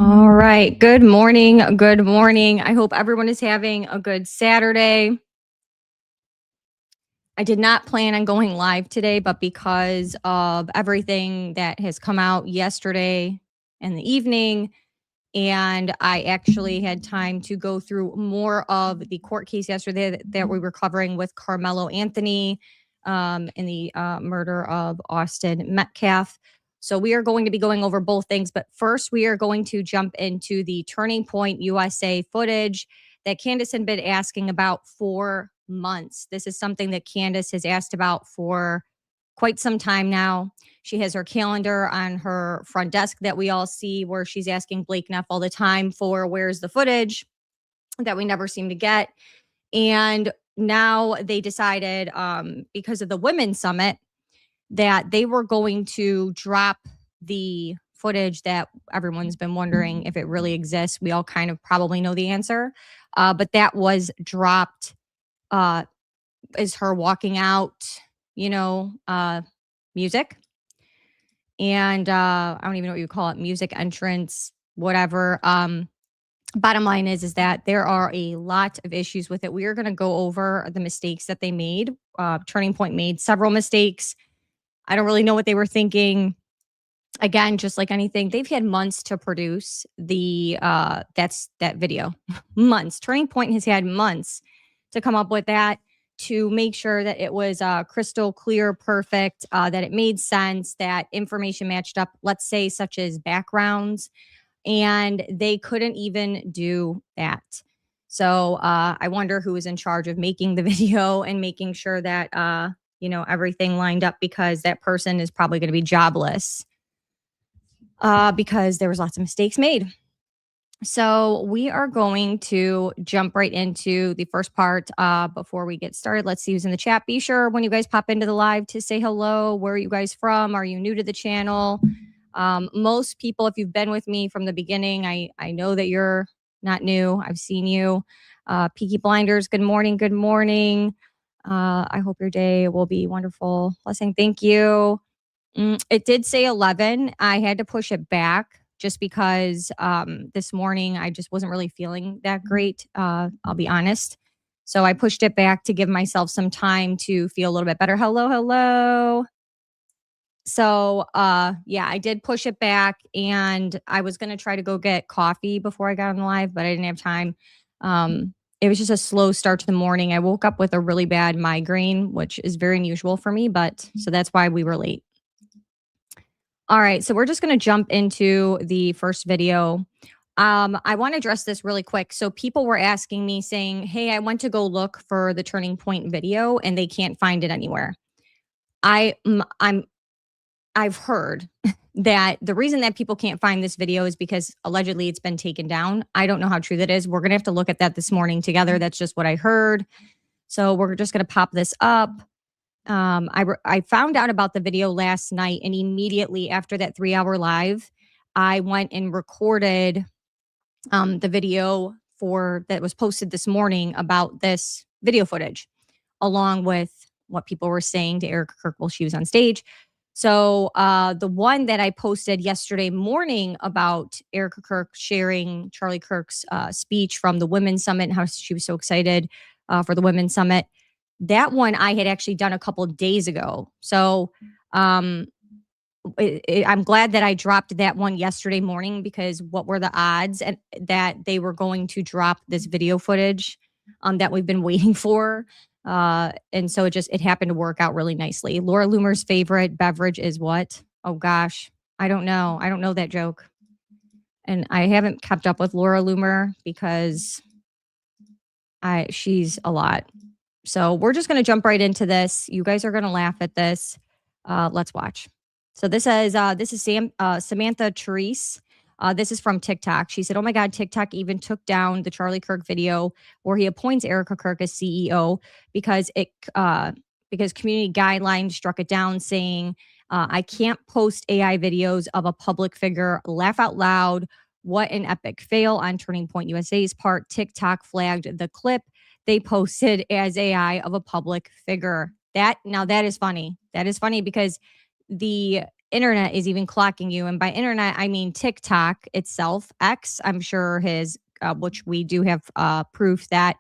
All right. Good morning. Good morning. I hope everyone is having a good Saturday. I did not plan on going live today, but because of everything that has come out yesterday in the evening, and I actually had time to go through more of the court case yesterday that we were covering with Karmelo Anthony in the murder of Austin Metcalf. So we are going to be going over both things, but first we are going to jump into the Turning Point USA footage that Candace had been asking about for months. This is something that Candace has asked about for quite some time now. She has her calendar on her front desk that we all see, where she's asking Blake Neff all the time for where's the footage that we never seem to get. And now they decided, because of the Women's Summit, that they were going to drop the footage that everyone's been wondering if it really exists. We all kind of probably know the answer, but that was dropped. Is her walking out, music. And I don't even know what you call it, music entrance, whatever. Bottom line is that there are a lot of issues with it. We are going to go over the mistakes that they made. Turning Point made several mistakes. I don't really know what they were thinking. Again, just like anything, they've had months to produce that video. Months. Turning Point has had months to come up with that, to make sure that it was crystal clear, perfect, that it made sense, that information matched up, let's say, such as backgrounds. And they couldn't even do that. So I wonder who is in charge of making the video and making sure that, everything lined up, because that person is probably going to be jobless because there was lots of mistakes made. So we are going to jump right into the first part before we get started. Let's see who's in the chat. Be sure when you guys pop into the live to say hello. Where are you guys from? Are you new to the channel? Most people, if you've been with me from the beginning, I know that you're not new. I've seen you. Peaky Blinders, good morning. Good morning. I hope your day will be wonderful. Blessing. Thank you. It did say 11. I had to push it back just because this morning I just wasn't really feeling that great. I'll be honest. So I pushed it back to give myself some time to feel a little bit better. Hello, hello. So I did push it back, and I was going to try to go get coffee before I got on the live, but I didn't have time. It was just a slow start to the morning. I woke up with a really bad migraine, which is very unusual for me, but so that's why we were late. All right, so we're just going to jump into the first video. I want to address this really quick. So people were asking me, saying, hey, I went to go look for the Turning Point video and they can't find it anywhere. I've heard that the reason that people can't find this video is because allegedly it's been taken down. I don't know how true that is. We're going to have to look at that this morning together. That's just what I heard. So we're just going to pop this up. I found out about the video last night, and immediately after that 3-hour live, I went and recorded the video that was posted this morning about this video footage, along with what people were saying to Erika Kirk while she was on stage. So the one that I posted yesterday morning about Erika Kirk sharing Charlie Kirk's speech from the Women's Summit and how she was so excited for the Women's Summit, that one I had actually done a couple of days ago. So I'm glad that I dropped that one yesterday morning, because what were the odds that they were going to drop this video footage that we've been waiting for? And so it happened to work out really nicely. Laura Loomer's favorite beverage is what? Oh gosh, I don't know. I don't know that joke. And I haven't kept up with Laura Loomer because she's a lot. So we're just going to jump right into this. You guys are going to laugh at this. Let's watch. So this is Samantha Therese. This is from TikTok. She said, oh my God, TikTok even took down the Charlie Kirk video where he appoints Erika Kirk as CEO because community guidelines struck it down, saying, I can't post AI videos of a public figure. Laugh out loud. What an epic fail on Turning Point USA's part. TikTok flagged the clip they posted as AI of a public figure. That is funny. That is funny because the internet is even clocking you. And by internet, I mean TikTok itself. X, I'm sure his, which we do have proof that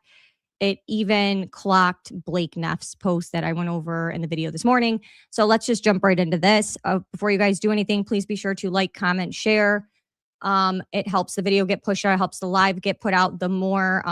it even clocked Blake Neff's post that I went over in the video this morning. So let's just jump right into this. Before you guys do anything, please be sure to like, comment, share. It helps the video get pushed out. It helps the live get put out. The more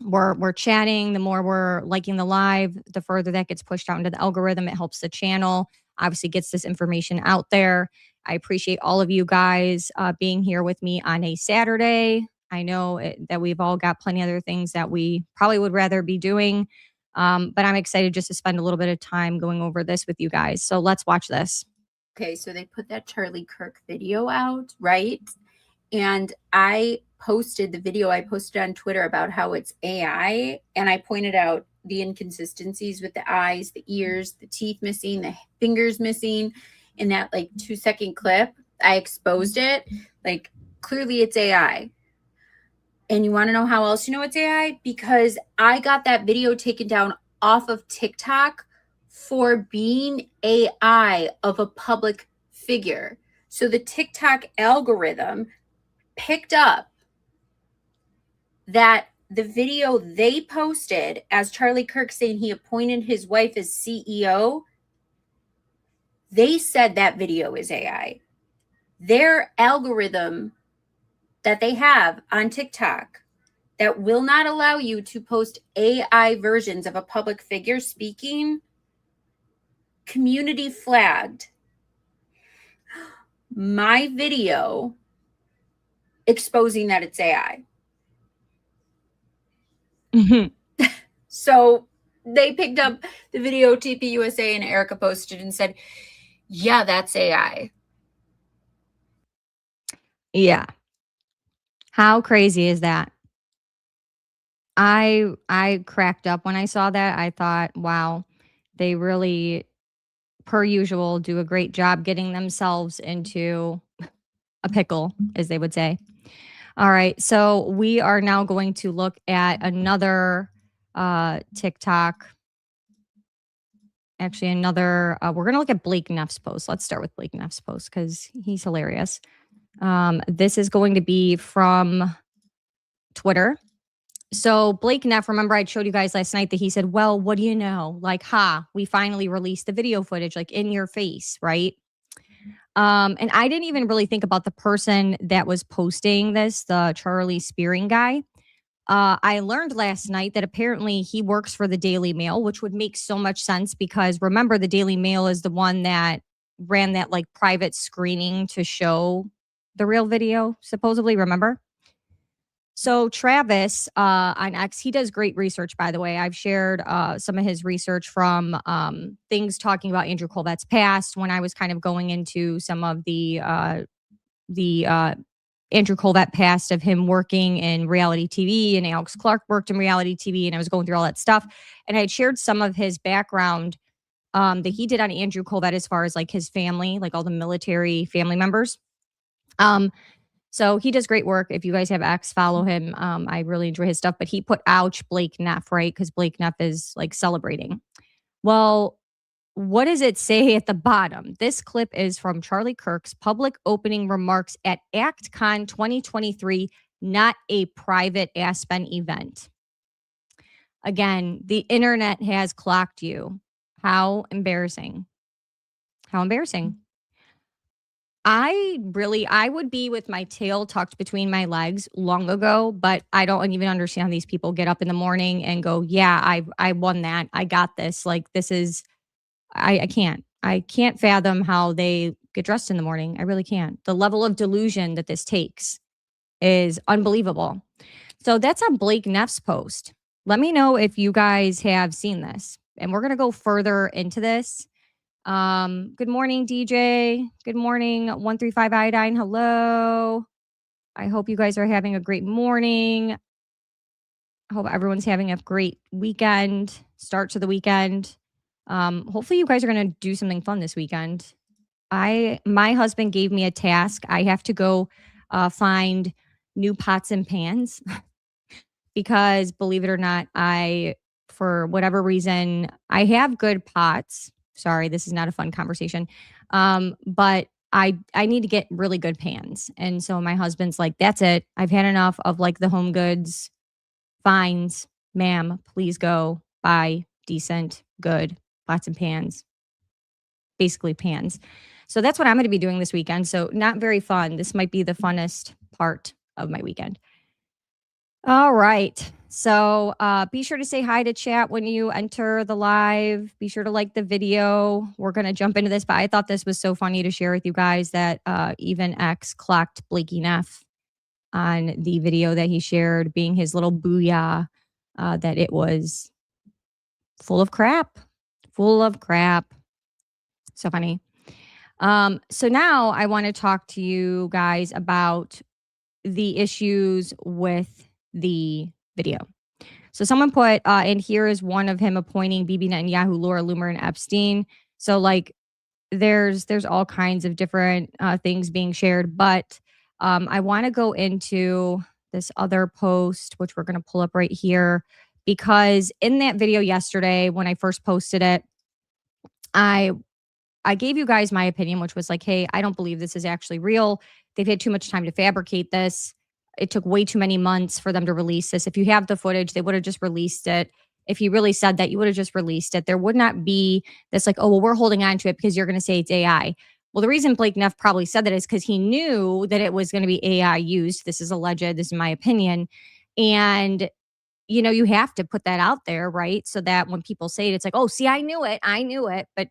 we're chatting, the more we're liking the live, the further that gets pushed out into the algorithm. It helps the channel, obviously gets this information out there. I appreciate all of you guys being here with me on a Saturday. I know that we've all got plenty of other things that we probably would rather be doing. But I'm excited just to spend a little bit of time going over this with you guys. So let's watch this. Okay, so they put that Charlie Kirk video out, right? And I posted the video I posted on Twitter about how it's AI. And I pointed out the inconsistencies with the eyes, the ears, the teeth missing, the fingers missing in that like 2-second clip. I exposed it. Like, clearly it's AI. And you want to know how else you know it's AI? Because I got that video taken down off of TikTok for being AI of a public figure. So the TikTok algorithm picked up that the video they posted as Charlie Kirk saying he appointed his wife as CEO, they said that video is AI. Their algorithm that they have on TikTok that will not allow you to post AI versions of a public figure speaking, community flagged my video exposing that it's AI. So they picked up the video TPUSA and Erika posted and said, yeah, that's AI. Yeah. How crazy is that? I cracked up when I saw that. I thought, wow, they really, per usual, do a great job getting themselves into a pickle, as they would say. All right, so we are now going to look at another TikTok. Actually, we're going to look at Blake Neff's post. Let's start with Blake Neff's post because he's hilarious. This is going to be from Twitter. So Blake Neff, remember I showed you guys last night that he said, well, what do you know? Like, we finally released the video footage, like in your face, right? And I didn't even really think about the person that was posting this, the Charlie Spearing guy. I learned last night that apparently he works for the Daily Mail, which would make so much sense because remember, the Daily Mail is the one that ran that like private screening to show the real video, supposedly, remember? So Travis on X, he does great research, by the way. I've shared some of his research from things talking about Andrew Colvette's past when I was kind of going into some of the Andrew Colvette past of him working in reality TV, and Alex Clark worked in reality TV, and I was going through all that stuff. And I had shared some of his background that he did on Andrew Colvette as far as like his family, like all the military family members. So he does great work. If you guys have X, follow him. I really enjoy his stuff. But he put ouch Blake Neff, right? Because Blake Neff is like celebrating. Well, what does it say at the bottom? This clip is from Charlie Kirk's public opening remarks at ActCon 2023, not a private Aspen event. Again, the internet has clocked you. How embarrassing. How embarrassing. I would be with my tail tucked between my legs long ago, but I don't even understand how these people get up in the morning and go, yeah, I won that. I got this. Like, this is, I can't fathom how they get dressed in the morning. I really can't. The level of delusion that this takes is unbelievable. So that's on Blake Neff's post. Let me know if you guys have seen this. And we're going to go further into this. Good morning, DJ. Good morning, 135 Iodine. Hello. I hope you guys are having a great morning. I hope everyone's having a great weekend, start to the weekend. Hopefully you guys are going to do something fun this weekend. My husband gave me a task. I have to go find new pots and pans because believe it or not, for whatever reason, I have good pots. Sorry, this is not a fun conversation. But I need to get really good pans. And so my husband's like, that's it. I've had enough of like the home goods finds. Ma'am, please go buy decent, good pots and pans, basically pans. So that's what I'm going to be doing this weekend. So not very fun. This might be the funnest part of my weekend. All right. So be sure to say hi to chat when you enter the live. Be sure to like the video. We're going to jump into this, but I thought this was so funny to share with you guys that even X clocked Blakey Neff on the video that he shared, being his little booyah, that it was full of crap. Full of crap. So funny. So now I want to talk to you guys about the issues with the video. So someone put, and here is one of him appointing Bibi Netanyahu, Laura Loomer, and Epstein. So like, there's all kinds of different things being shared, but I want to go into this other post, which we're going to pull up right here, because in that video yesterday, when I first posted it, I gave you guys my opinion, which was like, hey, I don't believe this is actually real. They've had too much time to fabricate this. It took way too many months for them to release this. If you have the footage, they would have just released it. If you really said that, you would have just released it. There would not be this like, oh, well, we're holding on to it because you're going to say it's AI. Well, the reason Blake Neff probably said that is because he knew that it was going to be AI used. This is alleged. This is my opinion. And you have to put that out there, right? So that when people say it, it's like, oh, see, I knew it. But,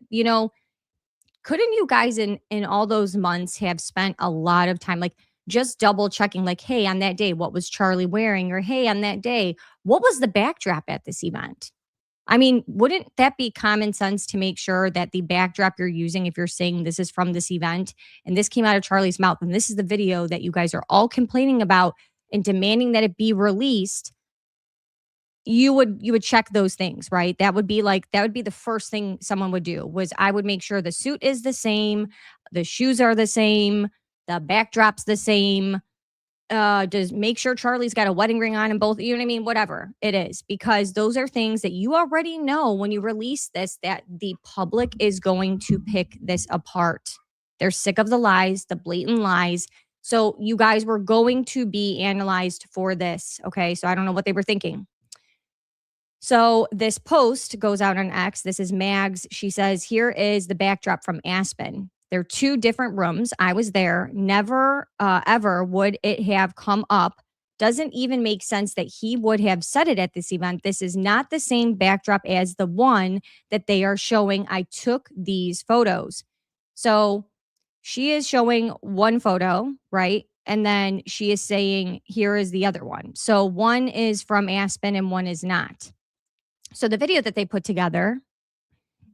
couldn't you guys in all those months have spent a lot of time like just double checking, like, hey, on that day, what was Charlie wearing? Or hey, on that day, what was the backdrop at this event? I mean, wouldn't that be common sense to make sure that the backdrop you're using, if you're saying this is from this event and this came out of Charlie's mouth and this is the video that you guys are all complaining about and demanding that it be released, you would check those things, right? That would be the first thing someone would do. Was I would make sure the suit is the same, the shoes are the same, the backdrop's the same. Just make sure Charlie's got a wedding ring on and both, you know what I mean? Whatever it is, because those are things that you already know when you release this, that the public is going to pick this apart. They're sick of the lies, the blatant lies. So you guys were going to be analyzed for this. Okay. So I don't know what they were thinking. So this post goes out on X. This is Mags. She says, here is the backdrop from Aspen. There are two different rooms. I was there. Never, ever would it have come up. Doesn't even make sense that he would have said it at this event. This is not the same backdrop as the one that they are showing. I took these photos. So she is showing one photo, right? And then she is saying, here is the other one. So one is from Aspen and one is not. So the video that they put together,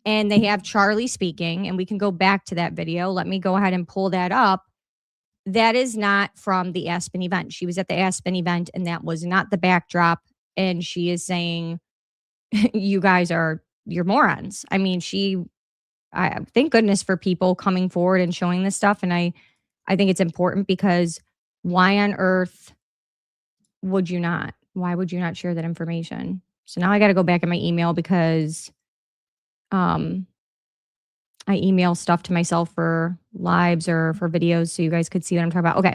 and they have Charlie speaking, and we can go back to that video. Let me go ahead and pull that up. That is not from the Aspen event. She was at the Aspen event, and that was not the backdrop. And she is saying, you guys you're morons. I mean, I thank goodness for people coming forward and showing this stuff. And I think it's important, because why on earth would you not? Why would you not share that information? So now I got to go back in my email, because I email stuff to myself for lives or for videos so you guys could see what I'm talking about. Okay.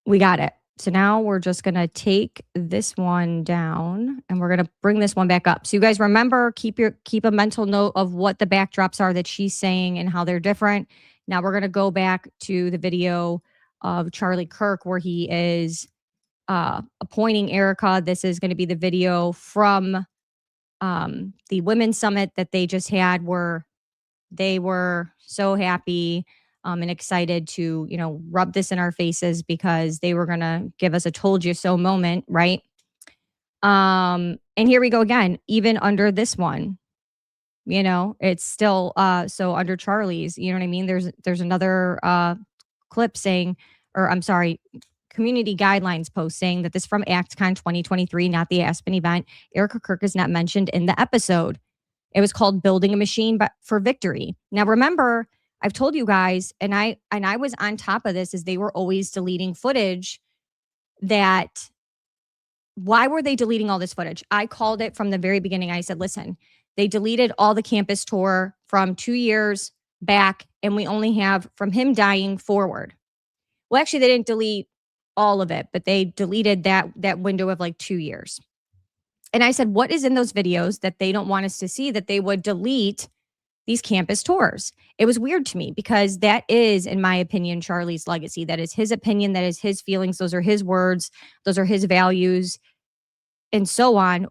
We got it. So now we're just going to take this one down and we're going to bring this one back up. So you guys remember, keep a mental note of what the backdrops are that she's saying and how they're different. Now we're going to go back to the video of Charlie Kirk where he is appointing Erika. This is going to be the video from the women's summit that they just had, where they were so happy and excited to, rub this in our faces because they were going to give us a told you so moment, right? And here we go again, even under this one, it's still so under Charlie's, you know what I mean? There's another clip saying, or I'm sorry, community guidelines post saying that this from ActCon 2023, not the Aspen event. Erika Kirk is not mentioned in the episode. It was called Building a Machine for Victory. Now, remember, I've told you guys, and I was on top of this, as they were always deleting footage. That why were they deleting all this footage? I called it from the very beginning. I said, listen, They deleted all the campus tour from 2 years back, and we only have from him dying forward. Well, actually, they didn't delete all of it, but they deleted that window of like 2 years. And I said, what is in those videos that they don't want us to see that they would delete these campus tours? It was weird to me because that is, in my opinion, Charlie's legacy. That is his opinion. That is his feelings. Those are his words. Those are his values and so on.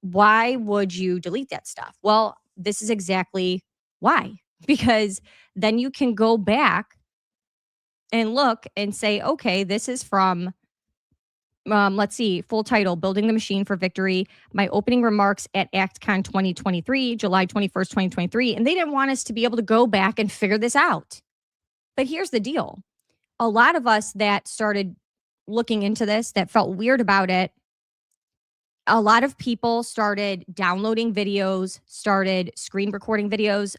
Why would you delete that stuff? Well, this is exactly why. Because then you can go back and look and say, okay, this is from, let's see, full title, Building the Machine for Victory, my opening remarks at ActCon 2023, July 21st, 2023. And they didn't want us to be able to go back and figure this out. But here's the deal. A lot of us that started looking into this, that felt weird about it, a lot of people started downloading videos, started screen recording videos.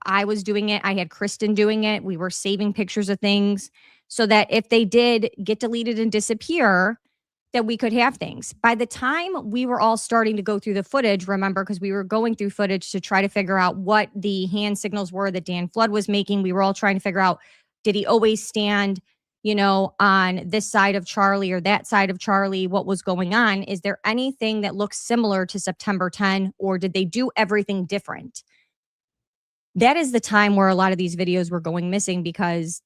I was doing it. I had Kristen doing it. We were saving pictures of things so that if they did get deleted and disappear, that we could have things. By the time we were all starting to go through the footage, remember, because we were going through footage to try to figure out what the hand signals were that Dan Flood was making. We were all trying to figure out, did he always stand, on this side of Charlie or that side of Charlie? What was going on? Is there anything that looks similar to September 10, or did they do everything different? That is the time where a lot of these videos were going missing because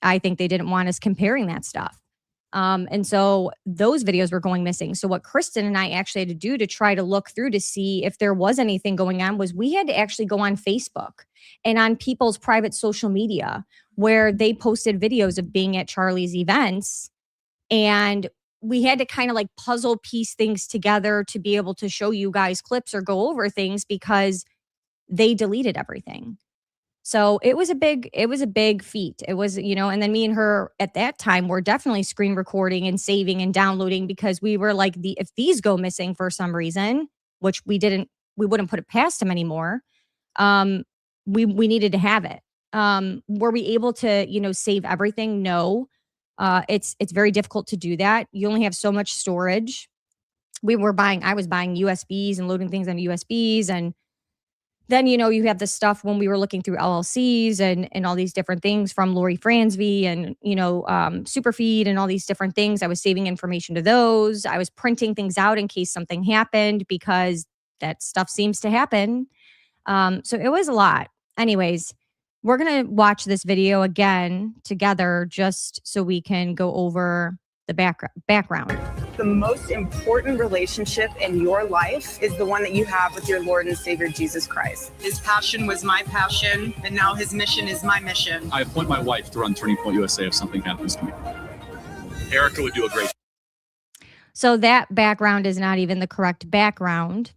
I think they didn't want us comparing that stuff. And so those videos were going missing. So what Kristen and I actually had to do to try to look through to see if there was anything going on was we had to actually go on Facebook and on people's private social media where they posted videos of being at Charlie's events. And we had to kind of like puzzle piece things together to be able to show you guys clips or go over things because they deleted everything. So it was a big feat. It was, and then me and her at that time were definitely screen recording and saving and downloading because we were like, if these go missing for some reason, which we wouldn't put it past them anymore. We needed to have it. Were we able to, save everything? No. It's very difficult to do that. You only have so much storage. I was buying USBs and loading things on USBs, and then, you have the stuff when we were looking through LLCs and all these different things from Lori Fransby and, Superfeed and all these different things. I was saving information to those. I was printing things out in case something happened because that stuff seems to happen. So it was a lot. Anyways, we're going to watch this video again together just so we can go over the background. The most important relationship in your life is the one that you have with your Lord and Savior, Jesus Christ. His passion was my passion, and now his mission is my mission. I appoint my wife to run Turning Point USA if something happens to me. Erika would do a great. So that background is not even the correct background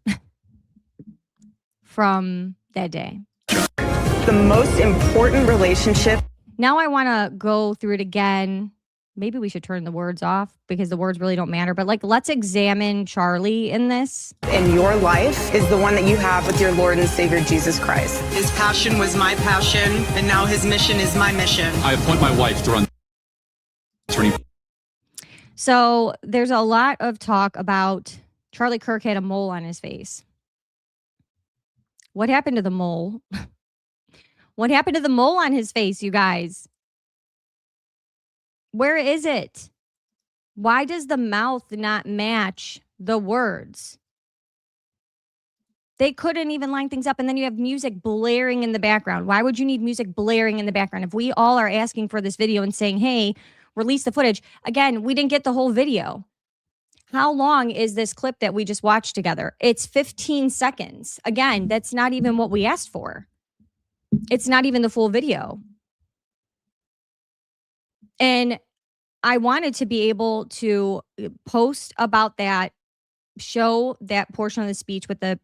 from that day. The most important relationship. Now I want to go through it again. Maybe we should turn the words off because the words really don't matter. But let's examine Charlie in this. In your life is the one that you have with your Lord and Savior, Jesus Christ. His passion was my passion, and now his mission is my mission. I appoint my wife to run Turning. So there's a lot of talk about Charlie Kirk had a mole on his face. What happened to the mole? What happened to the mole on his face, you guys? Where is it? Why does the mouth not match the words? They couldn't even line things up. And then you have music blaring in the background. Why would you need music blaring in the background? If we all are asking for this video and saying, hey, release the footage. Again, we didn't get the whole video. How long is this clip that we just watched together? It's 15 seconds. Again, that's not even what we asked for. It's not even the full video. And I wanted to be able to post about that, show that portion of the speech with the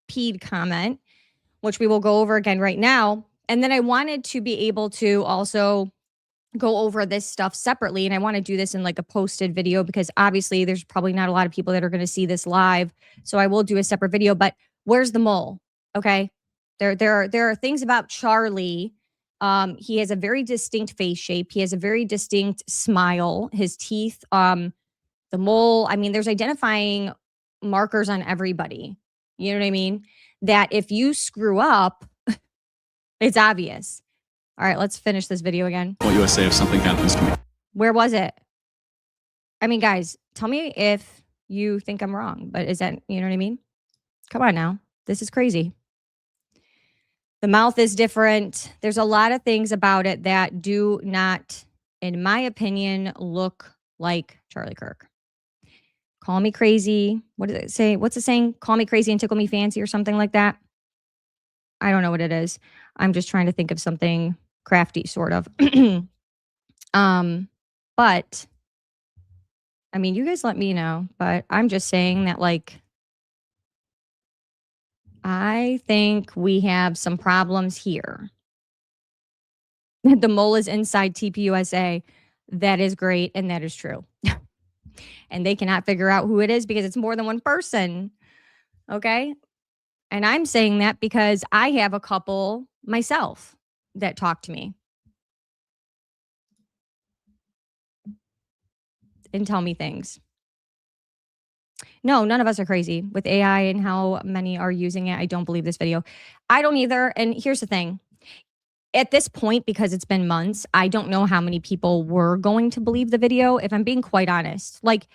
peed comment, which we will go over again right now. And then I wanted to be able to also go over this stuff separately. And I want to do this in like a posted video because obviously there's probably not a lot of people that are going to see this live. So I will do a separate video, but where's the mole? Okay. There are things about Charlie. He has a very distinct face shape. He has a very distinct smile. His teeth, the mole. I mean, there's identifying markers on everybody. You know what I mean? that if you screw up, it's obvious. All right, let's finish this video again. USA if something happens to me. Where was it? I mean, guys, tell me if you think I'm wrong, but is that, you know what I mean? Come on now. This is crazy. The mouth is different. There's a lot of things about it that do not, in my opinion, look like Charlie Kirk. Call me crazy. What does it say? What's the saying? Call me crazy and tickle me fancy or something like that. I don't know what it is. I'm just trying to think of something crafty, sort of. But I mean, you guys let me know, but I'm just saying that, like, I think we have some problems here. The mole is inside TPUSA. That is great, and that is true. And they cannot figure out who it is because it's more than one person. Okay? And I'm saying that because I have a couple myself that talk to me and tell me things. No, none of us are crazy with AI and how many are using it. I don't believe this video. I don't either. And here's the thing. At this point, because it's been months, I don't know how many people were going to believe the video, if I'm being quite honest. Like,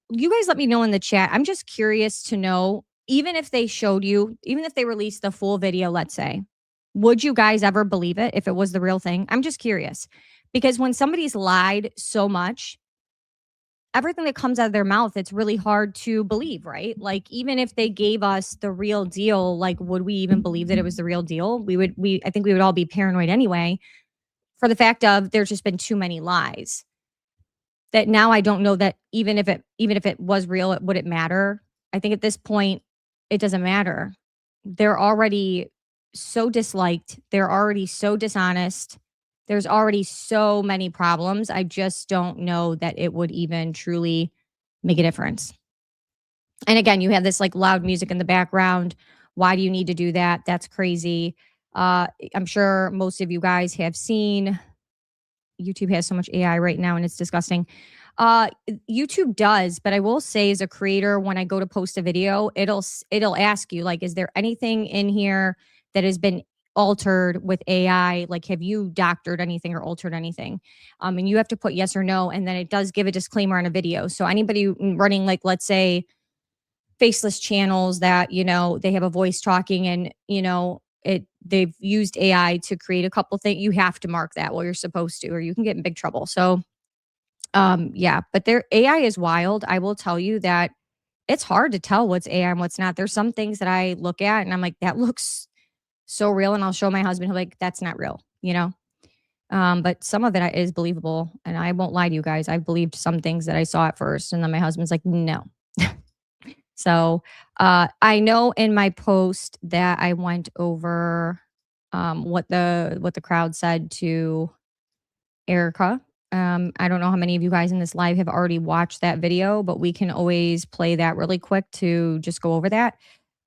you guys let me know in the chat. I'm just curious to know, even if they showed you, even if they released the full video, let's say, would you guys ever believe it if it was the real thing? I'm just curious. Because when somebody's lied so much, everything that comes out of their mouth, it's really hard to believe, right? Like, even if they gave us the real deal, like, would we even believe that it was the real deal? I think we would all be paranoid anyway, for the fact of there's just been too many lies. That now I don't know that even if it was real, would it matter? I think at this point, it doesn't matter. They're already so disliked. They're already so dishonest. There's already so many problems. I just don't know that it would even truly make a difference. And again, you have this like loud music in the background. Why do you need to do that? That's crazy. I'm sure most of you guys have seen YouTube has so much AI right now and it's disgusting. YouTube does, but I will say as a creator, when I go to post a video, it'll ask you, like, is there anything in here that has been altered with AI? Like, have you doctored anything or altered anything? And you have to put yes or no. And then it does give a disclaimer on a video. So anybody running, like, let's say faceless channels that, you know, they have a voice talking and, you know, they've used AI to create a couple things, you have to mark that. Well, you're supposed to, or you can get in big trouble. So yeah, but their AI is wild. I will tell you that it's hard to tell what's AI and what's not. There's some things that I look at and I'm like, that looks so real. And I'll show my husband, he'll be like, that's not real, you know? But some of it is believable. And I won't lie to you guys. I've believed some things that I saw at first. And then my husband's like, no. So I know in my post that I went over what the crowd said to Erika. I don't know how many of you guys in this live have already watched that video, but we can always play that really quick to just go over that.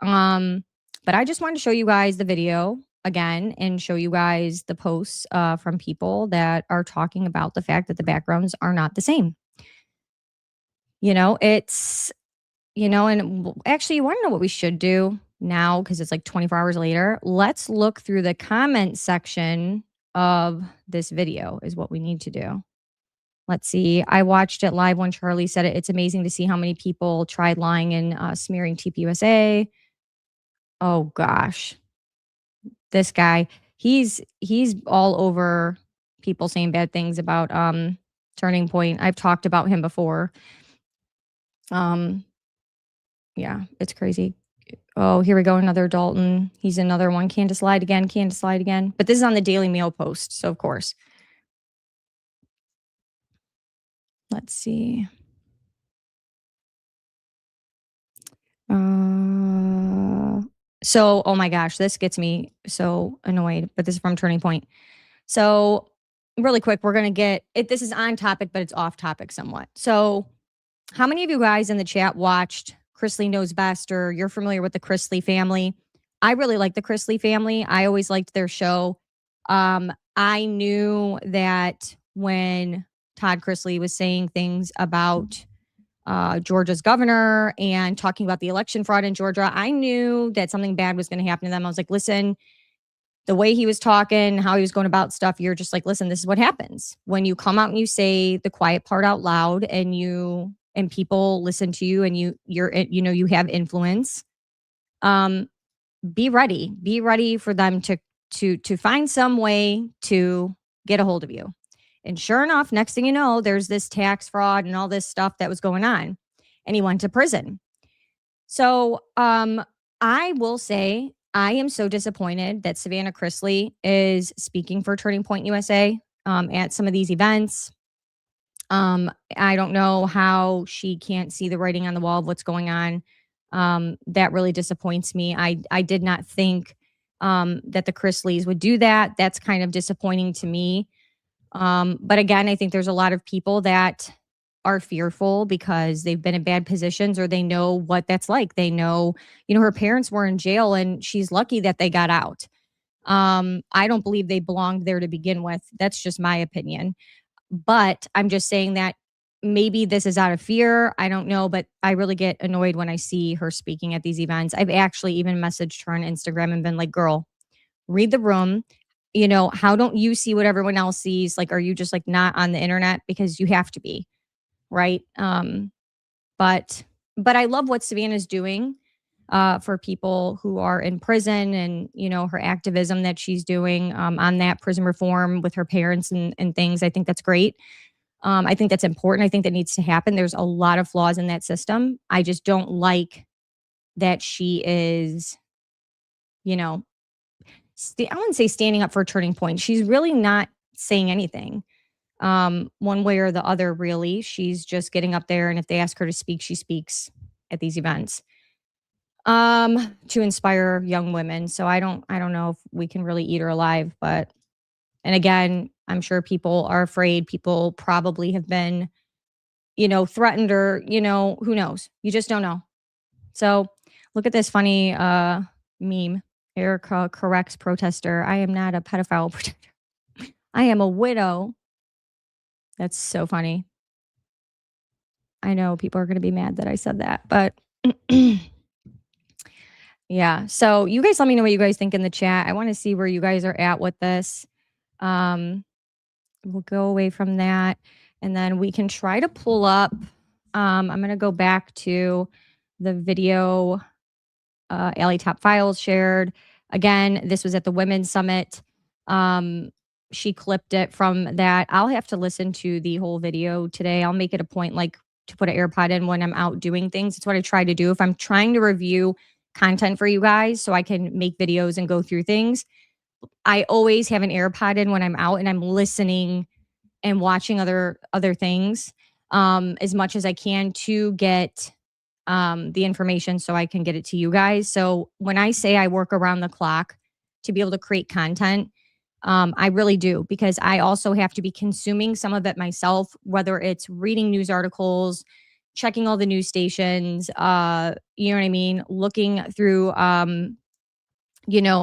But I just wanted to show you guys the video again and show you guys the posts from people that are talking about the fact that the backgrounds are not the same. You know, it's, you know, and actually, you want to know what we should do now because it's like 24 hours later? Let's look through the comment section of this video is what we need to do. Let's see. I watched it live when Charlie said it. It's amazing to see how many people tried lying and smearing TPUSA. Oh gosh, this guy, he's all over people saying bad things about Turning Point. I've talked about him before. Yeah, it's crazy. Oh, here we go. Another Dalton. He's another one. Candace lied again. Candace lied again. But this is on the Daily Mail post. So, of course. Let's see. So, oh my gosh, this gets me so annoyed. But this is from Turning Point. So, really quick, we're going to get it. This is on topic, but it's off topic somewhat. So, how many of you guys in the chat watched Chrisley Knows Best, or you're familiar with the Chrisley family? I really like the Chrisley family. I always liked their show. I knew that when Todd Chrisley was saying things about Georgia's governor and talking about the election fraud in Georgia, I knew that something bad was going to happen to them. I was like, listen, the way he was talking, how he was going about stuff, you're just like, listen, this is what happens when you come out and you say the quiet part out loud, and people listen to you, and you have influence. Be ready for them to find some way to get a hold of you. And sure enough, next thing you know, there's this tax fraud and all this stuff that was going on, and he went to prison. So I will say I am so disappointed that Savannah Chrisley is speaking for Turning Point USA at some of these events. I don't know how she can't see the writing on the wall of what's going on. That really disappoints me. I did not think that the Chrisleys would do that. That's kind of disappointing to me. But again, I think there's a lot of people that are fearful because they've been in bad positions, or they know what that's like. They know, her parents were in jail, and she's lucky that they got out. I don't believe they belonged there to begin with. That's just my opinion. But I'm just saying that maybe this is out of fear. I don't know, but I really get annoyed when I see her speaking at these events. I've actually even messaged her on Instagram and been like, girl, read the room. How don't you see what everyone else sees? Like, are you just like not on the internet? Because you have to be, right? But I love what Savannah's doing for people who are in prison, and her activism that she's doing on that prison reform with her parents and things. I think that's great. I think that's important. I think that needs to happen. There's a lot of flaws in that system. I just don't like that she is, I wouldn't say standing up for a Turning Point. She's really not saying anything one way or the other, really. She's just getting up there, and if they ask her to speak, she speaks at these events to inspire young women. So I don't know if we can really eat her alive. But, and again, I'm sure people are afraid. People probably have been, threatened, or, who knows? You just don't know. So look at this funny meme. Erika corrects protester. I am not a pedophile protector. I am a widow. That's so funny. I know people are going to be mad that I said that, but yeah. So you guys let me know what you guys think in the chat. I want to see where you guys are at with this. We'll go away from that, and then we can try to pull up. I'm going to go back to the video Allie Top Files shared. Again, this was at the Women's Summit. She clipped it from that. I'll have to listen to the whole video today. I'll make it a point to put an AirPod in when I'm out doing things. It's what I try to do. If I'm trying to review content for you guys so I can make videos and go through things, I always have an AirPod in when I'm out, and I'm listening and watching other things as much as I can to get the information so I can get it to you guys. So when I say I work around the clock to be able to create content, I really do, because I also have to be consuming some of it myself, whether it's reading news articles, checking all the news stations, you know what I mean? Looking through,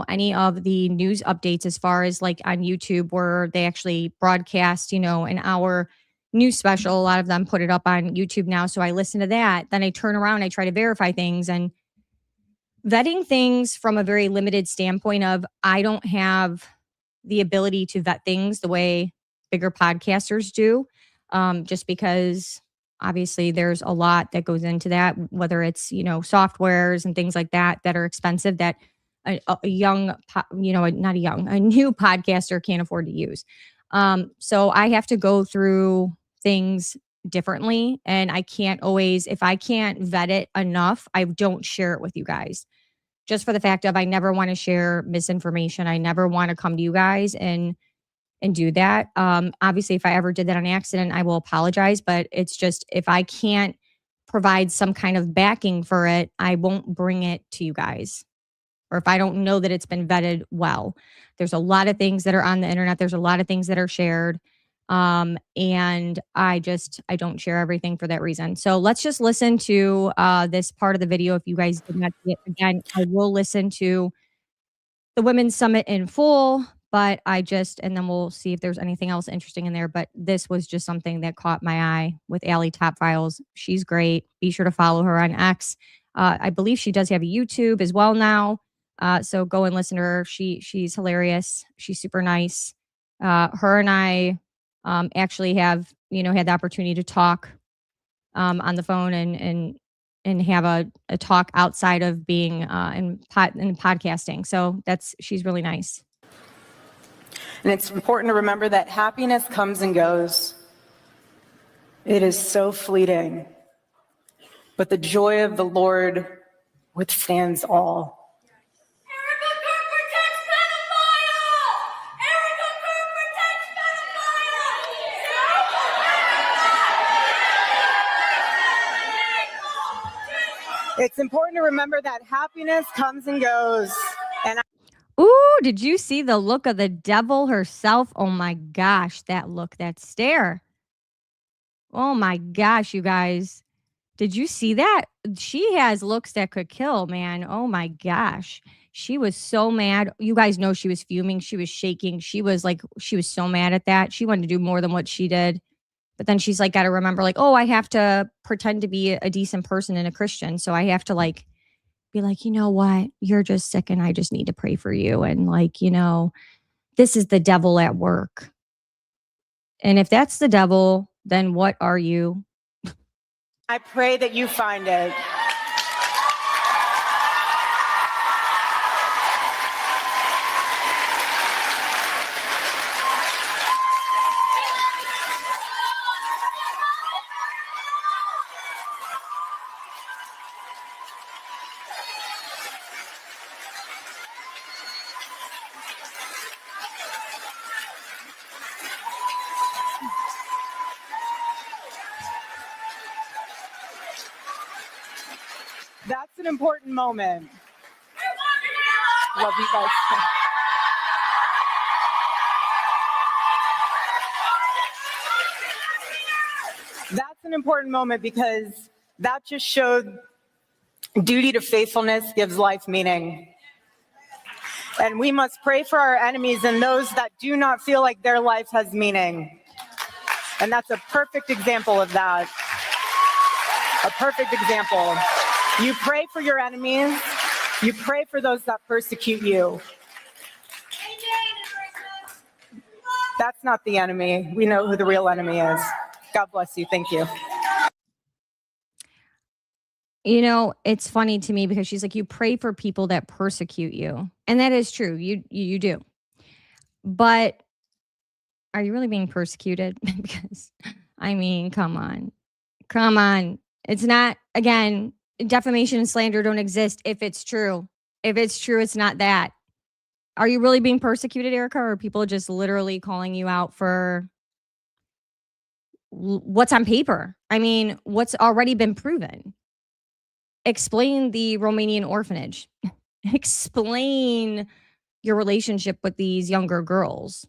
any of the news updates as far as like on YouTube, where they actually broadcast, an hour news special. A lot of them put it up on YouTube now. So I listen to that. Then I turn around, I try to verify things, and vetting things from a very limited standpoint of I don't have the ability to vet things the way bigger podcasters do. Just because obviously there's a lot that goes into that, whether it's, softwares and things like that are expensive that a new podcaster can't afford to use. So I have to go through things differently, and I can't always, if I can't vet it enough, I don't share it with you guys, just for the fact of I never want to share misinformation. I never want to come to you guys and do that. Obviously, if I ever did that on accident, I will apologize, but it's just, if I can't provide some kind of backing for it, I won't bring it to you guys. Or if I don't know that it's been vetted well. There's a lot of things that are on the internet. There's a lot of things that are shared. And I don't share everything for that reason. So let's just listen to this part of the video. If you guys did not see it, again, I will listen to the Women's Summit in full, But and then we'll see if there's anything else interesting in there. But this was just something that caught my eye with Allie Top Files. She's great. Be sure to follow her on X. I believe she does have a YouTube as well now. So go and listen to her. She's hilarious. She's super nice. Her and I actually have, had the opportunity to talk on the phone and have a talk outside of being in podcasting. So she's really nice. And it's important to remember that happiness comes and goes. It is so fleeting. But the joy of the Lord withstands all. Erika Kirk protects pedophile! Erika Kirk protects pedophile! It's important to remember that happiness comes and goes. And Ooh, did you see the look of the devil herself? Oh my gosh, that look, that stare. Oh my gosh, you guys. Did you see that? She has looks that could kill, man. Oh my gosh. She was so mad. You guys know she was fuming. She was shaking. She was so mad at that. She wanted to do more than what she did. But then she's like, got to remember, like, oh, I have to pretend to be a decent person and a Christian. So I have to be like, you know what? You're just sick and I just need to pray for you. And this is the devil at work. And if that's the devil, then what are you? I pray that you find it. That's an important moment. Love you guys. That's an important moment because that just showed duty to faithfulness gives life meaning. And we must pray for our enemies and those that do not feel like their life has meaning. And that's a perfect example of that. A perfect example. You pray for your enemies. You pray for those that persecute you. That's not the enemy. We know who the real enemy is. God bless you. Thank you. It's funny to me because she's like, you pray for people that persecute you. And that is true. You do. But are you really being persecuted? Because, come on. Come on. It's not, again, defamation and slander don't exist if it's true. If it's true, it's not that. Are you really being persecuted, Erika? Or are people just literally calling you out for what's on paper? What's already been proven? Explain the Romanian orphanage. Explain your relationship with these younger girls.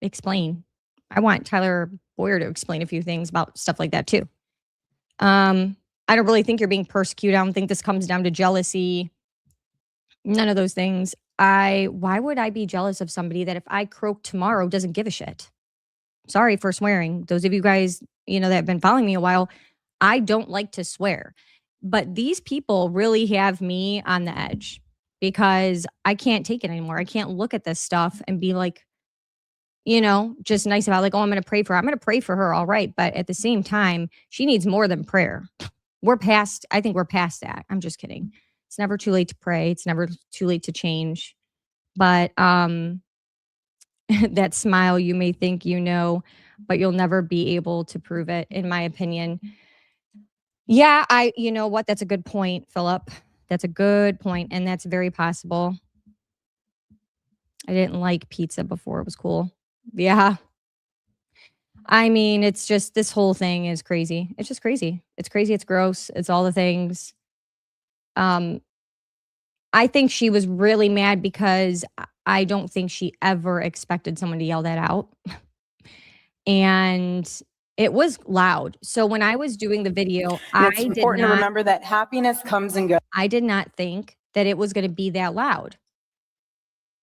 Explain. I want Tyler Boyer to explain a few things about stuff like that too. I don't really think you're being persecuted. I don't think this comes down to jealousy. None of those things. Why would I be jealous of somebody that if I croak tomorrow doesn't give a shit? Sorry for swearing. Those of you guys, that have been following me a while, I don't like to swear. But these people really have me on the edge because I can't take it anymore. I can't look at this stuff and be like, just nice about oh, I'm going to pray for her. I'm going to pray for her. All right. But at the same time, she needs more than prayer. I think we're past that. I'm just kidding. It's never too late to pray. It's never too late to change. But that smile, you may think but you'll never be able to prove it, in my opinion. Yeah, you know what? That's a good point, Philip. That's a good point, and that's very possible. I didn't like pizza before it was cool. Yeah. It's just, this whole thing is crazy. It's just crazy. It's crazy. It's gross. It's all the things. I think she was really mad because I don't think she ever expected someone to yell that out. And it was loud. So when I was doing the video, it's important to remember that happiness comes and goes. I did not think that it was going to be that loud.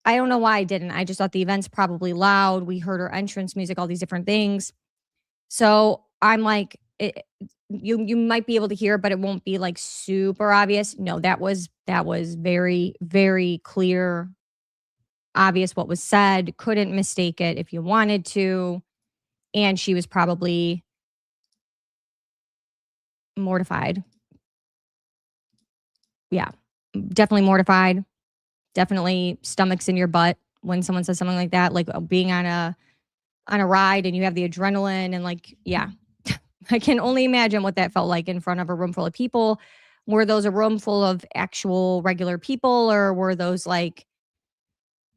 I don't know why I didn't. I just thought the event's probably loud. We heard her entrance music, all these different things. So I'm like, you might be able to hear, but it won't be like super obvious. No, that was very, very clear, obvious what was said. Couldn't mistake it if you wanted to. And she was probably mortified. Yeah, definitely mortified. Definitely stomachs in your butt when someone says something like that, like being on a ride and you have the adrenaline and like, yeah. I can only imagine what that felt like in front of a room full of people. Were those a room full of actual regular people, or were those like,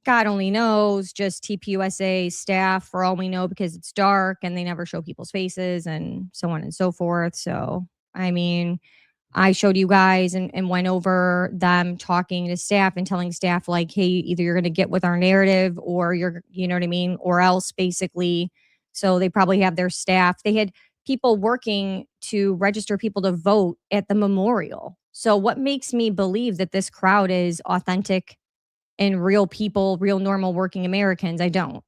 God only knows, just TPUSA staff for all we know, because it's dark and they never show people's faces and so on and so forth. So, I mean, I showed you guys and went over them talking to staff and telling staff like, hey, either you're going to get with our narrative or you know what I mean? Or else basically. So they probably have their staff. They had people working to register people to vote at the memorial. So what makes me believe that this crowd is authentic and real people, real normal working Americans? I don't,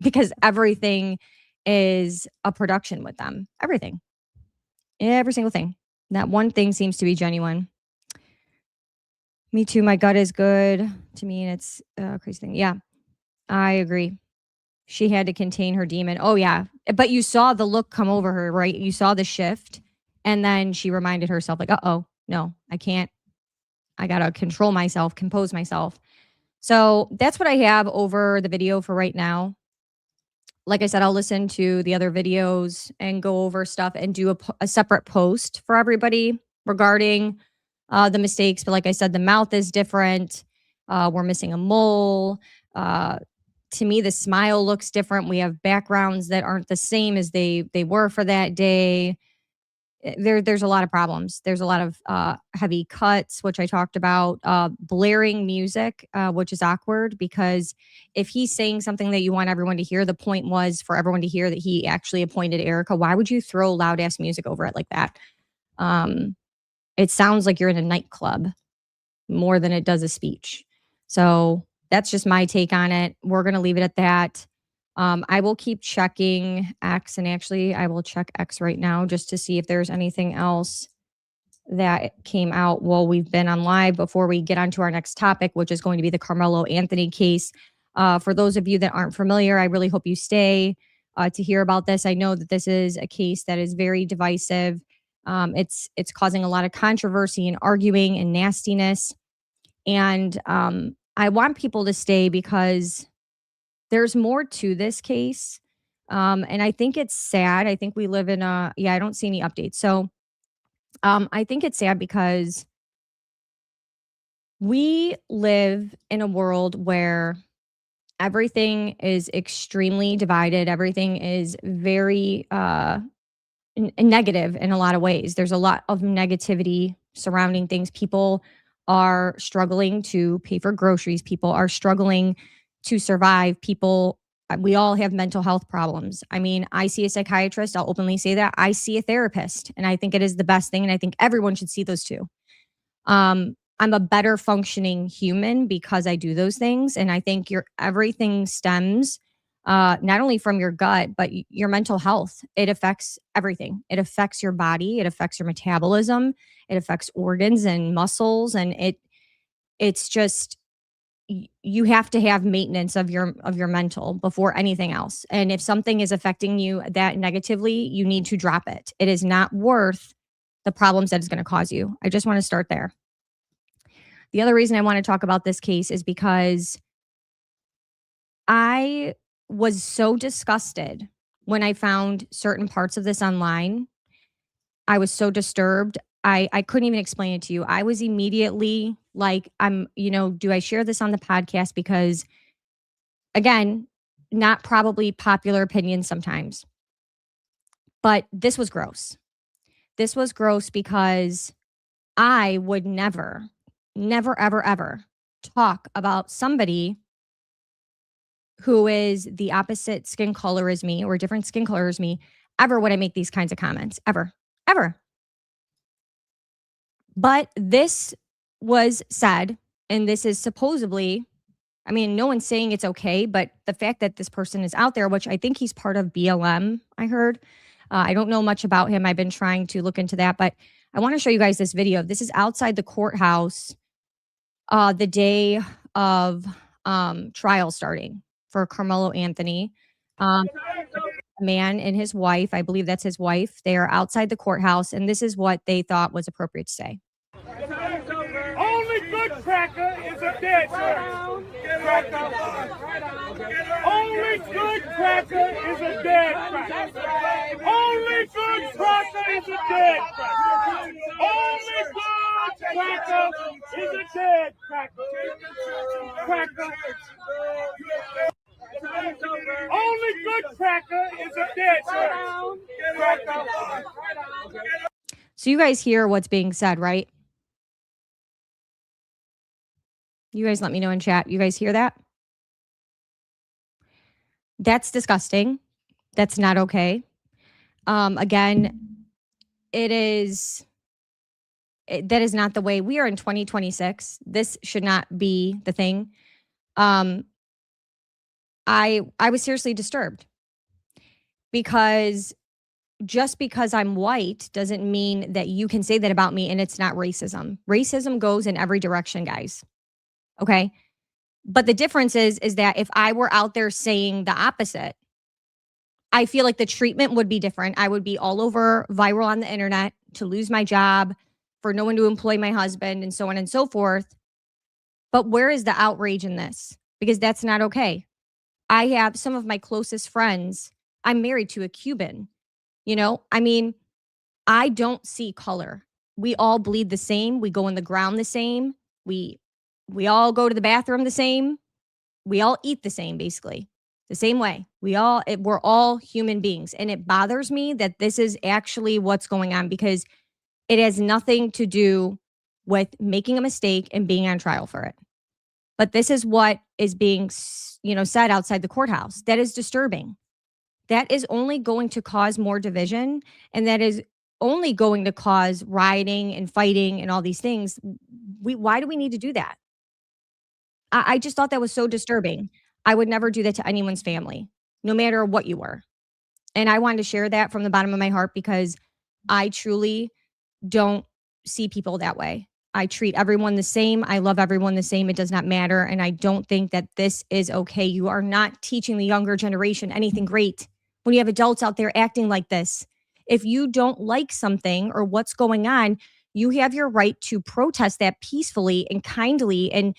because everything is a production with them. Everything, every single thing. That one thing seems to be genuine. Me too. My gut is good to me, and it's a crazy thing. Yeah, I agree. She had to contain her demon. Oh, yeah. But you saw the look come over her, right? You saw the shift. And then she reminded herself, like, uh-oh, no, I can't. I got to control myself, compose myself. So that's what I have over the video for right now. Like I said, I'll listen to the other videos and go over stuff and do a separate post for everybody regarding the mistakes. But like I said, the mouth is different. We're missing a mole. To me, the smile looks different. We have backgrounds that aren't the same as they were for that day. There's a lot of problems. There's a lot of heavy cuts, which I talked about, blaring music, which is awkward because if he's saying something that you want everyone to hear, the point was for everyone to hear that he actually appointed Erika. Why would you throw loud ass music over it like that? It sounds like you're in a nightclub more than it does a speech. So that's just my take on it. We're going to leave it at that. I will keep checking X, and actually I will check X right now just to see if there's anything else that came out while we've been on live before we get on to our next topic, which is going to be the Karmelo Anthony case. For those of you that aren't familiar, I really hope you stay to hear about this. I know that this is a case that is very divisive. It's causing a lot of controversy and arguing and nastiness. And I want people to stay because there's more to this case. And I think it's sad. I think we live in I don't see any updates. So I think it's sad because we live in a world where everything is extremely divided. Everything is very negative in a lot of ways. There's a lot of negativity surrounding things. People are struggling to pay for groceries. People are struggling to survive. We all have mental health problems. I mean, I see a psychiatrist. I'll openly say that. I see a therapist, and I think it is the best thing. And I think everyone should see those two. I'm a better functioning human because I do those things. And I think everything stems not only from your gut, but your mental health. It affects everything. It affects your body. It affects your metabolism. It affects organs and muscles. And it's just, you have to have maintenance of your mental before anything else. And if something is affecting you that negatively, you need to drop it. It is not worth the problems that it's going to cause you. I just want to start there. The other reason I want to talk about this case is because I was so disgusted when I found certain parts of this online. I was so disturbed. I couldn't even explain it to you. I was immediately like, do I share this on the podcast? Because again, not probably popular opinion sometimes, but this was gross. This was gross because I would never, ever, ever talk about somebody who is the opposite skin color as me or different skin color as me. Ever would I make these kinds of comments. Ever. But this was said, and this is supposedly I mean, no one's saying it's okay, but the fact that this person is out there, which I think he's part of BLM, I heard. I don't know much about him. I've been trying to look into that, but I want to show you guys this video. This is outside the courthouse the day of trial starting for Karmelo Anthony. A man and his wife, I believe that's his wife, they are outside the courthouse, and this is what they thought was appropriate to say. Only good cracker is a dead cracker. Only good cracker is a dead cracker. Only good cracker is a dead cracker. Only good cracker is a dead cracker. Cracker. Only good cracker is a dead cracker. So you guys hear what's being said, right? You guys let me know in chat. You guys hear that? That's disgusting. That's not okay. Again, that is not the way. We are in 2026. This should not be the thing. I was seriously disturbed because just because I'm white doesn't mean that you can say that about me and it's not racism. Racism goes in every direction, guys. Okay? But the difference is that if I were out there saying the opposite, I feel like the treatment would be different. I would be all over viral on the internet, to lose my job, for no one to employ my husband, and so on and so forth. But where is the outrage in this? Because that's not okay. I have some of my closest friends. I'm married to a Cuban. You know, I mean, I don't see color. We all bleed the same. We go in the ground the same. We all go to the bathroom the same. We all eat the same, basically, the same way. We're all human beings. And it bothers me that this is actually what's going on, because it has nothing to do with making a mistake and being on trial for it. But this is what is being, said outside the courthouse. That is disturbing. That is only going to cause more division, and that is only going to cause rioting and fighting and all these things. Why do we need to do that? I just thought that was so disturbing. I would never do that to anyone's family, no matter what you were. And I wanted to share that from the bottom of my heart, because I truly don't see people that way. I treat everyone the same. I love everyone the same. It does not matter. And I don't think that this is okay. You are not teaching the younger generation anything great when you have adults out there acting like this. If you don't like something or what's going on, you have your right to protest that peacefully and kindly. And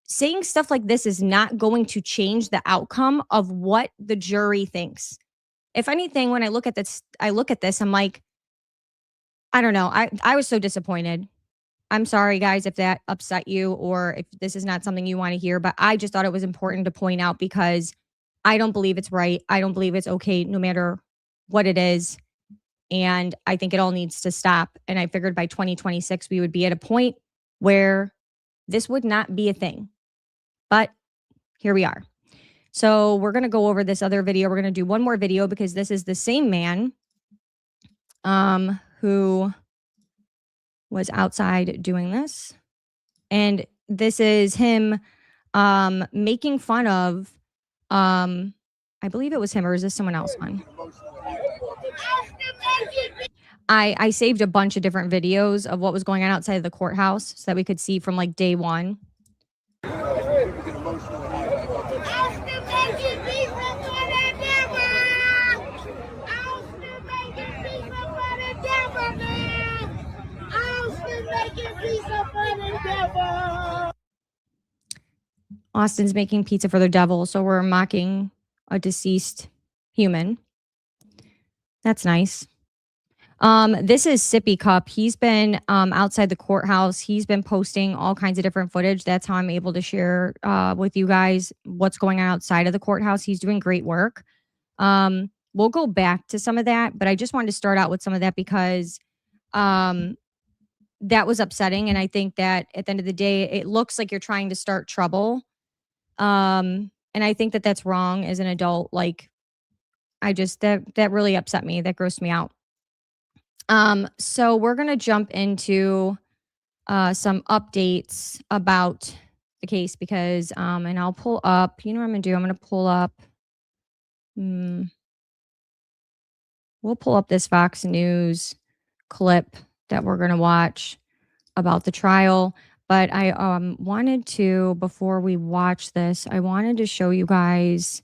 saying stuff like this is not going to change the outcome of what the jury thinks. If anything, when I look at this, I'm like, I don't know. I was so disappointed. I'm sorry, guys, if that upset you or if this is not something you want to hear, but I just thought it was important to point out, because I don't believe it's right. I don't believe it's okay, no matter what it is. And I think it all needs to stop. And I figured by 2026, we would be at a point where this would not be a thing. But here we are. So we're going to go over this other video. We're going to do one more video, because this is the same man who was outside doing this. And this is him making fun of, I believe it was him, or is this someone else on? I saved a bunch of different videos of what was going on outside of the courthouse so that we could see from like day one. Austin's making pizza for the devil, so we're mocking a deceased human. That's nice. This is Sippy Cup. He's been outside the courthouse. He's been posting all kinds of different footage. That's how I'm able to share with you guys what's going on outside of the courthouse. He's doing great work. We'll go back to some of that, but I just wanted to start out with some of that because that was upsetting. And I think that at the end of the day, it looks like you're trying to start trouble. And I think that that's wrong as an adult. Like, that really upset me. That grossed me out. So we're going to jump into some updates about the case because, and I'll pull up, you know what I'm going to do? I'm going to pull up, we'll pull up this Fox News clip that we're going to watch about the trial. But I wanted to, before we watch this, I wanted to show you guys,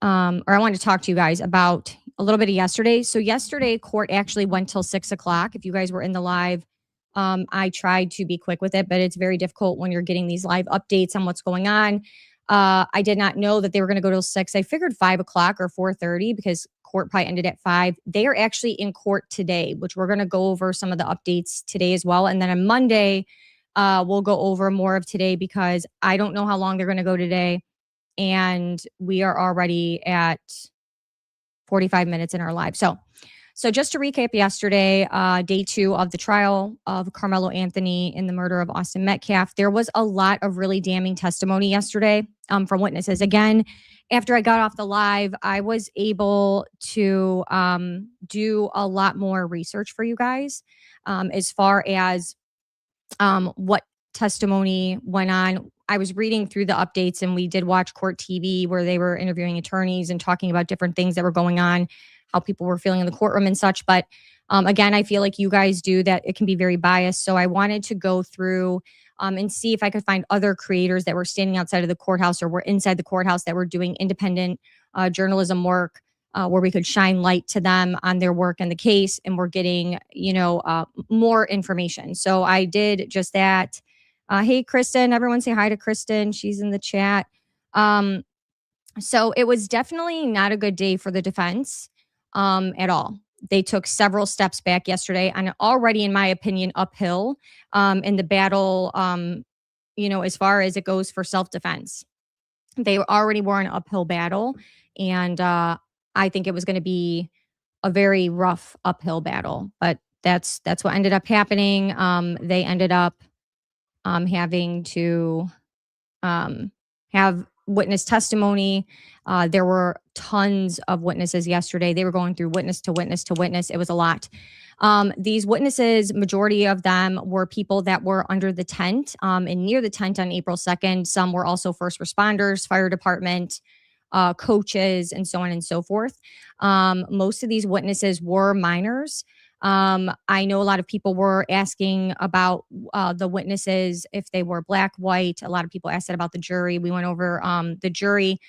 or I wanted to talk to you guys about a little bit of yesterday. So yesterday, court actually went till 6 o'clock. If you guys were in the live, I tried to be quick with it, but it's very difficult when you're getting these live updates on what's going on. I did not know that they were going to go till 6. I figured 5 o'clock or 4:30 because court probably ended at 5. They are actually in court today, which we're going to go over some of the updates today as well. And then on Monday, we'll go over more of today because I don't know how long they're going to go today. And we are already at 45 minutes in our live. So just to recap yesterday, day 2 of the trial of Karmelo Anthony in the murder of Austin Metcalf, there was a lot of really damning testimony yesterday from witnesses. Again, after I got off the live, I was able to do a lot more research for you guys as far as what testimony went on. I was reading through the updates and we did watch court TV where they were interviewing attorneys and talking about different things that were going on, how people were feeling in the courtroom and such. But again, I feel like you guys do that. It can be very biased. So I wanted to go through and see if I could find other creators that were standing outside of the courthouse or were inside the courthouse that were doing independent journalism work where we could shine light to them on their work in the case. And we're getting, more information. So I did just that. Hey, Kristen, everyone say hi to Kristen. She's in the chat. So it was definitely not a good day for the defense at all. They took several steps back yesterday and already, in my opinion, uphill in the battle, as far as it goes for self-defense. They already were an uphill battle. And I think it was going to be a very rough uphill battle. But that's what ended up happening. They ended up having to have witness testimony. There were tons of witnesses yesterday. They were going through witness to witness to witness. It was a lot. These witnesses, majority of them were people that were under the tent and near the tent on April 2nd. Some were also first responders, fire department, coaches, and so on and so forth. Most of these witnesses were minors. I know a lot of people were asking about the witnesses, if they were black, white. A lot of people asked that about the jury. We went over the jury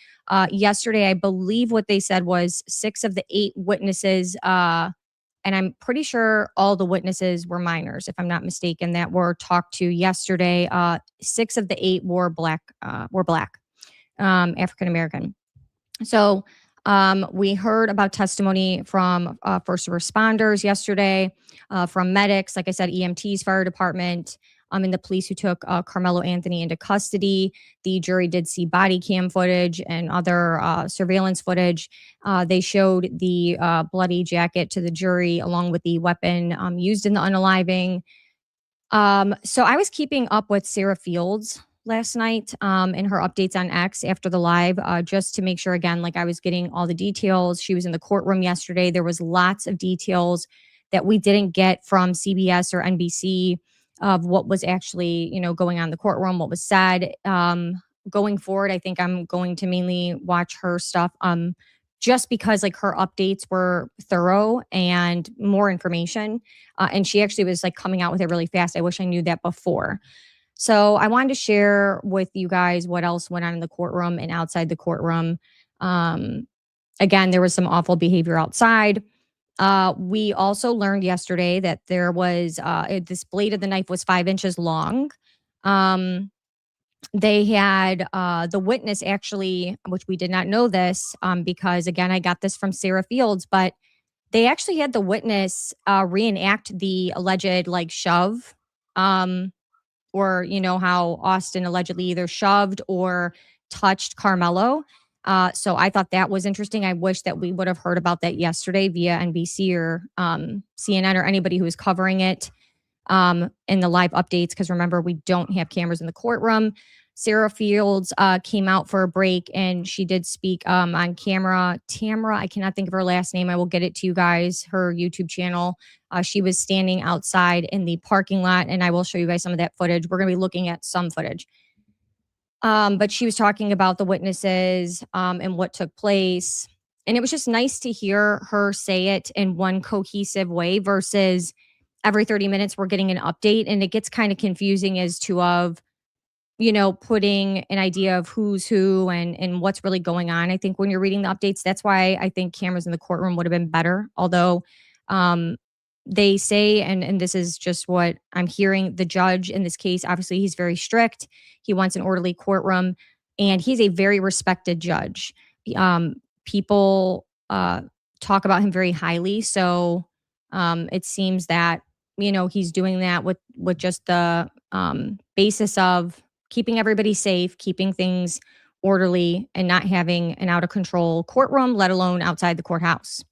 yesterday. I believe what they said was 6 of the 8 witnesses, and I'm pretty sure all the witnesses were minors, if I'm not mistaken, that were talked to yesterday. 6 of the 8 were black, African American. So we heard about testimony from first responders yesterday, from medics, like I said, EMTs, fire department, and the police who took Karmelo Anthony into custody. The jury did see body cam footage and other surveillance footage. They showed the bloody jacket to the jury along with the weapon used in the unaliving. So I was keeping up with Sarah Fields last night in her updates on X after the live, just to make sure, again, like I was getting all the details. She was in the courtroom yesterday. There was lots of details that we didn't get from CBS or NBC of what was actually, going on in the courtroom, what was said. Going forward, I think I'm going to mainly watch her stuff just because like her updates were thorough and more information. And she actually was like coming out with it really fast. I wish I knew that before. So I wanted to share with you guys what else went on in the courtroom and outside the courtroom. Again, there was some awful behavior outside. We also learned yesterday that there was this blade of the knife was 5 inches long. They had the witness actually, which we did not know this because, again, I got this from Sarah Fields, but they actually had the witness reenact the alleged like shove. Or, how Austin allegedly either shoved or touched Karmelo. So I thought that was interesting. I wish that we would have heard about that yesterday via NBC or CNN or anybody who was covering it in the live updates. Because remember, we don't have cameras in the courtroom. Sarah Fields came out for a break and she did speak on camera. Tamara, I cannot think of her last name. I will get it to you guys, her YouTube channel. She was standing outside in the parking lot and I will show you guys some of that footage. We're going to be looking at some footage. But she was talking about the witnesses and what took place. And it was just nice to hear her say it in one cohesive way versus every 30 minutes we're getting an update. And it gets kind of confusing as to putting an idea of who's who and what's really going on. I think when you're reading the updates, that's why I think cameras in the courtroom would have been better. Although they say, and this is just what I'm hearing, the judge in this case, obviously he's very strict. He wants an orderly courtroom, and he's a very respected judge. People talk about him very highly. So it seems that, he's doing that with just the basis of keeping everybody safe, keeping things orderly, and not having an out of control courtroom, let alone outside the courthouse.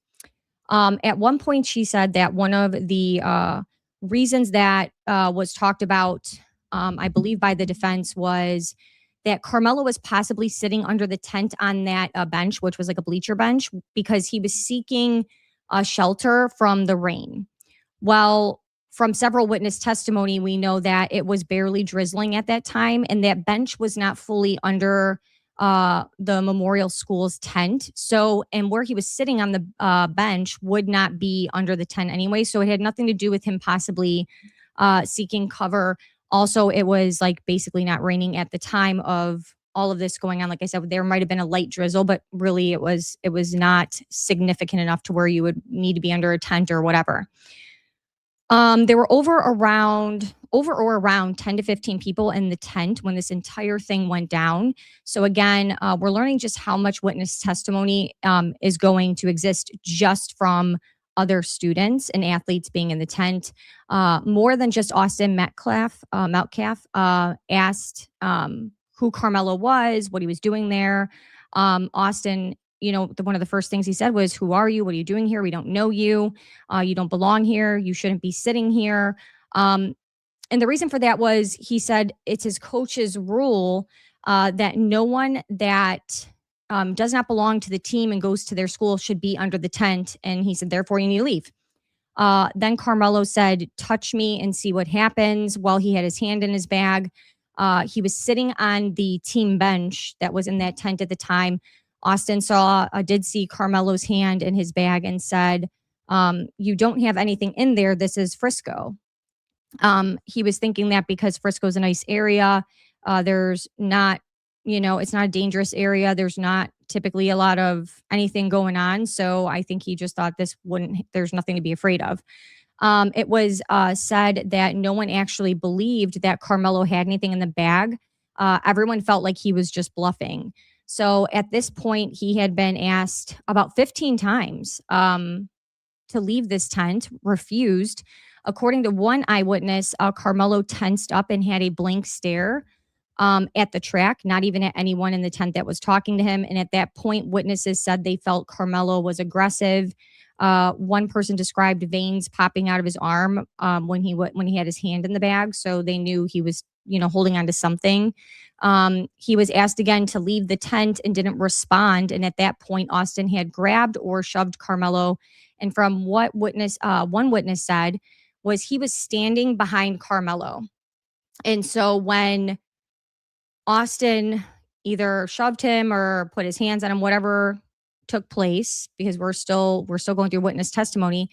At one point, she said that one of the reasons that was talked about, I believe by the defense, was that Karmelo was possibly sitting under the tent on that bench, which was like a bleacher bench, because he was seeking shelter from the rain. Well, from several witness testimony, we know that it was barely drizzling at that time, and that bench was not fully under the Memorial School's tent. So, and where he was sitting on the bench would not be under the tent anyway. So it had nothing to do with him possibly seeking cover. Also, it was like basically not raining at the time of all of this going on. Like I said, there might have been a light drizzle, but really it was not significant enough to where you would need to be under a tent or whatever. There were over or around 10 to 15 people in the tent when this entire thing went down. So again, we're learning just how much witness testimony is going to exist just from other students and athletes being in the tent. More than just Austin Metcalf asked who Karmelo was, what he was doing there. Austin, one of the first things he said was, "Who are you? What are you doing here? We don't know you. You don't belong here. You shouldn't be sitting here." And the reason for that was, he said it's his coach's rule that no one that does not belong to the team and goes to their school should be under the tent. And he said, therefore, you need to leave. Then Karmelo said, "Touch me and see what happens," while he had his hand in his bag. He was sitting on the team bench that was in that tent at the time. Austin did see Karmelo's hand in his bag and said, "You don't have anything in there. This is Frisco." He was thinking that because Frisco's a nice area, there's not, it's not a dangerous area. There's not typically a lot of anything going on. So I think he just thought there's nothing to be afraid of. It was said that no one actually believed that Karmelo had anything in the bag. Everyone felt like he was just bluffing. So at this point, he had been asked about 15 times to leave this tent, refused. According to one eyewitness, Karmelo tensed up and had a blank stare at the track, not even at anyone in the tent that was talking to him. And at that point, witnesses said they felt Karmelo was aggressive. One person described veins popping out of his arm when he had his hand in the bag, so they knew he was holding on to something. He was asked again to leave the tent and didn't respond. And at that point, Austin had grabbed or shoved Karmelo. And from what one witness said, was he was standing behind Karmelo. And so when Austin either shoved him or put his hands on him, whatever took place, because we're still going through witness testimony,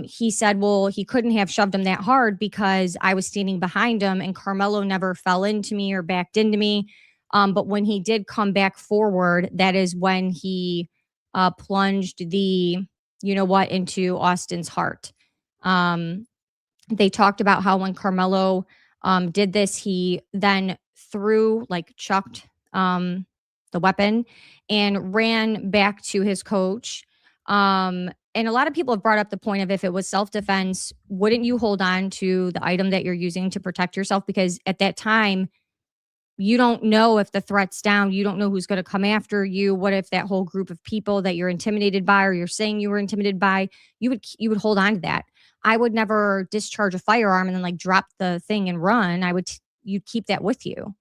he said, well, he couldn't have shoved him that hard because I was standing behind him and Karmelo never fell into me or backed into me. But when he did come back forward, that is when he plunged the into Austin's heart. They talked about how when Karmelo did this, he then chucked the weapon and ran back to his coach. And a lot of people have brought up the point of, if it was self-defense, wouldn't you hold on to the item that you're using to protect yourself? Because at that time, you don't know if the threat's down. You don't know who's going to come after you. What if that whole group of people that you're intimidated by, or you're saying you were intimidated by, you would hold on to that. I would never discharge a firearm and then drop the thing and run. You'd keep that with you.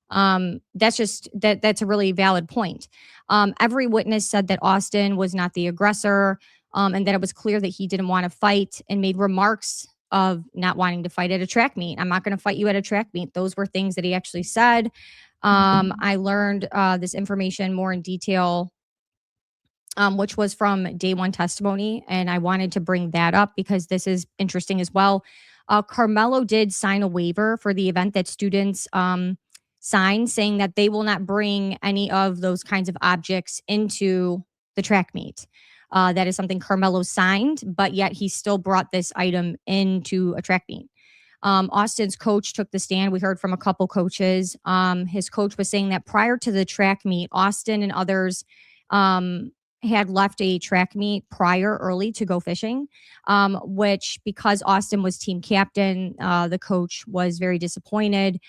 That's a really valid point. Every witness said that Austin was not the aggressor, and that it was clear that he didn't want to fight, and made remarks of not wanting to fight at a track meet. "I'm not going to fight you at a track meet." Those were things that he actually said. I learned this information more in detail, which was from day one testimony. And I wanted to bring that up because this is interesting as well. Karmelo did sign a waiver for the event that students signed, saying that they will not bring any of those kinds of objects into the track meet. That is something Karmelo signed, but yet he still brought this item into a track meet. Austin's coach took the stand. We heard from a couple coaches. His coach was saying that prior to the track meet, Austin and others had left a track meet prior early to go fishing, which because Austin was team captain, the coach was very disappointed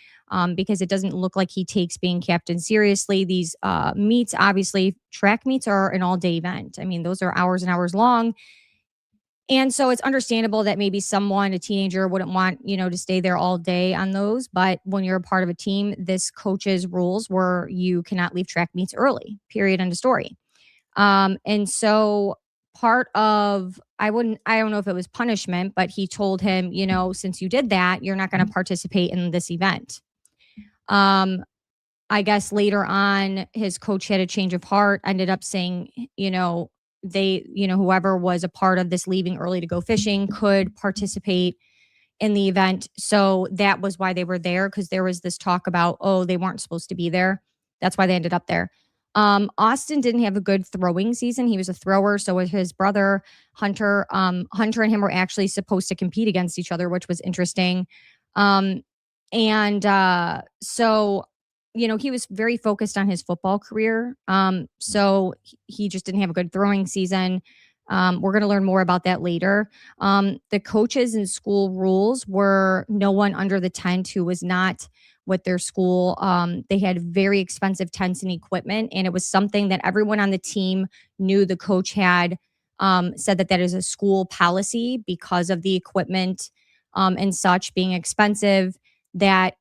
because it doesn't look like he takes being captain seriously. These meets, obviously, track meets are an all-day event. I mean, those are hours and hours long. And so it's understandable that maybe someone, a teenager, wouldn't want, to stay there all day on those. But when you're a part of a team, this coach's rules were you cannot leave track meets early, period, end of story. And so part of, I don't know if it was punishment, but he told him, since you did that, you're not going to participate in this event. I guess later on, his coach had a change of heart, ended up saying, whoever was a part of this leaving early to go fishing could participate in the event. So that was why they were there, because there was this talk about, they weren't supposed to be there. That's why they ended up there. Austin didn't have a good throwing season. He was a thrower. So with his brother, Hunter, Hunter and him were actually supposed to compete against each other, which was interesting. So, he was very focused on his football career. So he just didn't have a good throwing season. We're going to learn more about that later. The coaches and school rules were no one under the tent who was not with their school. They had very expensive tents and equipment, and it was something that everyone on the team knew. The coach had said that is a school policy because of the equipment and such being expensive, that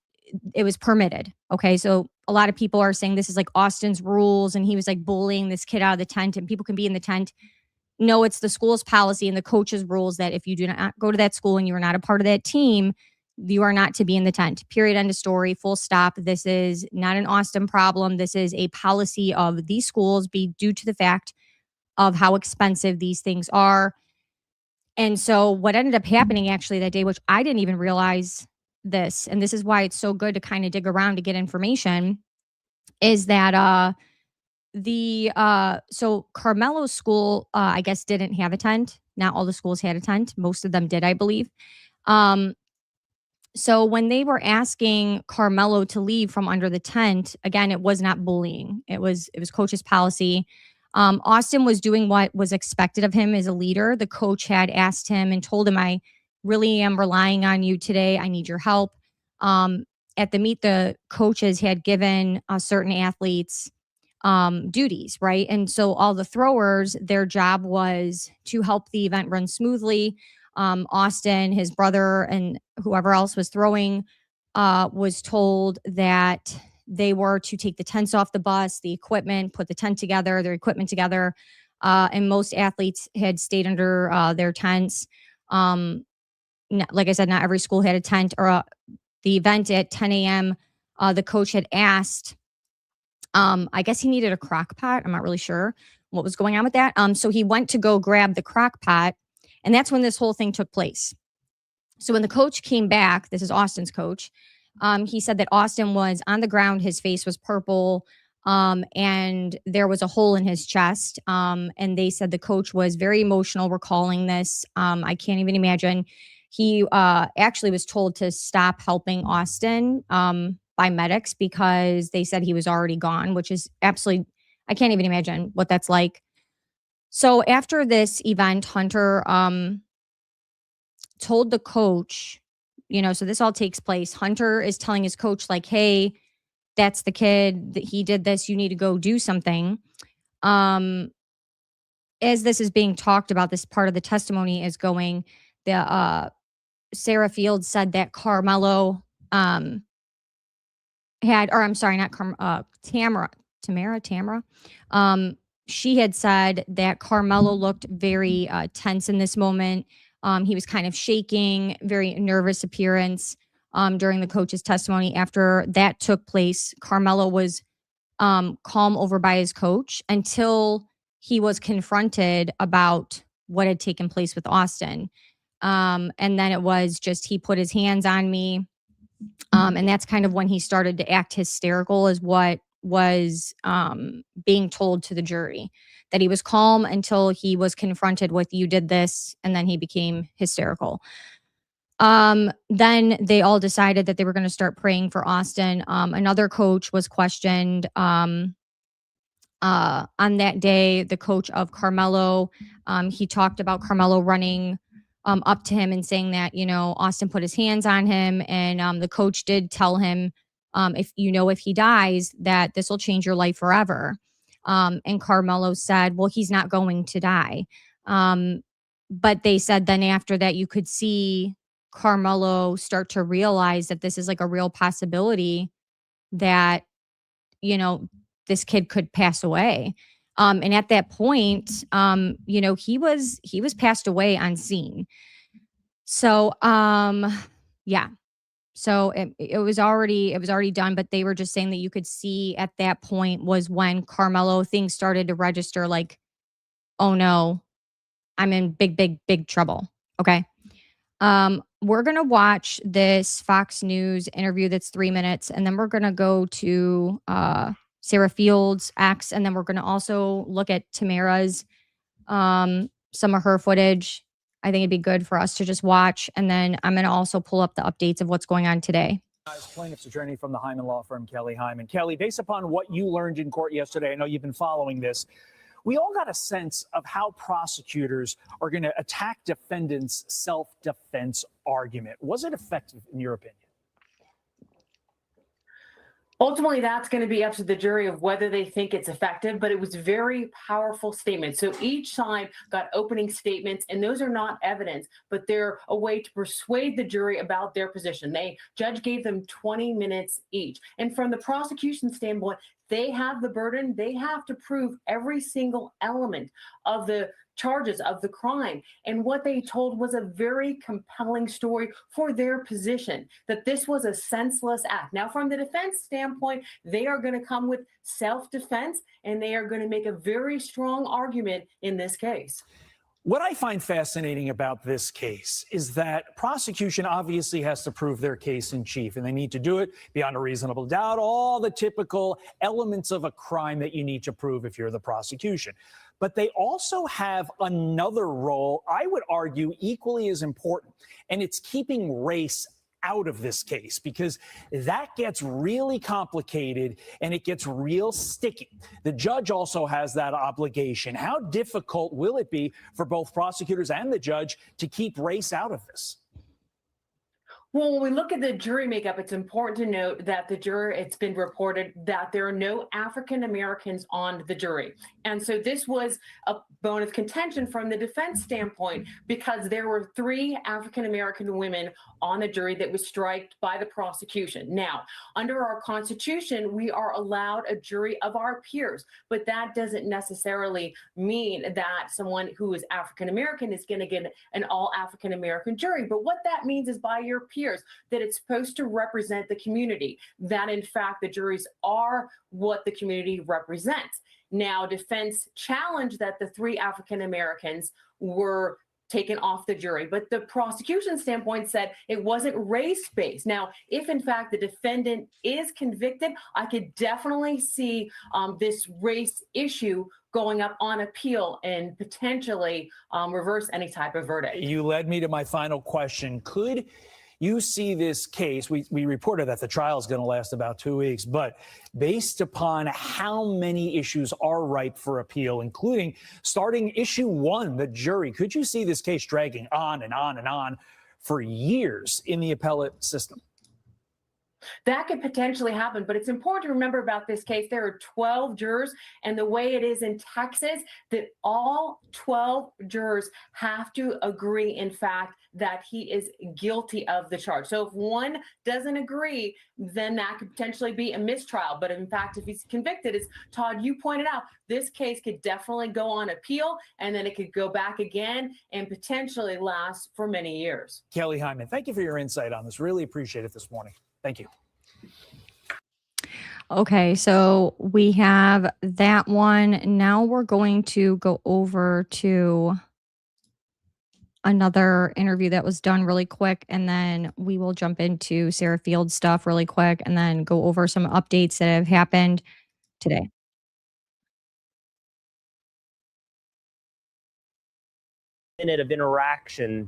it was permitted. Okay. So a lot of people are saying this is like Austin's rules and he was like bullying this kid out of the tent and people can be in the tent. No, it's the school's policy and the coach's rules that if you do not go to that school and you are not a part of that team, you are not to be in the tent. Period. End of story. Full stop. This is not an Austin problem. This is a policy of these schools due to the fact of how expensive these things are. And so what ended up happening actually that day, which I didn't even realize this, and this is why it's so good to kind of dig around to get information, is that so Karmelo's school, I guess, didn't have a tent. Not all the schools had a tent. Most of them did, I believe. So when they were asking Karmelo to leave from under the tent, again, it was not bullying. It was coach's policy. Austin was doing what was expected of him as a leader. The coach had asked him and told him, I really am relying on you today. I need your help. At the meet, the coaches had given certain athletes duties, right? And so all the throwers, their job was to help the event run smoothly. Austin, his brother, and whoever else was throwing was told that they were to take the tents off the bus, the equipment, put the tent together, their equipment together. And most athletes had stayed under their tents. Like I said, not every school had a tent. Or the event at 10 a.m., the coach had asked, I guess he needed a crock pot. I'm not really sure what was going on with that. So he went to go grab the crock pot, and that's when this whole thing took place. So when the coach came back, this is Austin's coach, he said that Austin was on the ground. His face was purple, and there was a hole in his chest. And they said the coach was very emotional recalling this. I can't even imagine. He actually was told to stop helping Austin by medics because they said he was already gone, which is absolutely, I can't even imagine what that's like. So after this event, Hunter told the coach, so this all takes place. Hunter is telling his coach, like, hey, that's the kid, that he did this. You need to go do something. As this is being talked about, this part of the testimony is going, Sarah Fields said that Karmelo Tamara. She had said that Karmelo looked very tense in this moment. He was kind of shaking, very nervous appearance. during the coach's testimony. After that took place, Karmelo was calm over by his coach until he was confronted about what had taken place with Austin. And then it was just, he put his hands on me. And that's kind of when he started to act hysterical, is what was being told to the jury, that he was calm until he was confronted with, you did this, and then he became hysterical. Then they all decided that they were going to start praying for Austin. Another coach was questioned on that day, the coach of Karmelo. He talked about Karmelo running up to him and saying that, Austin put his hands on him. And the coach did tell him, if he dies, that this will change your life forever. And Karmelo said, well, he's not going to die. But they said then after that, you could see Karmelo start to realize that this is like a real possibility, that, this kid could pass away. And at that point, he was passed away on scene. So, yeah. So it was already done, but they were just saying that you could see at that point was when Karmelo, things started to register, like, oh no, I'm in big trouble. Okay. We're going to watch this Fox News interview that's 3 minutes, and then we're going to go to Sarah Fields' ex, and then we're going to also look at Tamara's, some of her footage. I think it'd be good for us to just watch, and then I'm going to also pull up the updates of what's going on today. Plaintiff's attorney from the Hyman law firm, Kelly Hyman. Kelly, based upon what you learned in court yesterday, I know you've been following this, we all got a sense of how prosecutors are going to attack defendants' self-defense argument. Was it effective in your opinion? Ultimately, that's going to be up to the jury of whether they think it's effective, but it was very powerful statements. So each side got opening statements, and those are not evidence, but they're a way to persuade the jury about their position. Judge gave them 20 minutes each. And from the prosecution standpoint, they have the burden. They have to prove every single element of the charges of the crime. And what they told was a very compelling story for their position, that this was a senseless act. Now, from the defense standpoint, they are going to come with self-defense, and they are going to make a very strong argument in this case. What I find fascinating about this case is that prosecution obviously has to prove their case in chief, and they need to do it beyond a reasonable doubt, all the typical elements of a crime that you need to prove if you're the prosecution. But they also have another role, I would argue, equally as important, and it's keeping race out of this case, because that gets really complicated and it gets real sticky. The judge also has that obligation. How difficult will it be for both prosecutors and the judge to keep race out of this? Well, when we look at the jury makeup, it's important to note that it's been reported that there are no African Americans on the jury. And so this was a bone of contention from the defense standpoint, because there were 3 African American women on the jury that was striked by the prosecution. Now, under our Constitution, we are allowed a jury of our peers, but that doesn't necessarily mean that someone who is African American is going to get an all African American jury. But what that means is, by your peers, that it's supposed to represent the community, that in fact the juries are what the community represents. Now, defense challenged that the 3 African Americans were taken off the jury, but the prosecution standpoint said it wasn't race-based. Now, if in fact the defendant is convicted, I could definitely see this race issue going up on appeal and potentially reverse any type of verdict. You led me to my final question. Could you see this case? We reported that the trial is going to last about 2 weeks, but based upon how many issues are ripe for appeal, including starting issue 1, the jury, could you see this case dragging on and on and on for years in the appellate system? That could potentially happen, but it's important to remember about this case. There are 12 jurors, and the way it is in Texas, that all 12 jurors have to agree, in fact, that he is guilty of the charge. So if one doesn't agree, then that could potentially be a mistrial. But in fact, if he's convicted, as Todd, you pointed out, this case could definitely go on appeal, and then it could go back again and potentially last for many years. Kelly Hyman, thank you for your insight on this. Really appreciate it this morning. Thank you. Okay, so we have that one. Now we're going to go over to another interview that was done really quick, and then we will jump into Sarah Field's stuff really quick and then go over some updates that have happened today. Minute of interaction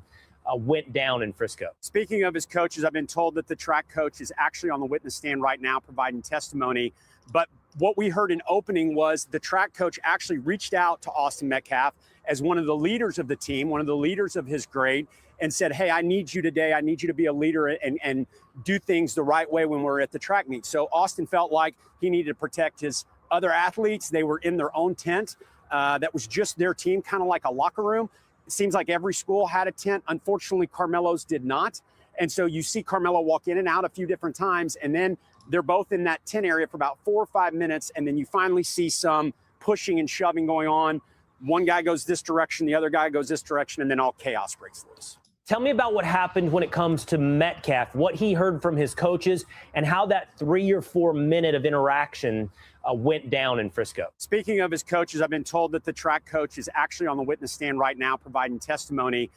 went down in Frisco. Speaking of his coaches, I've been told that the track coach is actually on the witness stand right now providing testimony. But what we heard in opening was the track coach actually reached out to Austin Metcalf as one of the leaders of the team, one of the leaders of his grade, and said, hey, I need you today. I need you to be a leader and do things the right way when we're at the track meet. So Austin felt like he needed to protect his other athletes. They were in their own tent. That was just their team, kind of like a locker room. It seems like every school had a tent. Unfortunately, Karmelo's did not. And so you see Karmelo walk in and out a few different times, and then they're both in that tent area for about 4 or 5 minutes, and then you finally see some pushing and shoving going on. One guy goes this direction, the other guy goes this direction, and then all chaos breaks loose. Tell me about what happened when it comes to Metcalf, what he heard from his coaches, and how that 3 or 4 minute of interaction went down in Frisco. Speaking of his coaches, I've been told that the track coach is actually on the witness stand right now providing testimony.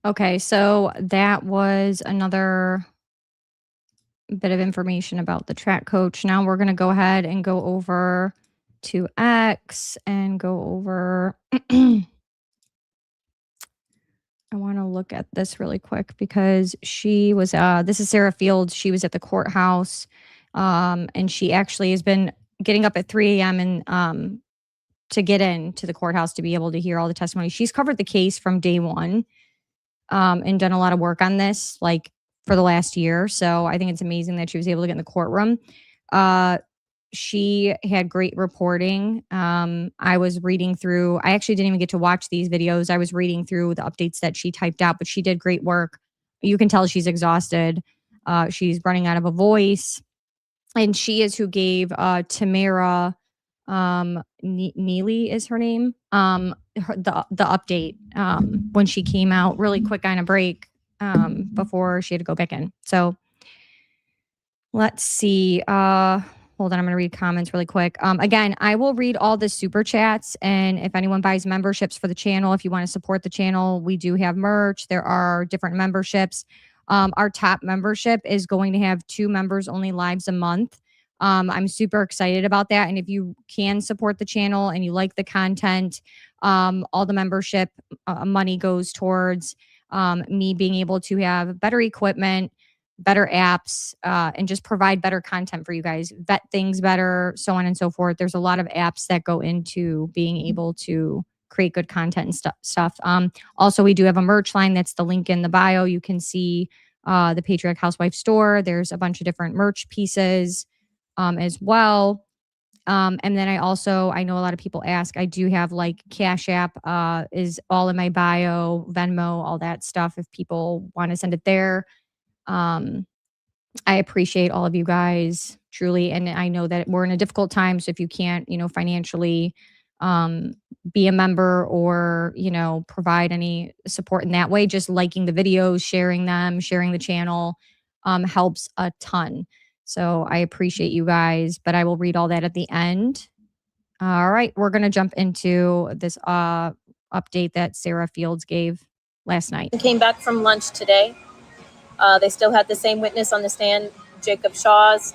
Okay, so that was another bit of information about the track coach. Now we're going to go ahead and go over to X and go over. I want to look at this really quick because she was, this is Sarah Fields. She was at the courthouse, and she actually has been getting up at 3 a.m. and to get into the courthouse to be able to hear all the testimony. She's covered the case from day one and done a lot of work on this, like for the last year. So I think it's amazing that she was able to get in the courtroom. She had great reporting. I was reading through, I actually didn't even get to watch these videos. I was reading through the updates that she typed out, but she did great work. You can tell she's exhausted. She's running out of a voice. And she is who gave Tamara Neely is her name, the update when she came out really quick on a break before she had to go back in. So let's see. Hold on, I'm going to read comments really quick. Again, I will read all the super chats, and if anyone buys memberships for the channel, if you want to support the channel, we do have merch. There are different memberships. Our top membership is going to have 2 members only lives a month. I'm super excited about that. And if you can support the channel and you like the content, all the membership money goes towards me being able to have better equipment, better apps, and just provide better content for you guys, vet things better, so on and so forth. There's a lot of apps that go into being able to create good content and stuff. Also, we do have a merch line. That's the link in the bio. You can see the Patriarch Housewife store. There's a bunch of different merch pieces as well. And then I know a lot of people ask, I do have like Cash App is all in my bio, Venmo, all that stuff. If people want to send it there. I appreciate all of you guys truly. And I know that we're in a difficult time. So if you can't, financially be a member or, provide any support in that way, just liking the videos, sharing them, sharing the channel helps a ton. So I appreciate you guys, but I will read all that at the end. All right, we're going to jump into this update that Sarah Fields gave last night. Came back from lunch today. They still had the same witness on the stand, Jacob Shaw's.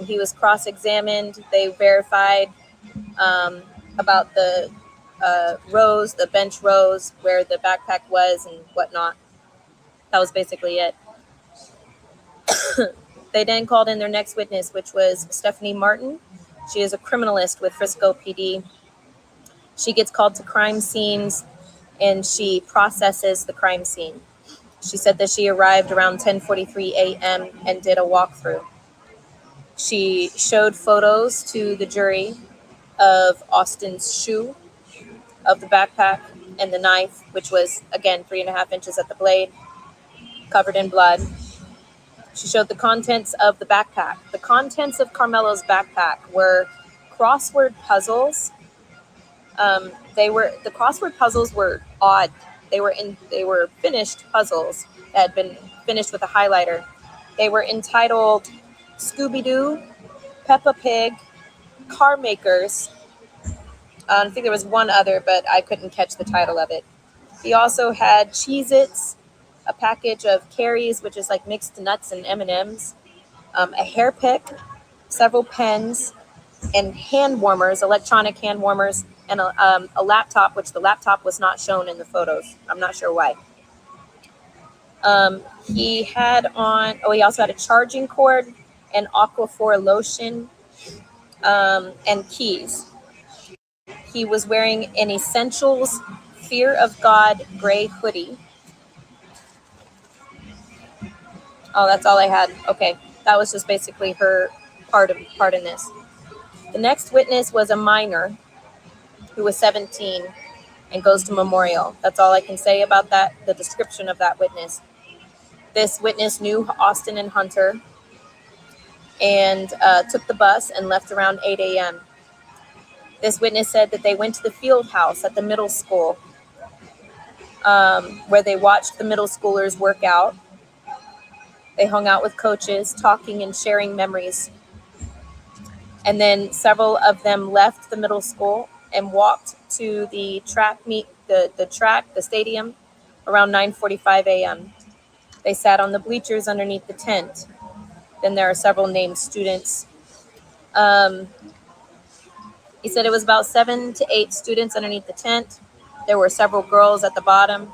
He was cross-examined. They verified about the rows, the bench rows, where the backpack was and whatnot. That was basically it. They then called in their next witness, which was Stephanie Martin. She is a criminalist with Frisco PD. She gets called to crime scenes and she processes the crime scene. She said that she arrived around 10:43 a.m. and did a walkthrough. She showed photos to the jury of Austin's shoe, of the backpack, and the knife, which was, again, 3.5 inches at the blade, covered in blood. She showed the contents of the backpack. The contents of Karmelo's backpack were crossword puzzles. The crossword puzzles were odd. They were finished puzzles that had been finished with a highlighter. They were entitled Scooby-Doo, Peppa Pig, Car Makers. I think there was one other, but I couldn't catch the title of it. He also had Cheez-Its, a package of Carries, which is like mixed nuts and M&Ms, a hair pick, several pens, and hand warmers, electronic hand warmers, and a laptop, which the laptop was not shown in the photos. I'm not sure why. He also had a charging cord, and Aquaphor lotion, and keys. He was wearing an Essentials Fear of God gray hoodie. Oh, that's all I had. Okay, that was just basically her part in this. The next witness was a minor who was 17 and goes to memorial. That's all I can say about that, the description of that witness. This witness knew Austin and Hunter and took the bus and left around 8 a.m. This witness said that they went to the field house at the middle school where they watched the middle schoolers work out. They hung out with coaches, talking and sharing memories. And then several of them left the middle school and walked to the track meet, the stadium, around 9:45 a.m. They sat on the bleachers underneath the tent. Then there are several named students. He said it was about 7 to 8 students underneath the tent. There were several girls at the bottom.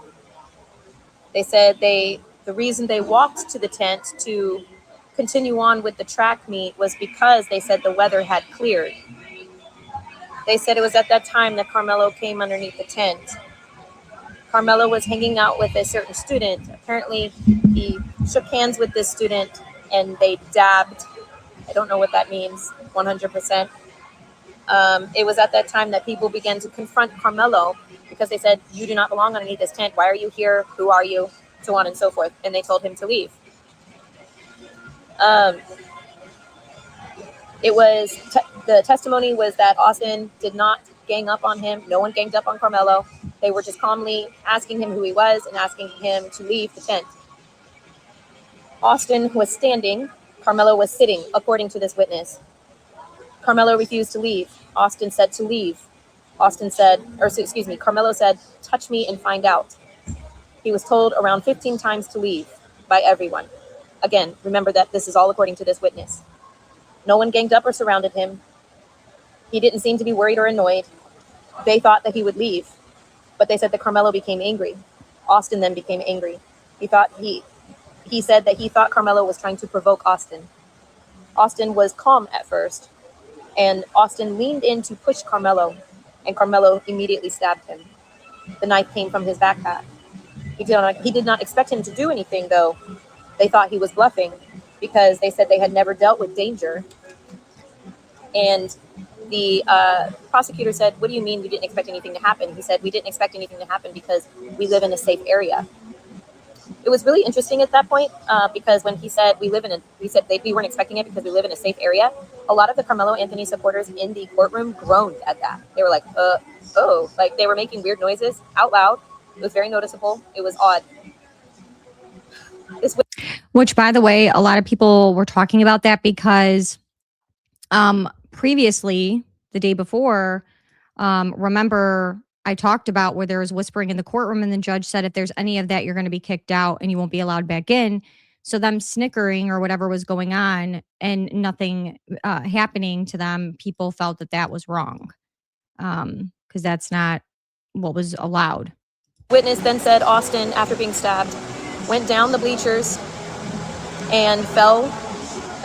They said the reason they walked to the tent to continue on with the track meet was because they said the weather had cleared. They said it was at that time that Karmelo came underneath the tent. Karmelo was hanging out with a certain student. Apparently, he shook hands with this student and they dabbed. I don't know what that means, 100%. It was at that time that people began to confront Karmelo because they said, "You do not belong underneath this tent. Why are you here? Who are you?" So on and so forth. And they told him to leave. The testimony was that Austin did not gang up on him. No one ganged up on Karmelo. They were just calmly asking him who he was and asking him to leave the tent. Austin was standing. Karmelo was sitting, according to this witness. Karmelo refused to leave. Austin said to leave. Karmelo said, "Touch me and find out." He was told around 15 times to leave by everyone. Again, remember that this is all according to this witness. No one ganged up or surrounded him. He didn't seem to be worried or annoyed. They thought that he would leave, but they said that Karmelo became angry. Austin then became angry. He said that he thought Karmelo was trying to provoke Austin. Austin was calm at first, and Austin leaned in to push Karmelo, and Karmelo immediately stabbed him. The knife came from his backpack. He did not expect him to do anything, though. They thought he was bluffing because they said they had never dealt with danger. And the prosecutor said, "What do you mean we didn't expect anything to happen?" He said, "We didn't expect anything to happen because we live in a safe area." It was really interesting at that point because when he said we weren't expecting it because we live in a safe area, a lot of the Karmelo Anthony supporters in the courtroom groaned at that. They were like, oh, like they were making weird noises out loud. It was very noticeable. It was odd. Which, by the way, a lot of people were talking about that because previously, the day before, remember I talked about where there was whispering in the courtroom and the judge said if there's any of that, you're going to be kicked out and you won't be allowed back in. So them snickering or whatever was going on and nothing happening to them, people felt that that was wrong because that's not what was allowed. Witness then said Austin, after being stabbed, went down the bleachers and fell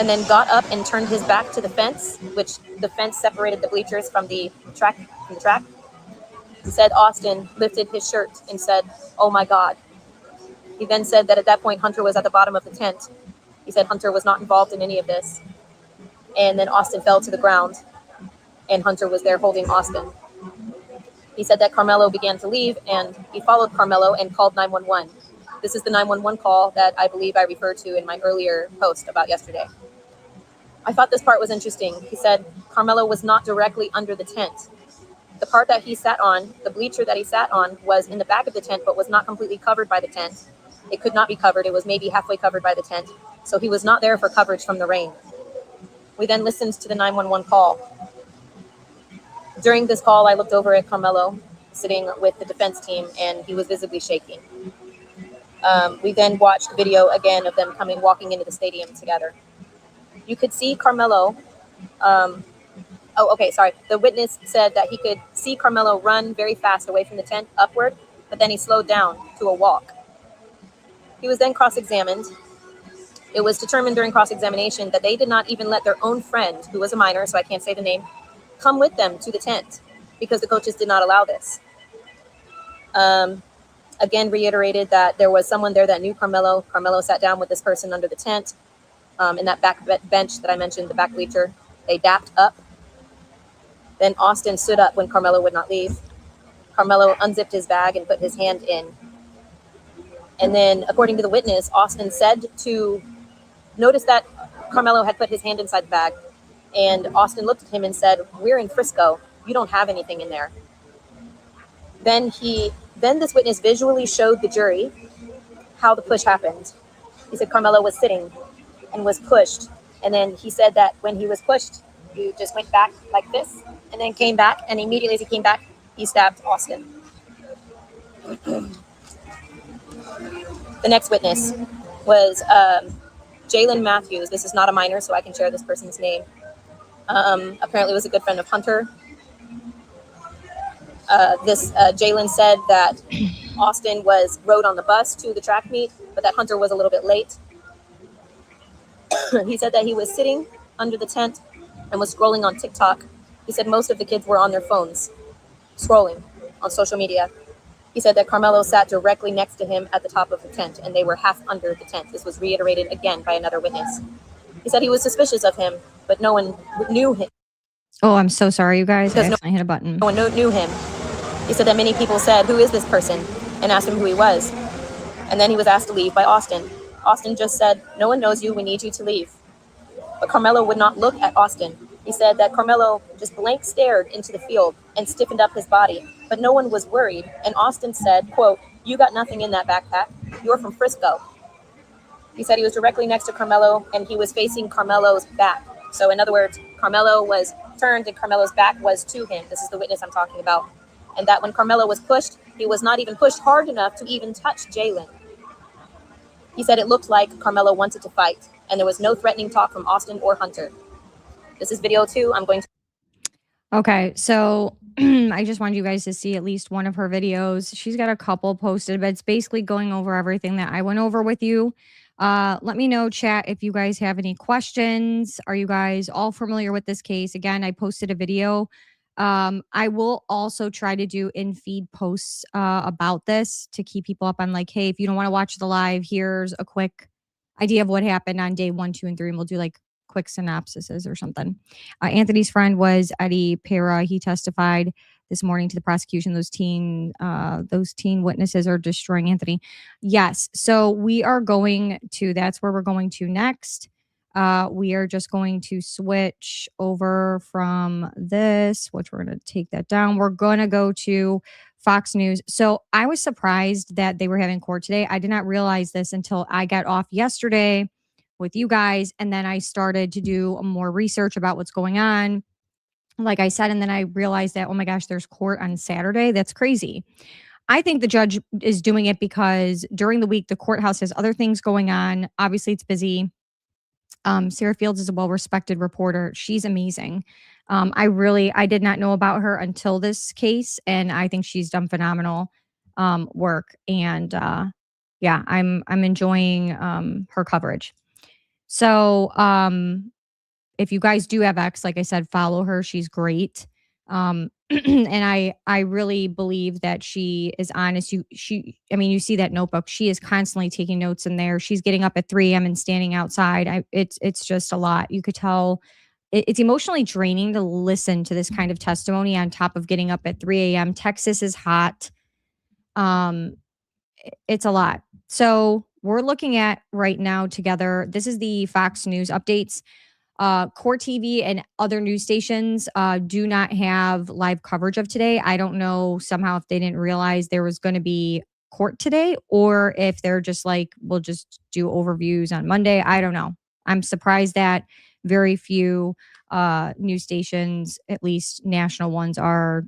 and then got up and turned his back to the fence, which the fence separated the bleachers from the track. He said Austin lifted his shirt and said, "Oh my God." He then said that at that point, Hunter was at the bottom of the tent. He said Hunter was not involved in any of this. And then Austin fell to the ground, and Hunter was there holding Austin. He said that Karmelo began to leave, and he followed Karmelo and called 911. This is the 911 call that I believe I referred to in my earlier post about yesterday. I thought this part was interesting. He said Karmelo was not directly under the tent. The part that he sat on, the bleacher that he sat on, was in the back of the tent, but was not completely covered by the tent. It could not be covered. It was maybe halfway covered by the tent. So he was not there for coverage from the rain. We then listened to the 911 call. During this call, I looked over at Karmelo sitting with the defense team, and he was visibly shaking. We then watched video again of them walking into the stadium together. You could see Karmelo. The witness said that he could see Karmelo run very fast away from the tent upward, but then he slowed down to a walk. He was then cross-examined. It was determined during cross-examination that they did not even let their own friend, who was a minor, so I can't say the name, come with them to the tent because the coaches did not allow this. Again, reiterated that there was someone there that knew Karmelo. Karmelo sat down with this person under the tent in that back bench that I mentioned, the back bleacher. They dapped up. Then Austin stood up when Karmelo would not leave. Karmelo unzipped his bag and put his hand in. And then, according to the witness, Austin said to notice that Karmelo had put his hand inside the bag. And Austin looked at him and said, "We're in Frisco. You don't have anything in there." Then this witness visually showed the jury how the push happened. He said Karmelo was sitting and was pushed. And then he said that when he was pushed, he just went back like this and then came back. And immediately as he came back, he stabbed Austin. The next witness was Jalen Matthews. This is not a minor, so I can share this person's name. Apparently was a good friend of Hunter. Jalen said that Austin rode on the bus to the track meet, but that Hunter was a little bit late. He said that he was sitting under the tent and was scrolling on TikTok. He said most of the kids were on their phones, scrolling on social media. He said that Karmelo sat directly next to him at the top of the tent, and they were half under the tent. This was reiterated again by another witness. He said he was suspicious of him, but no one knew him. Oh, I'm so sorry, you guys. I hit a button. No one knew him. He said that many people said, "Who is this person?" and asked him who he was. And then he was asked to leave by Austin. Austin just said, "No one knows you. We need you to leave." But Karmelo would not look at Austin. He said that Karmelo just blank stared into the field and stiffened up his body, but no one was worried. And Austin said, quote, "You got nothing in that backpack. You're from Frisco." He said he was directly next to Karmelo and he was facing Karmelo's back. So in other words, Karmelo was turned and Karmelo's back was to him. This is the witness I'm talking about. And that when Karmelo was pushed, he was not even pushed hard enough to even touch Jalen. He said it looked like Karmelo wanted to fight, and there was no threatening talk from Austin or Hunter. This is video 2. I'm going to... Okay, so I just wanted you guys to see at least one of her videos. She's got a couple posted, but it's basically going over everything that I went over with you. Let me know, chat, if you guys have any questions. Are you guys all familiar with this case? Again, I posted a video. I will also try to do in-feed posts about this to keep people up on like, hey, if you don't want to watch the live, here's a quick idea of what happened on day 1, 2, and 3, and we'll do like quick synopsises or something. Anthony's friend was Eddie Pera. He testified this morning to the prosecution. Those teen witnesses are destroying Anthony. Yes. So we are going to, that's where we're going to next. We are just going to switch over from this, which we're going to take that down. We're going to go to Fox News. So I was surprised that they were having court today. I did not realize this until I got off yesterday with you guys. And then I started to do more research about what's going on. Like I said, and then I realized that, oh my gosh, there's court on Saturday. That's crazy. I think the judge is doing it because during the week, the courthouse has other things going on. Obviously, it's busy. Sarah Fields is a well-respected reporter. She's amazing. I did not know about her until this case, and I think she's done phenomenal work. And yeah, I'm enjoying her coverage. So if you guys do have X, like I said, follow her. She's great. and I really believe that she is honest. You see that notebook. She is constantly taking notes in there. She's getting up at 3 a.m. and standing outside. It's just a lot. You could tell it's emotionally draining to listen to this kind of testimony on top of getting up at 3 a.m. Texas is hot. It's a lot. So we're looking at right now together. This is the Fox News updates. Court TV and other news stations do not have live coverage of today. I don't know somehow if they didn't realize there was going to be court today, or if they're just like, we'll just do overviews on Monday. I don't know. I'm surprised that very few news stations, at least national ones, are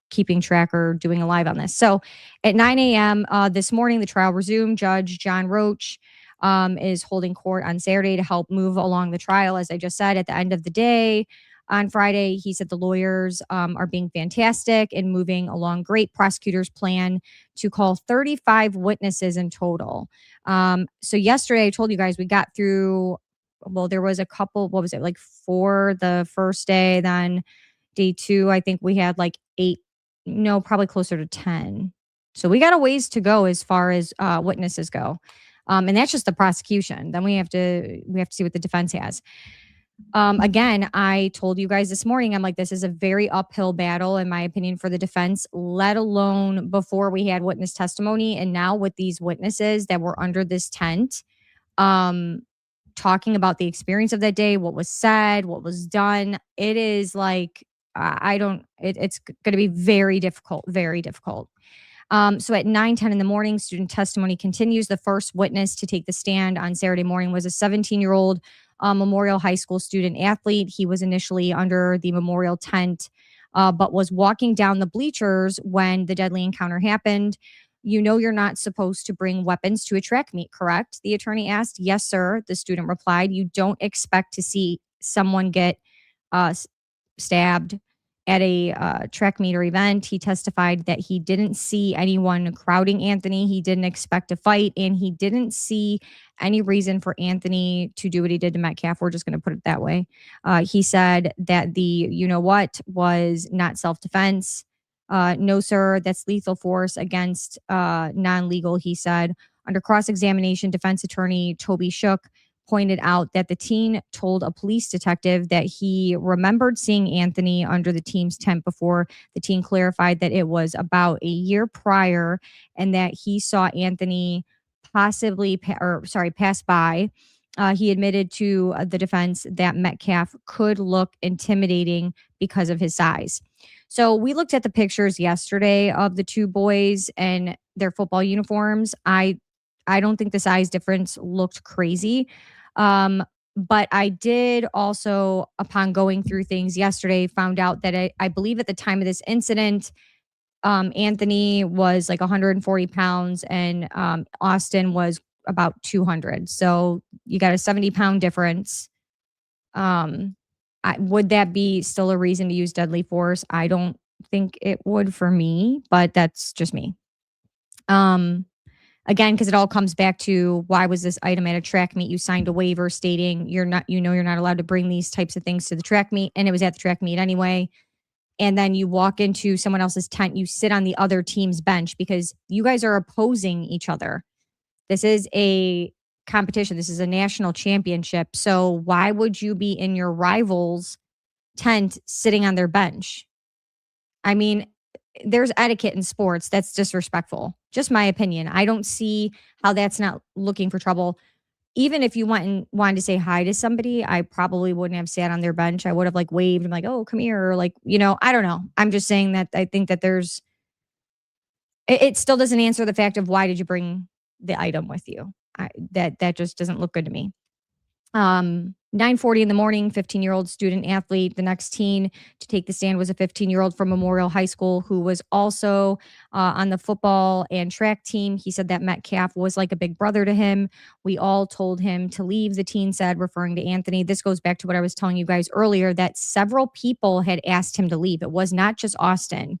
keeping track or doing a live on this. So at 9 a.m. This morning, the trial resumed. Judge John Roach is holding court on Saturday to help move along the trial. As I just said, at the end of the day on Friday, he said the lawyers are being fantastic and moving along great. Prosecutors plan to call 35 witnesses in total. So yesterday, I told you guys we got through, well, there was a couple, what was it, like 4 the first day, then day 2, I think we had like 8, no, probably closer to 10. So we got a ways to go as far as witnesses go. And that's just the prosecution. Then we have to see what the defense has. Again, I told you guys this morning, I'm like, this is a very uphill battle, in my opinion, for the defense, let alone before we had witness testimony. And now with these witnesses that were under this tent, talking about the experience of that day, what was said, what was done, it is like, it's going to be very difficult, very difficult. So at 9:10 in the morning, student testimony continues. The first witness to take the stand on Saturday morning was a 17-year-old Memorial High School student athlete. He was initially under the Memorial tent, but was walking down the bleachers when the deadly encounter happened. You know you're not supposed to bring weapons to a track meet, correct? The attorney asked. Yes, sir, the student replied. You don't expect to see someone get stabbed at a track meet or event. He testified that he didn't see anyone crowding Anthony. He didn't expect a fight, and he didn't see any reason for Anthony to do what he did to Metcalf. We're just going to put it that way. He said that the you-know-what was not self-defense. No, sir, that's lethal force against non-legal, he said. Under cross-examination, defense attorney Toby Shook pointed out that the teen told a police detective that he remembered seeing Anthony under the team's tent before. The teen clarified that it was about a year prior and that he saw Anthony possibly pass by. He admitted to the defense that Metcalf could look intimidating because of his size. So we looked at the pictures yesterday of the two boys and their football uniforms. I don't think the size difference looked crazy. But I did also, upon going through things yesterday, found out that I believe at the time of this incident, Anthony was like 140 pounds and Austin was about 200. So you got a 70-pound difference. Would that be still a reason to use deadly force? I don't think it would for me, but that's just me. Again, because it all comes back to, why was this item at a track meet? You signed a waiver stating you're not allowed to bring these types of things to the track meet, and it was at the track meet anyway. And then you walk into someone else's tent, you sit on the other team's bench because you guys are opposing each other. This is a competition. This is a national championship. So why would you be in your rival's tent sitting on their bench? I mean, there's etiquette in sports. That's disrespectful. Just my opinion. I don't see how that's not looking for trouble. Even if you wanted to say hi to somebody, I probably wouldn't have sat on their bench. I would have like waved and like, oh, come here. Or like, I don't know. I'm just saying that I think that it still doesn't answer the fact of, why did you bring the item with you? That just doesn't look good to me. 9:40 in the morning, 15-year-old student athlete. The next teen to take the stand was a 15-year-old from Memorial High School who was also on the football and track team. He said that Metcalf was like a big brother to him. We all told him to leave, the teen said, referring to Anthony. This goes back to what I was telling you guys earlier, that several people had asked him to leave. It was not just Austin.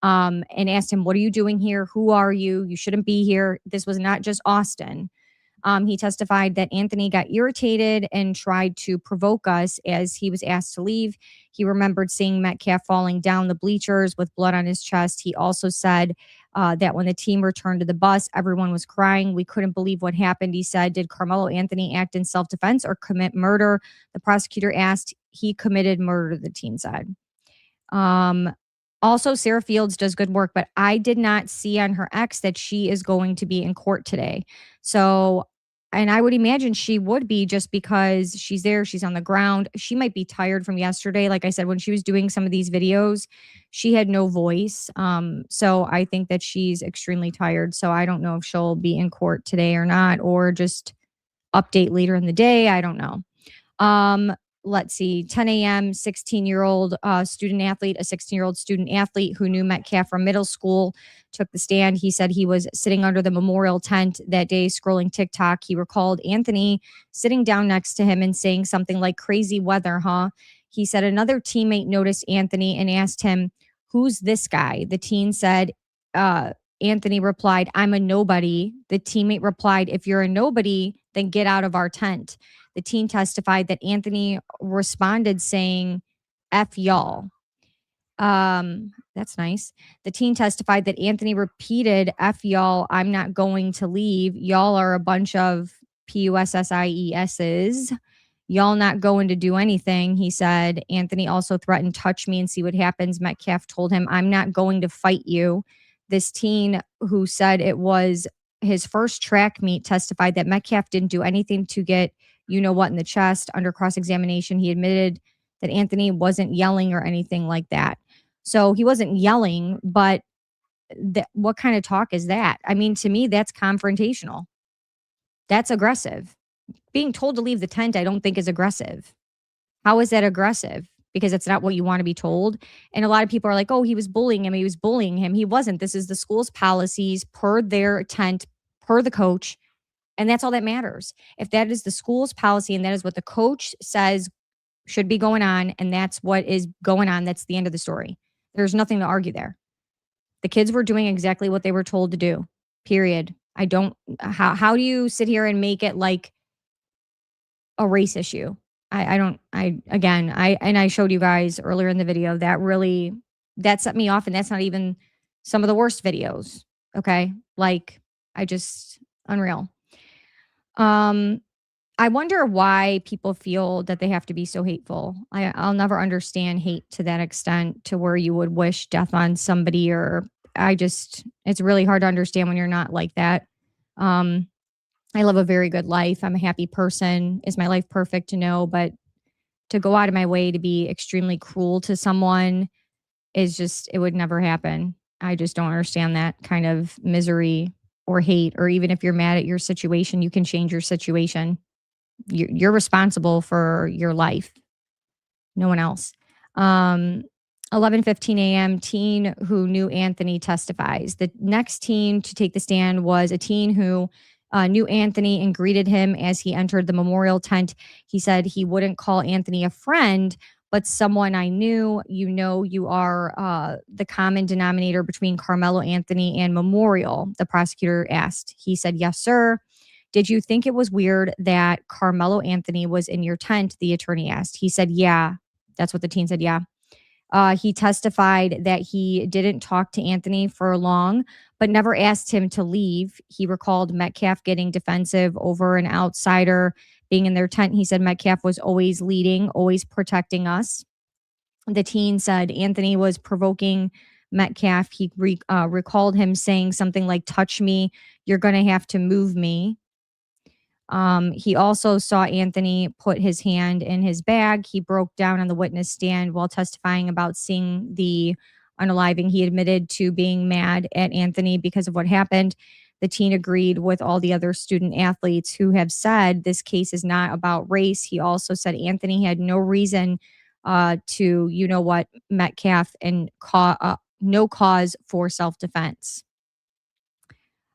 And asked him, what are you doing here? Who are you? You shouldn't be here. This was not just Austin. He testified that Anthony got irritated and tried to provoke us as he was asked to leave. He remembered seeing Metcalf falling down the bleachers with blood on his chest. He also said that when the team returned to the bus, everyone was crying. We couldn't believe what happened. He said, did Karmelo Anthony act in self-defense or commit murder? The prosecutor asked. He committed murder, the team said. Also, Sarah Fields does good work, but I did not see on her X that she is going to be in court today. So, and I would imagine she would be just because she's there, she's on the ground. She might be tired from yesterday. Like I said, when she was doing some of these videos, she had no voice. So I think that she's extremely tired. So I don't know if she'll be in court today or not, or just update later in the day. I don't know. Let's see, 10 a.m., 16-year-old student athlete, a 16-year-old student athlete who knew Metcalf from middle school took the stand. He said he was sitting under the memorial tent that day scrolling TikTok. He recalled Anthony sitting down next to him and saying something like, crazy weather, huh? He said another teammate noticed Anthony and asked him, who's this guy? The teen said, Anthony replied, I'm a nobody. The teammate replied, if you're a nobody, then get out of our tent. The teen testified that Anthony responded saying, F y'all. That's nice. The teen testified that Anthony repeated, F y'all, I'm not going to leave. Y'all are a bunch of PUSSIESs. Y'all not going to do anything, he said. Anthony also threatened, touch me and see what happens. Metcalf told him, I'm not going to fight you. This teen, who said it was his first track meet, testified that Metcalf didn't do anything to get you know what in the chest. Under cross-examination, he admitted that Anthony wasn't yelling or anything like that. So he wasn't yelling, but what kind of talk is that? I mean, to me, that's confrontational. That's aggressive. Being told to leave the tent, I don't think is aggressive. How is that aggressive? Because it's not what you want to be told. And a lot of people are like, oh, he was bullying him. He was bullying him. He wasn't. This is the school's policies per their tent, per the coach. And that's all that matters. If that is the school's policy and that is what the coach says should be going on, and that's what is going on, that's the end of the story. There's nothing to argue there. The kids were doing exactly what they were told to do, period. How do you sit here and make it like a race issue? I showed you guys earlier in the video that set me off, and that's not even some of the worst videos. Okay. Like, unreal. I wonder why people feel that they have to be so hateful. I'll never understand hate to that extent, to where you would wish death on somebody, it's really hard to understand when you're not like that. I live a very good life. I'm a happy person. Is my life perfect? No, but to go out of my way to be extremely cruel to someone it would never happen. I just don't understand that kind of misery or hate, or even if you're mad at your situation, you can change your situation. You're responsible for your life. No one else. 11:15 a.m., teen who knew Anthony testifies. The next teen to take the stand was a teen who knew Anthony and greeted him as he entered the memorial tent. He said he wouldn't call Anthony a friend, but someone I knew. You are the common denominator between Karmelo Anthony and Memorial, the prosecutor asked. He said, yes, sir. Did you think it was weird that Karmelo Anthony was in your tent? The attorney asked. He said, yeah. That's what the teen said, yeah. He testified that he didn't talk to Anthony for long, but never asked him to leave. He recalled Metcalf getting defensive over an outsider being in their tent. He said Metcalf was always leading, always protecting us. The teen said Anthony was provoking Metcalf. He recalled him saying something like, touch me, you're going to have to move me. He also saw Anthony put his hand in his bag. He broke down on the witness stand while testifying about seeing the unaliving. He admitted to being mad at Anthony because of what happened. The teen agreed with all the other student athletes who have said this case is not about race. He also said Anthony had no reason to, Metcalf, and no cause for self-defense.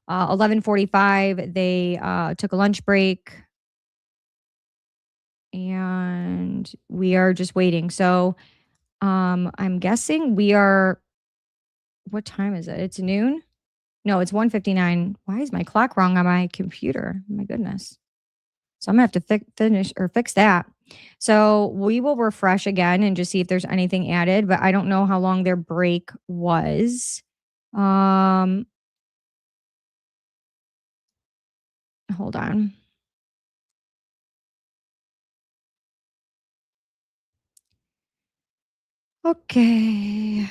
11:45, they took a lunch break, and we are just waiting. So I'm guessing what time is it? It's noon. No, it's 1:59. Why is my clock wrong on my computer? My goodness. So I'm gonna have to fix that. So we will refresh again and just see if there's anything added, but I don't know how long their break was. Hold on. Okay.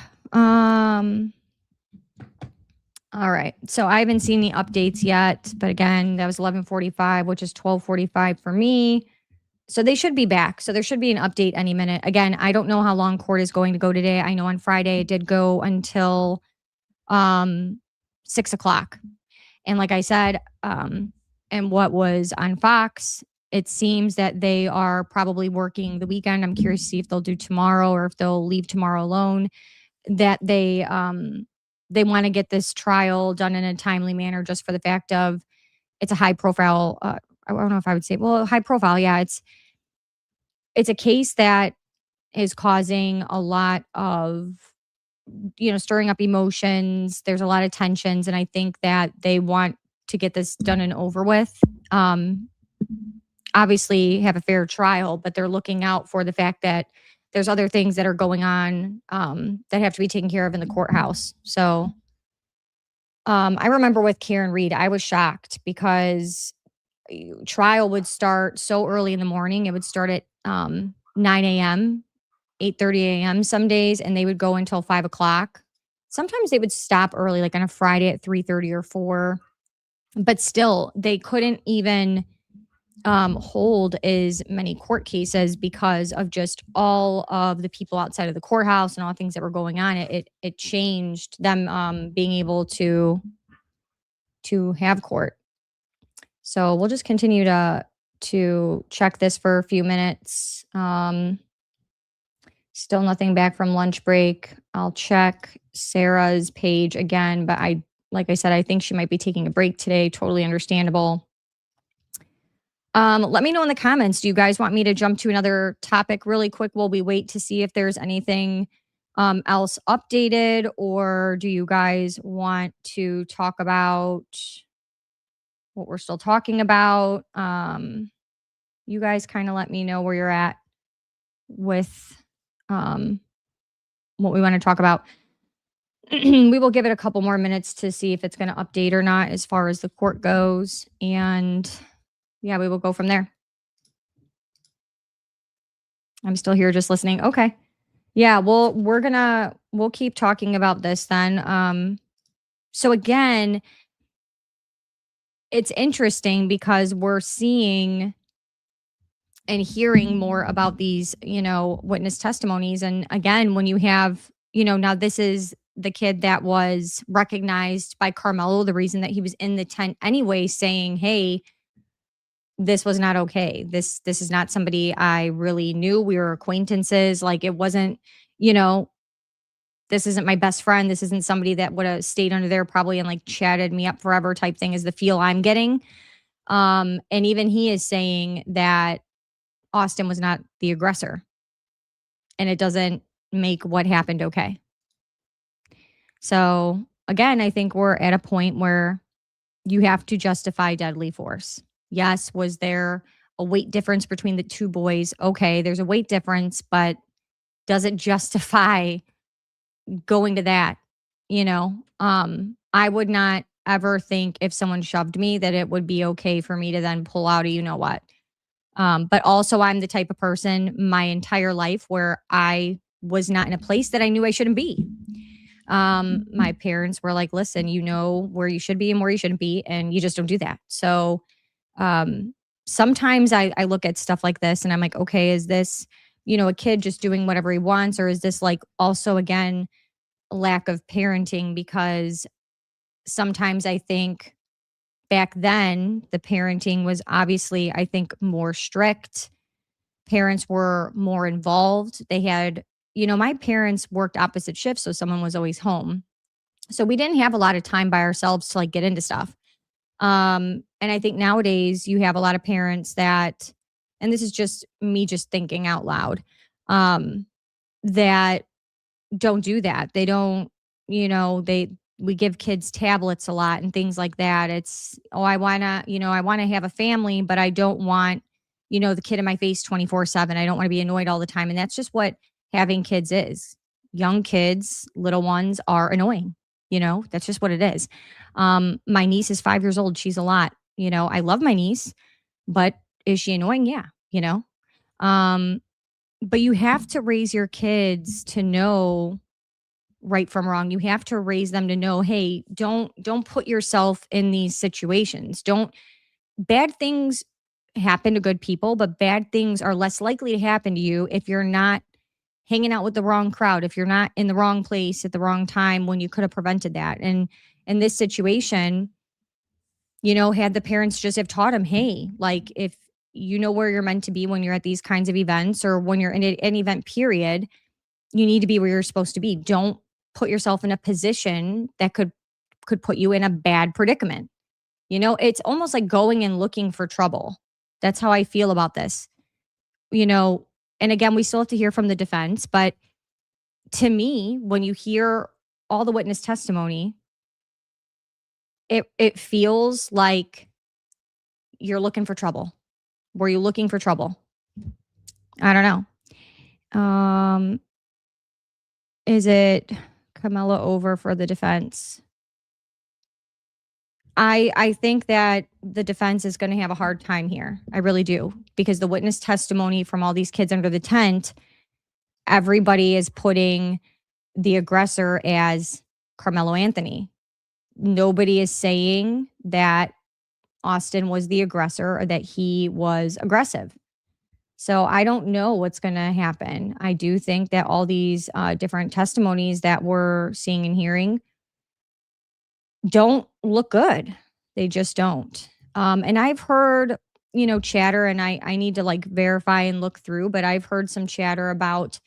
All right. So I haven't seen the updates yet, but again, that was 11:45, which is 12:45 for me. So they should be back. So there should be an update any minute. Again, I don't know how long court is going to go today. I know on Friday it did go until 6 o'clock. And like I said, and what was on Fox, it seems that they are probably working the weekend. I'm curious to see if they'll do tomorrow or if they'll leave tomorrow alone. That they want to get this trial done in a timely manner, just for the fact of it's a high profile. I don't know if I would say, well, high profile. Yeah, it's a case that is causing a lot of, stirring up emotions. There's a lot of tensions, and I think that they want to get this done and over with. Obviously have a fair trial, but they're looking out for the fact that there's other things that are going on that have to be taken care of in the courthouse. So I remember with Karen Reed, I was shocked because trial would start so early in the morning. It would start at 9 a.m., 8:30 a.m. some days, and they would go until 5 o'clock. Sometimes they would stop early, like on a Friday at 3:30 or 4. But still, they couldn't even hold as many court cases because of just all of the people outside of the courthouse and all the things that were going on. It changed them being able to have court. So we'll just continue to check this for a few minutes. Still nothing back from lunch break. I'll check Sarah's page again, but like I said, I think she might be taking a break today. Totally understandable. Let me know in the comments. Do you guys want me to jump to another topic really quick while we wait to see if there's anything else updated, or do you guys want to talk about what we're still talking about? You guys kind of let me know where you're at with what we want to talk about. We will give it a couple more minutes to see if it's going to update or not as far as the court goes. And yeah, we will go from there. I'm still here just listening. Okay. Yeah, we'll keep talking about this then. So again, it's interesting because we're seeing and hearing more about these, witness testimonies. And again, when you have, now this is the kid that was recognized by Karmelo, the reason that he was in the tent anyway, saying, hey, this was not okay. This is not somebody I really knew. We were acquaintances. Like, it wasn't, this isn't my best friend. This isn't somebody that would have stayed under there probably and like chatted me up forever type thing is the feel I'm getting. And even he is saying that Austin was not the aggressor, and it doesn't make what happened okay. So again, I think we're at a point where you have to justify deadly force. Yes, was there a weight difference between the two boys? Okay, there's a weight difference, but does it justify going to that? I would not ever think if someone shoved me that it would be okay for me to then pull out a what. But also I'm the type of person my entire life where I was not in a place that I knew I shouldn't be. My parents were like, listen, you know where you should be and where you shouldn't be, and you just don't do that. So sometimes I look at stuff like this and I'm like, okay, is this, a kid just doing whatever he wants? Or is this like also, again, lack of parenting? Because sometimes I think back then the parenting was obviously, I think, more strict. Parents were more involved. They had, my parents worked opposite shifts, so someone was always home. So we didn't have a lot of time by ourselves to like get into stuff. And I think nowadays you have a lot of parents that, and this is just me just thinking out loud, that don't do that. They don't, we give kids tablets a lot and things like that. It's, oh, I want to have a family, but I don't want, the kid in my face 24/7. I don't want to be annoyed all the time. And that's just what having kids is. Young kids, little ones are annoying. That's just what it is. My niece is 5 years old. She's a lot. I love my niece, but is she annoying? Yeah. But you have to raise your kids to know right from wrong. You have to raise them to know, hey, don't put yourself in these situations. Bad things happen to good people, but bad things are less likely to happen to you if you're not hanging out with the wrong crowd, if you're not in the wrong place at the wrong time when you could have prevented that. And in this situation, had the parents just have taught him, hey, like, if you know where you're meant to be when you're at these kinds of events, or when you're in an event period, you need to be where you're supposed to be. Don't put yourself in a position that could put you in a bad predicament. It's almost like going and looking for trouble. That's how I feel about this. And again, we still have to hear from the defense, but to me, when you hear all the witness testimony, it feels like you're looking for trouble. Were you looking for trouble? I don't know. Is it Karmelo over for the defense? I think that the defense is going to have a hard time here. I really do, because the witness testimony from all these kids under the tent, everybody is putting the aggressor as Karmelo Anthony. Nobody is saying that Austin was the aggressor or that he was aggressive. So I don't know what's going to happen. I do think that all these different testimonies that we're seeing and hearing don't look good. They just don't. And I've heard, chatter, and I need to verify and look through, but I've heard some chatter about,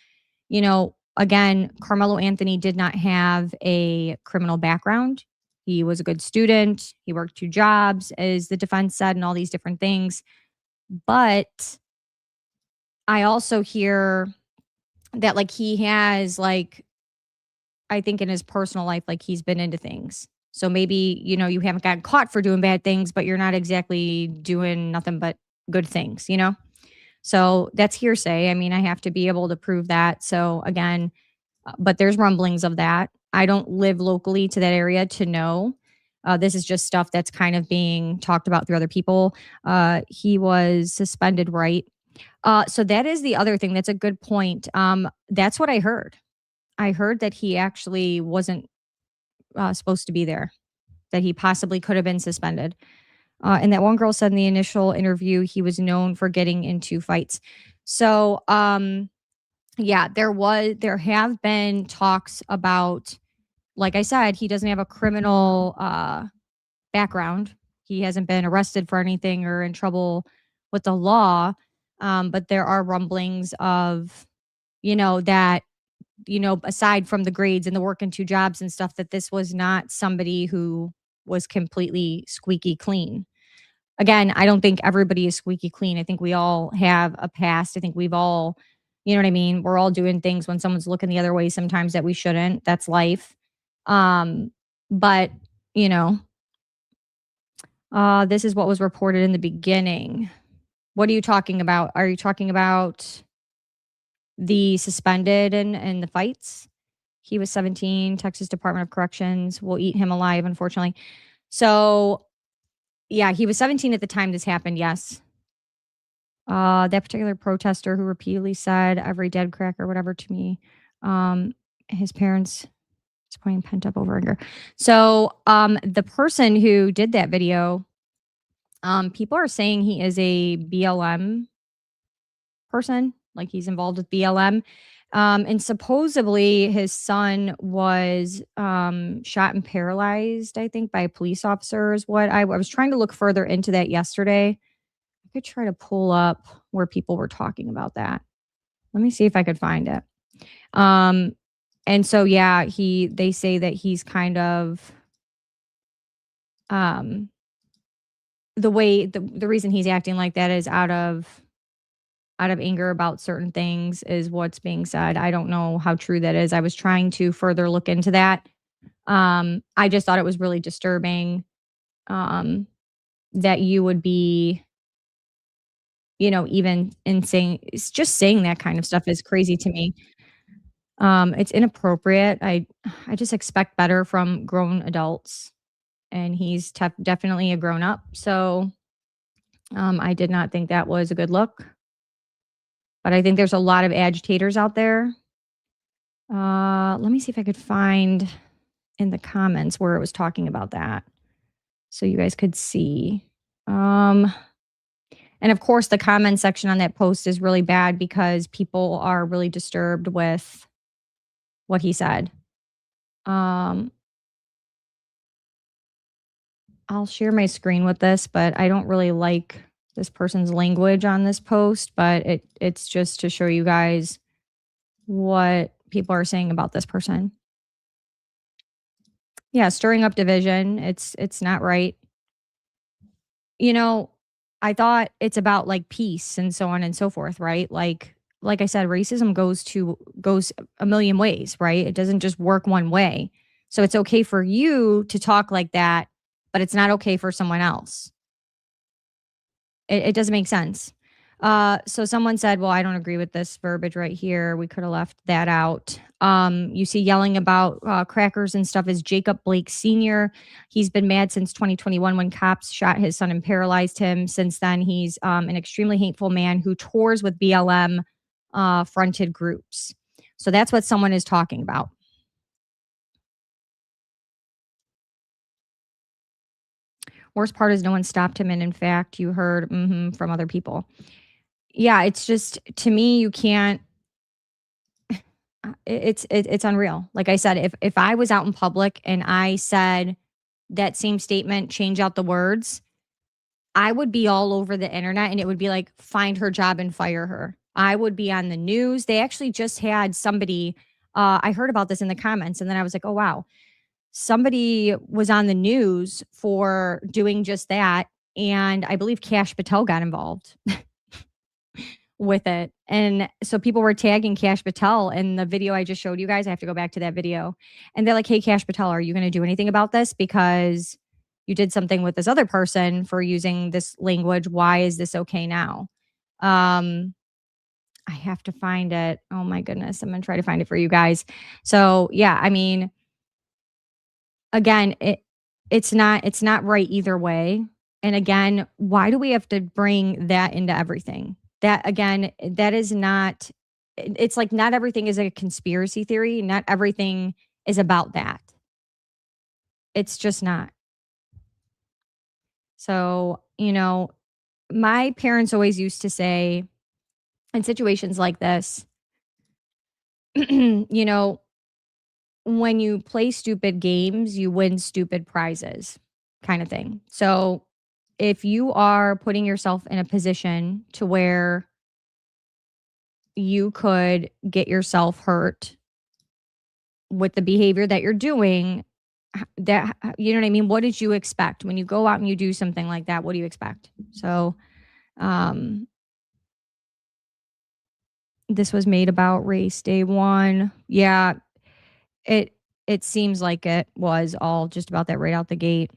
again, Karmelo Anthony did not have a criminal background. He was a good student. He worked 2 jobs, as the defense said, and all these different things. But I also hear that he has I think in his personal life, he's been into things. So maybe, you haven't gotten caught for doing bad things, but you're not exactly doing nothing but good things, So that's hearsay. I mean, I have to be able to prove that. So again, but there's rumblings of that. I don't live locally to that area to know. This is just stuff that's kind of being talked about through other people. He was suspended, right? So that is the other thing. That's a good point. That's what I heard. I heard that he actually wasn't supposed to be there, that he possibly could have been suspended. And that one girl said in the initial interview, he was known for getting into fights. So, yeah, there have been talks about, like I said, he doesn't have a criminal background. He hasn't been arrested for anything or in trouble with the law. But there are rumblings of, that, aside from the grades and the work in 2 jobs and stuff, that this was not somebody who was completely squeaky clean. Again, I don't think everybody is squeaky clean. I think we all have a past. I think we've all, you know what I mean? We're all doing things when someone's looking the other way sometimes that we shouldn't. That's life. But, this is what was reported in the beginning. What are you talking about? Are you talking about the suspended and the fights? He was 17. Texas Department of Corrections will eat him alive, unfortunately. So, yeah, he was 17 at the time this happened, yes. That particular protester who repeatedly said every dead crack or whatever to me, his parents pointing pent up over anger. So, the person who did that video, people are saying he is a BLM person, like he's involved with BLM. And supposedly his son was shot and paralyzed, I think, by a police officer is what I was trying to look further into that yesterday. I could try to pull up where people were talking about that. Let me see if I could find it. And so, yeah, they say that he's kind of, the reason he's acting like that is out of anger about certain things is what's being said. I don't know how true that is. I was trying to further look into that. I just thought it was really disturbing that you would be, even saying, it's just saying that kind of stuff is crazy to me. It's inappropriate. I just expect better from grown adults, and he's definitely a grown up. So I did not think that was a good look, but I think there's a lot of agitators out there. Let me see if I could find in the comments where it was talking about that, so you guys could see. And of course, the comment section on that post is really bad because people are really disturbed with what he said. I'll share my screen with this, but I don't really like this person's language on this post, but it's just to show you guys what people are saying about this person. Yeah, stirring up division. It's not right. I thought it's about like peace and so on and so forth, right? Like I said, racism goes a million ways, right? It doesn't just work one way. So it's okay for you to talk like that, but it's not okay for someone else. It doesn't make sense. So someone said, well, I don't agree with this verbiage right here. We could have left that out. You see yelling about crackers and stuff is Jacob Blake Sr. He's been mad since 2021 when cops shot his son and paralyzed him. Since then, he's an extremely hateful man who tours with BLM fronted groups. So that's what someone is talking about. Worst part is no one stopped him. And in fact, you heard from other people. Yeah, it's just, to me, you can't, it's unreal. Like I said, if I was out in public and I said that same statement, change out the words, I would be all over the internet and it would be like, find her job and fire her. I would be on the news. They actually just had somebody, I heard about this in the comments, and then I was like, oh, wow. Somebody was on the news for doing just that. And I believe Kash Patel got involved with it. And so people were tagging Kash Patel in the video I just showed you guys. I have to go back to that video. And they're like, hey, Kash Patel, are you going to do anything about this? Because you did something with this other person for using this language. Why is this okay now? I have to find it. Oh my goodness. I'm going to try to find it for you guys. So yeah, I mean, again, it's not right either way. And again, why do we have to bring that into everything? That, again, that is not, it's like not everything is a conspiracy theory. Not everything is about that. It's just not. So, my parents always used to say in situations like this, when you play stupid games, you win stupid prizes, kind of thing. So if you are putting yourself in a position to where you could get yourself hurt with the behavior that you're doing, that, you know what I mean? What did you expect when you go out and you do something like that? What do you expect? So, this was made about race day one. Yeah, it seems like it was all just about that right out the gate.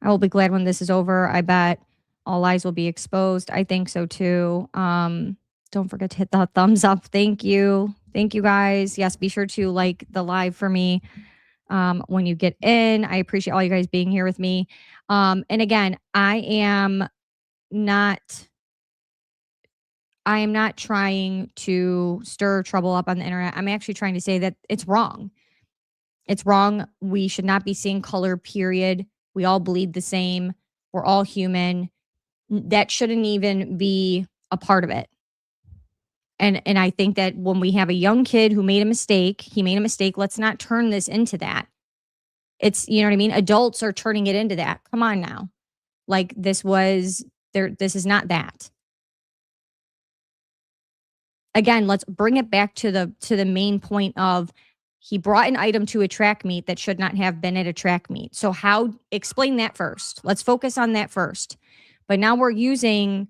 I will be glad when this is over. I bet all lies will be exposed. I think so too. Don't forget to hit the thumbs up. Thank you. Thank you guys. Yes, be sure to like the live for me when you get in. I appreciate all you guys being here with me. And again, I am not trying to stir trouble up on the internet. I'm actually trying to say that it's wrong. It's wrong. We should not be seeing color, period. We all bleed the same. We're all human. That shouldn't even be a part of it. And I think that when we have a young kid who made a mistake, he made a mistake. Let's not turn this into that. It's, you know what I mean? Adults are turning it into that. Come on now. Like this is not that. Again, let's bring it back to the main point of he brought an item to a track meet that should not have been at a track meet. So explain that first. Let's focus on that first. But now we're using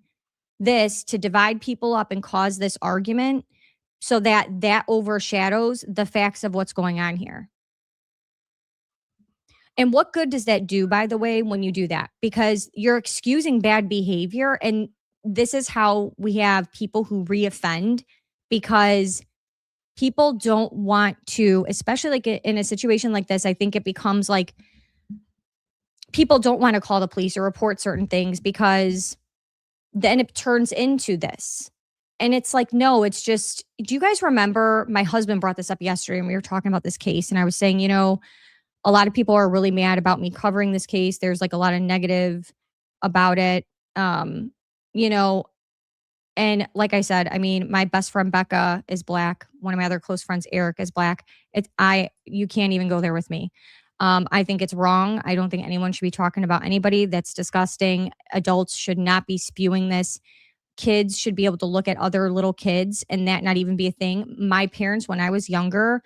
this to divide people up and cause this argument. so that overshadows the facts of what's going on here. And what good does that do, by the way, when you do that? Because you're excusing bad behavior. And this is how we have people who reoffend, because people don't want to, especially like in a situation like this, I think it becomes like people don't want to call the police or report certain things because then it turns into this. And it's like, no, it's just, do you guys remember, my husband brought this up yesterday and we were talking about this case, and I was saying, a lot of people are really mad about me covering this case. There's like a lot of negative about it. And like I said, I mean, my best friend Becca is Black. One of my other close friends, Erika, is Black. You can't even go there with me. I think it's wrong. I don't think anyone should be talking about anybody. That's disgusting. Adults should not be spewing this. Kids should be able to look at other little kids and that not even be a thing. My parents, when I was younger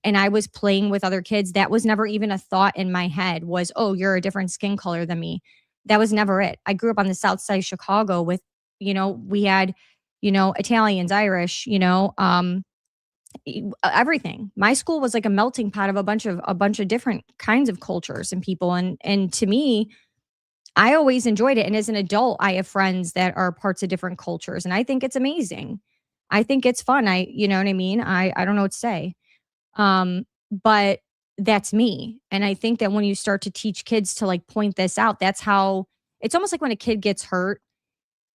and I was playing with other kids, that was never even a thought in my head was, oh, you're a different skin color than me. That was never it. I grew up on the south side of Chicago with, we had, Italians, Irish, everything. My school was like a melting pot of a bunch of different kinds of cultures and people. And to me, I always enjoyed it. And as an adult, I have friends that are parts of different cultures, and I think it's amazing. I think it's fun. You know what I mean? I don't know what to say. But that's me. And I think that when you start to teach kids to like point this out, that's how it's almost like when a kid gets hurt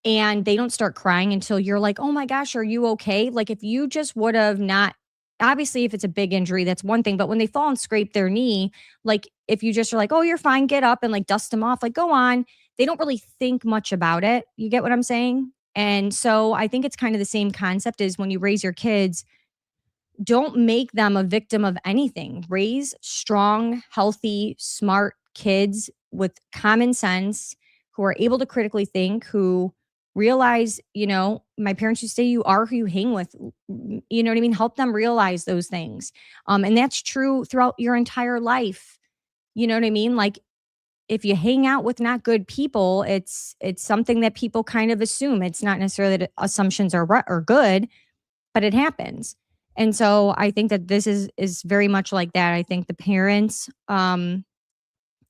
and they don't start crying until you're like, oh my gosh, are you okay? Like if you just would have not, obviously if it's a big injury, that's one thing. But when they fall and scrape their knee, like if you just are like, oh, you're fine, get up and like dust them off, like go on. They don't really think much about it. You get what I'm saying? And so I think it's kind of the same concept as when you raise your kids. Don't make them a victim of anything. Raise strong, healthy, smart kids with common sense who are able to critically think, who realize, my parents used to say you are who you hang with. You know what I mean? Help them realize those things. And that's true throughout your entire life. You know what I mean? Like if you hang out with not good people, it's something that people kind of assume. It's not necessarily that assumptions are good, but it happens. And so I think that this is very much like that. I think the parents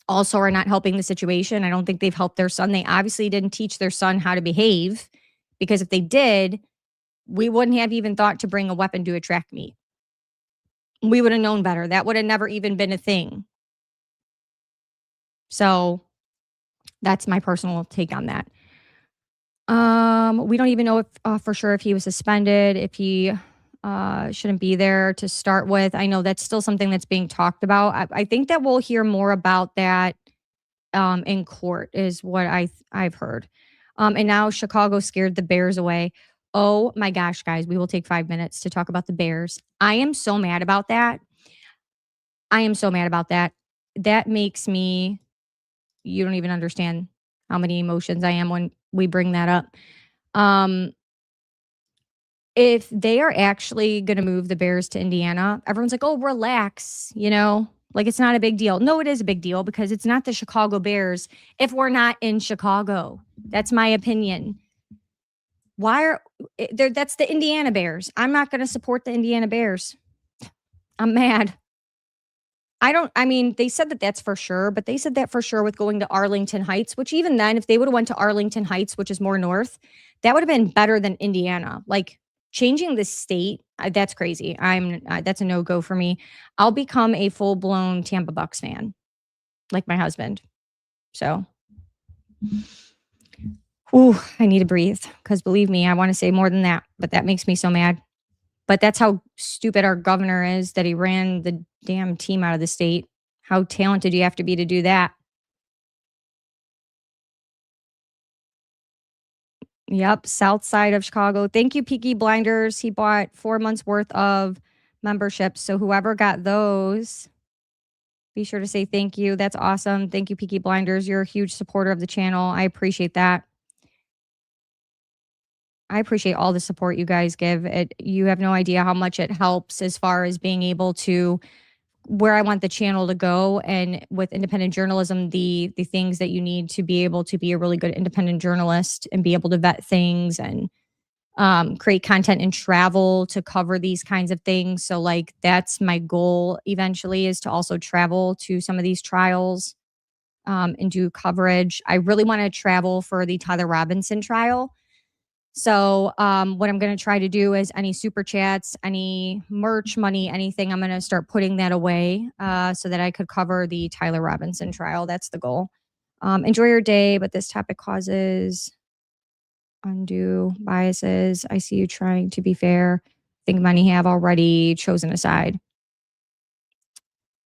also are not helping the situation. I don't think they've helped their son. They obviously didn't teach their son how to behave, because if they did, we wouldn't have even thought to bring a weapon to a track meet. We would have known better. That would have never even been a thing. So that's my personal take on that. We don't even know if for sure if he was suspended, if he shouldn't be there to start with. I know that's still something that's being talked about. I think that we'll hear more about that in court is what I've heard. And now Chicago scared the Bears away. Oh my gosh, guys, we will take 5 minutes to talk about the Bears. I am so mad about that. That makes me, you don't even understand how many emotions I am when we bring that up. If they are actually going to move the Bears to Indiana, everyone's like, oh, relax, like it's not a big deal. No, it is a big deal because it's not the Chicago Bears if we're not in Chicago. That's my opinion. That's the Indiana Bears. I'm not going to support the Indiana Bears. I'm mad. They said that that's for sure, but they said that for sure with going to Arlington Heights, which even then, if they would have went to Arlington Heights, which is more north, that would have been better than Indiana. Like, changing the state, that's crazy. That's a no-go for me. I'll become a full-blown Tampa Bucks fan, like my husband. So, I need to breathe because believe me, I want to say more than that, but that makes me so mad. But that's how stupid our governor is that he ran the damn team out of the state. How talented do you have to be to do that? Yep, south side of Chicago. Thank you, Peaky Blinders. He bought 4 months worth of memberships. So whoever got those, be sure to say thank you. That's awesome. Thank you, Peaky Blinders. You're a huge supporter of the channel. I appreciate that. I appreciate all the support you guys give. You have no idea how much it helps as far as being able to where I want the channel to go, and with independent journalism, the things that you need to be able to be a really good independent journalist and be able to vet things and create content and travel to cover these kinds of things. So like that's my goal eventually, is to also travel to some of these trials and do coverage. I really want to travel for the Tyler Robinson trial. So what I'm going to try to do is any super chats, any merch money, anything, I'm going to start putting that away so that I could cover the Tyler Robinson trial. That's the goal. Enjoy your day, but this topic causes undue biases. I see you trying to be fair. Think many have already chosen a side.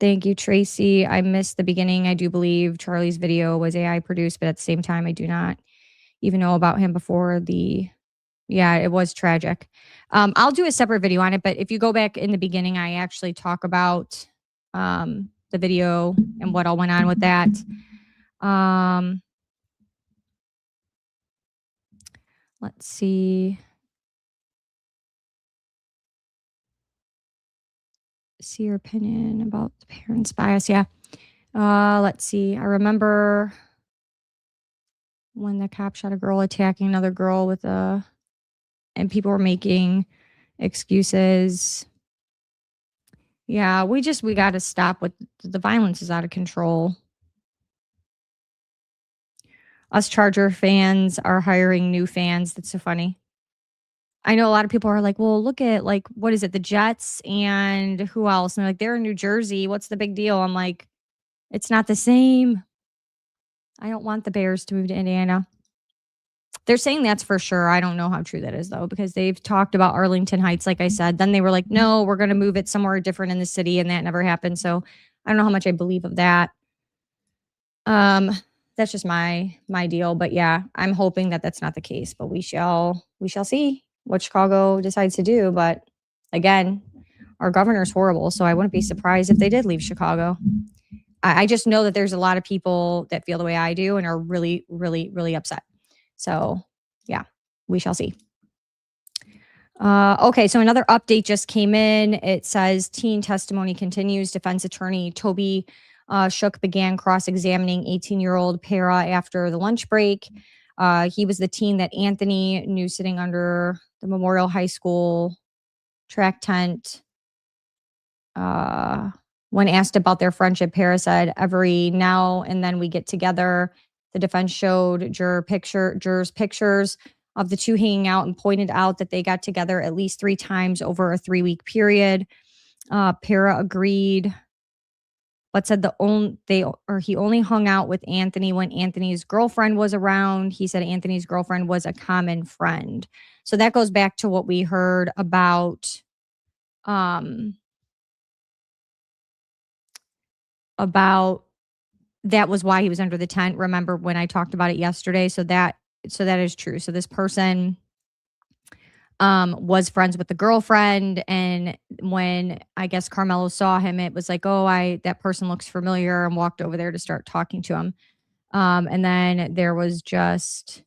Thank you, Tracy. I missed the beginning. I do believe Charlie's video was AI produced, but at the same time, I do not even know about him before the... Yeah, it was tragic. I'll do a separate video on it, but if you go back in the beginning, I actually talk about the video and what all went on with that. Let's see. See your opinion about the parents' bias. Yeah. Let's see. I remember when the cop shot a girl attacking another girl with a... and people were making excuses. Yeah, we got to stop with the violence is out of control. Us Charger fans are hiring new fans. That's so funny. I know a lot of people are like, well, look at like, what is it? The Jets and who else? And they're like, they're in New Jersey. What's the big deal? I'm like, it's not the same. I don't want the Bears to move to Indiana. They're saying that's for sure. I don't know how true that is, though, because they've talked about Arlington Heights, like I said. Then they were like, no, we're going to move it somewhere different in the city, and that never happened. So I don't know how much I believe of that. That's just my deal. But yeah, I'm hoping that that's not the case. But we shall see what Chicago decides to do. But again, our governor's horrible, so I wouldn't be surprised if they did leave Chicago. I just know that there's a lot of people that feel the way I do and are really, really, really upset. So, yeah, we shall see. Okay, so another update just came in. It says teen testimony continues. Defense attorney Toby Shook began cross-examining 18-year-old Para after the lunch break. He was the teen that Anthony knew sitting under the Memorial High School track tent. When asked about their friendship, Para said, every now and then we get together. The defense showed jurors pictures of the two hanging out and pointed out that they got together at least 3 times over a 3-week period. Para agreed, but said he only hung out with Anthony when Anthony's girlfriend was around. He said Anthony's girlfriend was a common friend. So that goes back to what we heard about that was why he was under the tent. Remember when I talked about it yesterday? So that is true. So this person was friends with the girlfriend, and when I guess Karmelo saw him, it was like, oh, that person looks familiar, and walked over there to start talking to him. And then there was just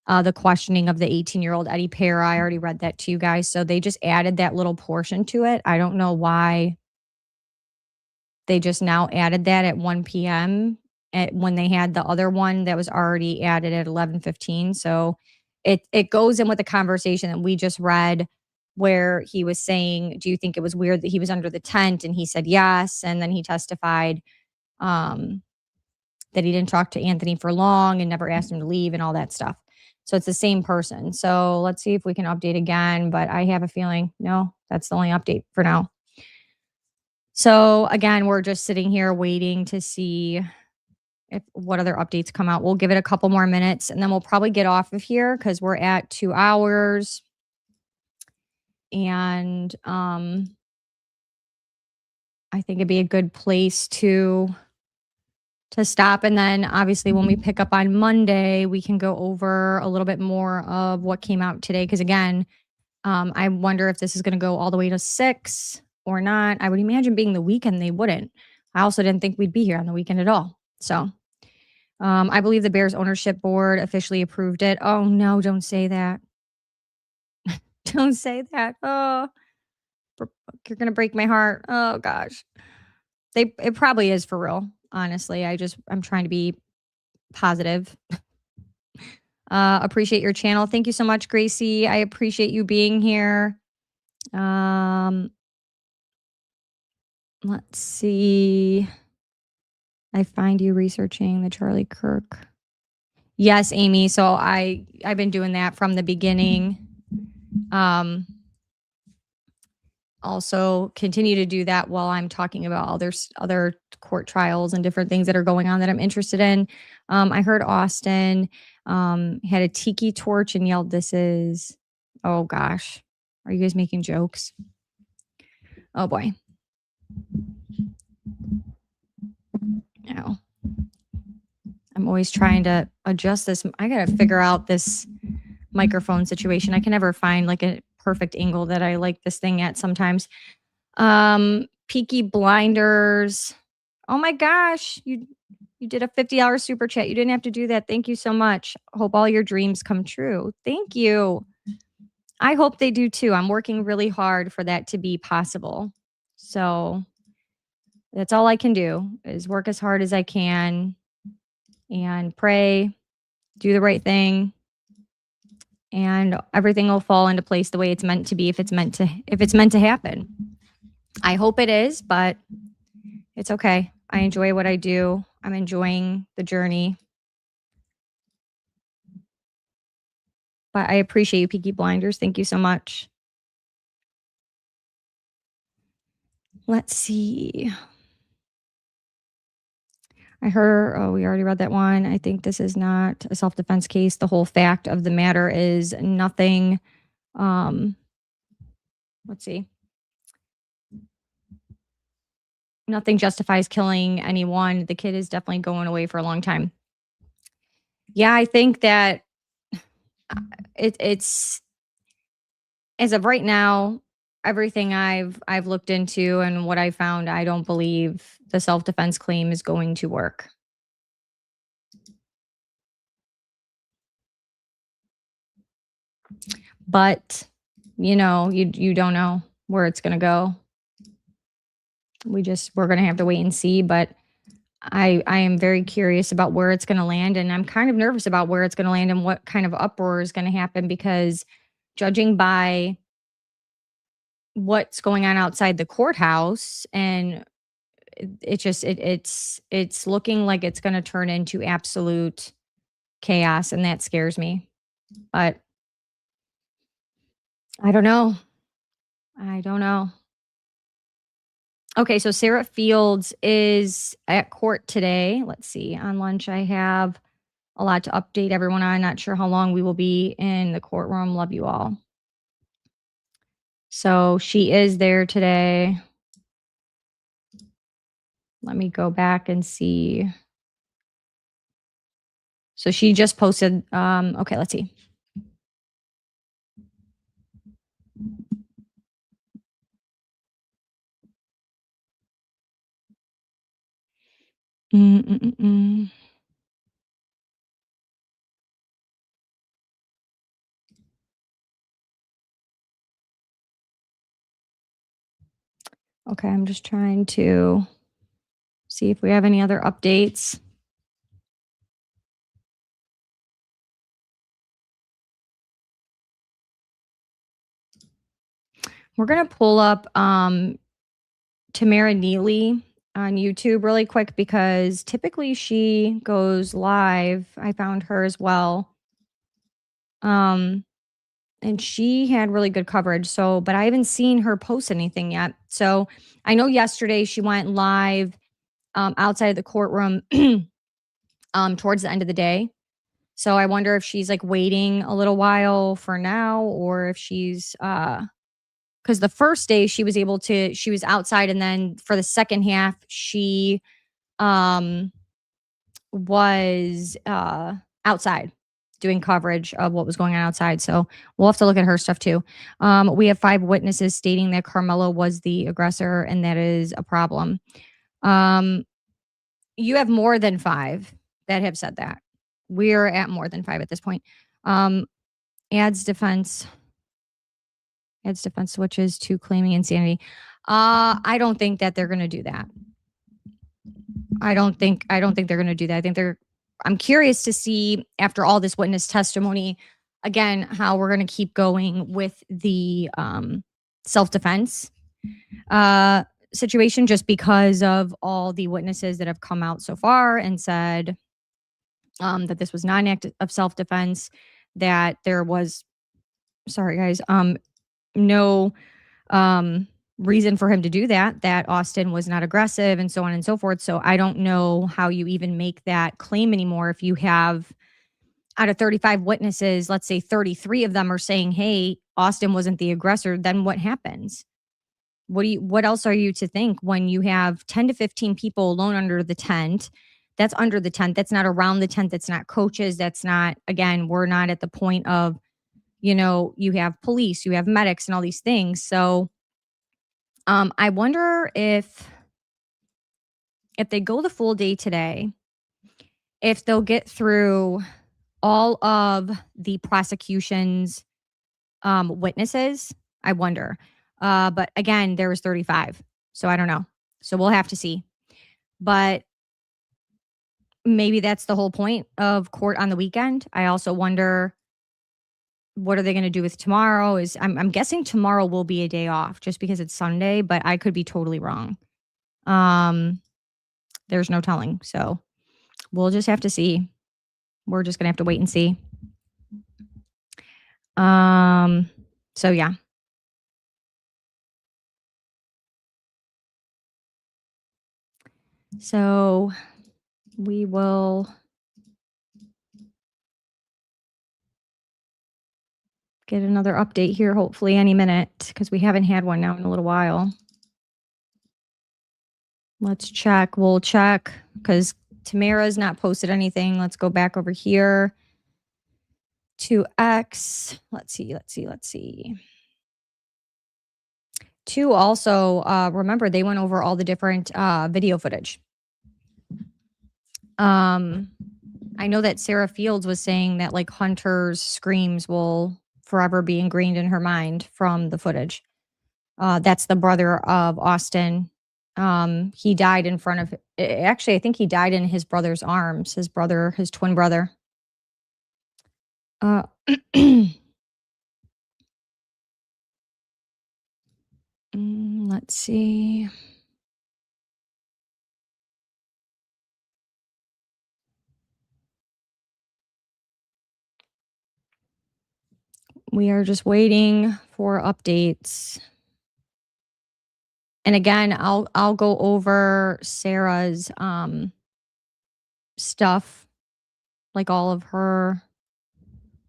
the questioning of the 18-year-old Eddie Para. I already read that to you guys. So they just added that little portion to it. I don't know why they just now added that at 1 p.m. When they had the other one that was already added at 11:15. So it goes in with the conversation that we just read, where he was saying, do you think it was weird that he was under the tent? And he said yes. And then he testified that he didn't talk to Anthony for long and never asked him to leave and all that stuff. So it's the same person. So let's see if we can update again. But I have a feeling, no, that's the only update for now. So again, we're just sitting here waiting to see what other updates come out. We'll give it a couple more minutes, and then we'll probably get off of here because we're at 2 hours. And I think it'd be a good place to stop. And then obviously when we pick up on Monday, we can go over a little bit more of what came out today. Because again, I wonder if this is going to go all the way to 6 or not. I would imagine being the weekend, they wouldn't. I also didn't think we'd be here on the weekend at all. So I believe the Bears ownership board officially approved it. Oh, no, don't say that. Don't say that. Oh, you're going to break my heart. Oh, gosh. It probably is for real, honestly. I'm trying to be positive. Appreciate your channel. Thank you so much, Gracie. I appreciate you being here. Let's see. I find you researching the Charlie Kirk. Yes, Amy. So I've been doing that from the beginning. Also continue to do that while I'm talking about other court trials and different things that are going on that I'm interested in. I heard Austin had a tiki torch and yelled, "This is," oh gosh, are you guys making jokes? Oh boy. No. I'm always trying to adjust this. I got to figure out this microphone situation. I can never find like a perfect angle that I like this thing at sometimes. Peaky Blinders. Oh my gosh. You did a $50 super chat. You didn't have to do that. Thank you so much. Hope all your dreams come true. Thank you. I hope they do too. I'm working really hard for that to be possible. So that's all I can do is work as hard as I can and pray, do the right thing, and everything will fall into place the way it's meant to be if it's meant to happen. I hope it is, but it's okay. I enjoy what I do. I'm enjoying the journey. But I appreciate you, Peaky Blinders. Thank you so much. Let's see. I heard, oh, we already read that one. I think this is not a self-defense case. The whole fact of the matter is nothing. Let's see. Nothing justifies killing anyone. The kid is definitely going away for a long time. Yeah, I think that it's as of right now, everything I've looked into and what I found, I don't believe the self-defense claim is going to work. But, you know, you don't know where it's going to go. We're going to have to wait and see, but I am very curious about where it's going to land, and I'm kind of nervous about where it's going to land and what kind of uproar is going to happen, because judging by what's going on outside the courthouse, and it's looking like it's going to turn into absolute chaos, and that scares me. But I don't know. Okay, so Sarah Fields is at court today. Let's see. On lunch, I have a lot to update everyone on. Not sure how long we will be in the courtroom. Love you all. So she is there today. Let me go back and see. So she just posted, okay, let's see. Okay, I'm just trying to see if we have any other updates. We're going to pull up Tamara Neely on YouTube really quick, because typically she goes live. I found her as well. And she had really good coverage. So, but I haven't seen her post anything yet. So I know yesterday she went live outside of the courtroom towards the end of the day. So I wonder if she's like waiting a little while for now, or if she's because the first day she was outside, and then for the second half she was outside doing coverage of what was going on outside. So we'll have to look at her stuff too. We have 5 witnesses stating that Karmelo was the aggressor, and that is a problem. You have more than 5 that have said that. We're at more than 5 at this point. Adds defense switches to claiming insanity. I don't think that they're going to do that. I don't think they're going to do that. I think they're I'm curious to see after all this witness testimony, again, how we're going to keep going with the self-defense situation, just because of all the witnesses that have come out so far and said that this was not an act of self-defense, that there was, sorry guys, no reason for him to do that Austin was not aggressive and so on and so forth. So I don't know how you even make that claim anymore. If you have, out of 35 witnesses, let's say 33 of them are saying, hey, Austin wasn't the aggressor, then what happens? What else are you to think when you have 10 to 15 people alone under the tent? That's under the tent. That's not around the tent. That's not coaches. That's not, again, we're not at the point of, you have police, you have medics and all these things. So I wonder if they go the full day today, if they'll get through all of the prosecution's witnesses. I wonder. But again, there was 35. So I don't know. So we'll have to see. But maybe that's the whole point of court on the weekend. I also wonder, what are they going to do with tomorrow? I'm guessing tomorrow will be a day off just because it's Sunday, but I could be totally wrong. There's no telling. So we'll just have to see. We're just going to have to wait and see. So yeah. So we will get another update here, hopefully any minute, because we haven't had one now in a little while. Let's check. We'll check because Tamara's not posted anything. Let's go back over here to X. Let's see. Two also, remember, they went over all the different video footage. I know that Sarah Fields was saying that like Hunter's screams will forever be ingrained in her mind from the footage. That's the brother of Austin. He died in front of, actually, I think he died in his brother's arms, his twin brother. Let's see. We are just waiting for updates. And again, I'll go over Sarah's stuff, like all of her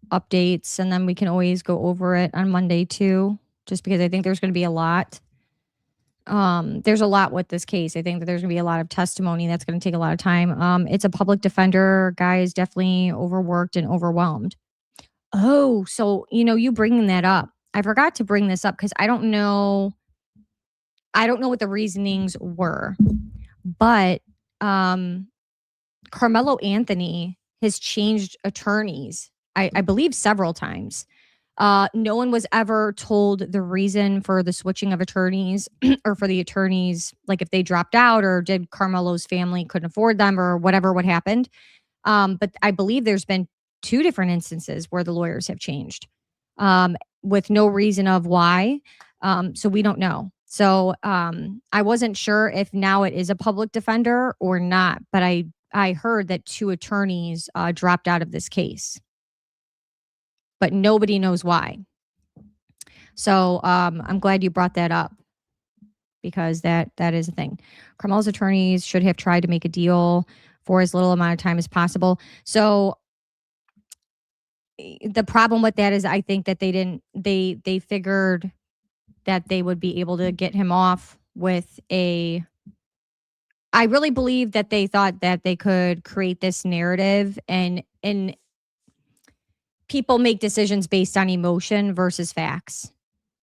updates, and then we can always go over it on Monday too, just because I think there's going to be a lot. There's a lot with this case. I think that there's going to be a lot of testimony that's going to take a lot of time. It's a public defender. Guy is definitely overworked and overwhelmed. Oh, so, you bringing that up. I forgot to bring this up because I don't know what the reasonings were, but Karmelo Anthony has changed attorneys, I believe several times. No one was ever told the reason for the switching of attorneys or for the attorneys, like if they dropped out or did Karmelo's family couldn't afford them or whatever, what happened. But I believe there's been 2 different instances where the lawyers have changed with no reason of why. So we don't know. So I wasn't sure if now it is a public defender or not, but I heard that 2 attorneys dropped out of this case, but nobody knows why. So I'm glad you brought that up because that is a thing. Karmelo's attorneys should have tried to make a deal for as little amount of time as possible. So the problem with that is I think that they figured that they would be able to get him off with I really believe that they thought that they could create this narrative and people make decisions based on emotion versus facts.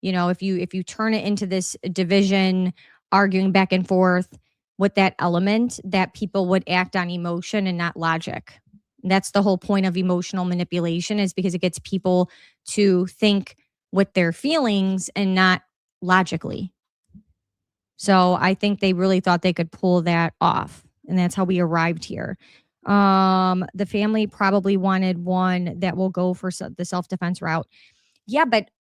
If you turn it into this division, arguing back and forth with that element, that people would act on emotion and not logic. That's the whole point of emotional manipulation, is because it gets people to think with their feelings and not logically. So I think they really thought they could pull that off. And that's how we arrived here. The family probably wanted one that will go for the self-defense route. Yeah, but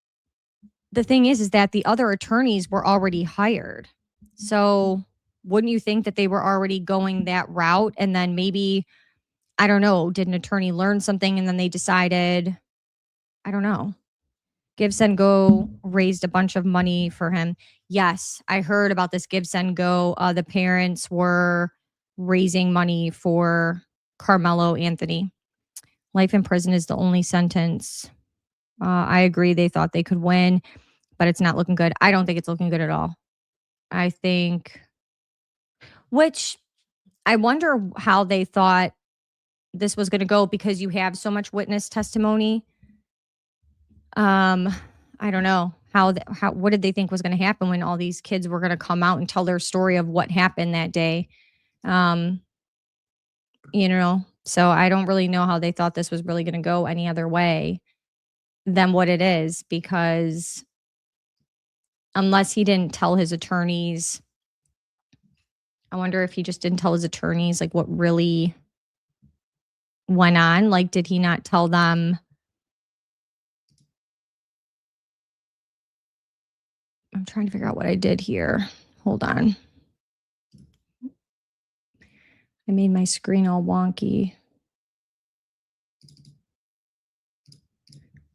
the thing is that the other attorneys were already hired. So wouldn't you think that they were already going that route? And then maybe, I don't know, did an attorney learn something and then they decided, I don't know. Give Send Go raised a bunch of money for him. Yes, I heard about this Give Send Go. The parents were raising money for Karmelo Anthony. Life in prison is the only sentence. I agree. They thought they could win, but it's not looking good. I don't think it's looking good at all. I think, which I wonder how they thought this was going to go because you have so much witness testimony. I don't know what did they think was going to happen when all these kids were going to come out and tell their story of what happened that day. So I don't really know how they thought this was really going to go any other way than what it is, because unless he didn't tell his attorneys, I wonder if he just didn't tell his attorneys like what really went on. Like, did he not tell them? I'm trying to figure out what I did here. Hold on. I made my screen all wonky.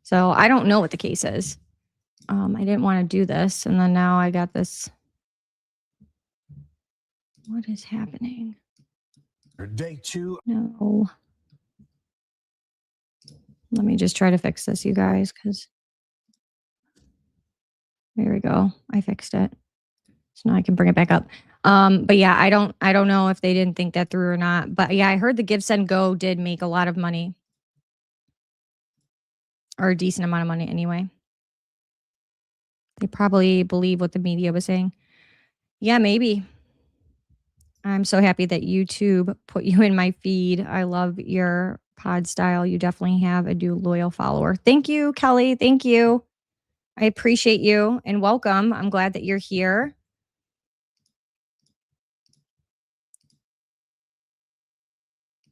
So I don't know what the case is. I didn't want to do this, and then now I got this. What is happening? Day 2. No. Let me just try to fix this, you guys, because there we go. I fixed it. So now I can bring it back up. But yeah, I don't know if they didn't think that through or not. But yeah, I heard the Give Send Go did make a lot of money. Or a decent amount of money anyway. They probably believe what the media was saying. Yeah, maybe. I'm so happy that YouTube put you in my feed. I love your pod style. You definitely have a new loyal follower. Thank you, Kelly. Thank you. I appreciate you and welcome. I'm glad that you're here.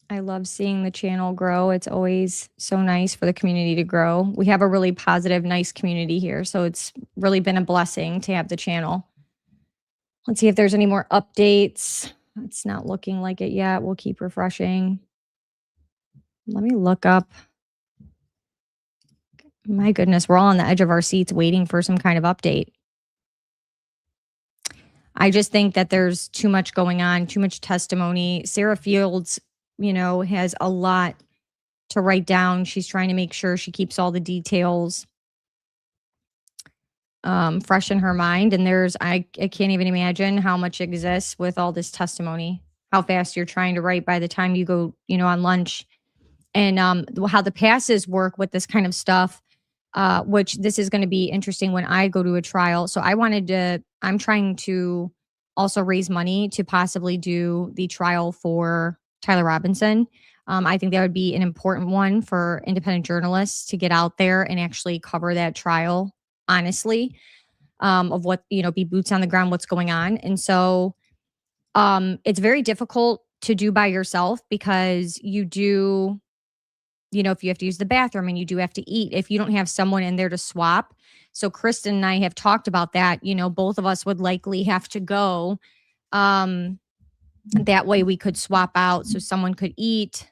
I love seeing the channel grow. It's always so nice for the community to grow. We have a really positive, nice community here. So it's really been a blessing to have the channel. Let's see if there's any more updates. It's not looking like it yet. We'll keep refreshing. Let me look up. My goodness, we're all on the edge of our seats waiting for some kind of update. I just think that there's too much going on, too much testimony. Sarah Fields, has a lot to write down. She's trying to make sure she keeps all the details fresh in her mind. And I can't even imagine how much exists with all this testimony, how fast you're trying to write by the time you go, on lunch, and how the passes work with this kind of stuff, which this is going to be interesting when I go to a trial. So I'm trying to also raise money to possibly do the trial for Tyler Robinson. I think that would be an important one for independent journalists to get out there and actually cover that trial honestly, of what, be boots on the ground, what's going on. And so it's very difficult to do by yourself because you do, if you have to use the bathroom and you do have to eat, if you don't have someone in there to swap. So Kristen and I have talked about that, both of us would likely have to go. That way we could swap out so someone could eat,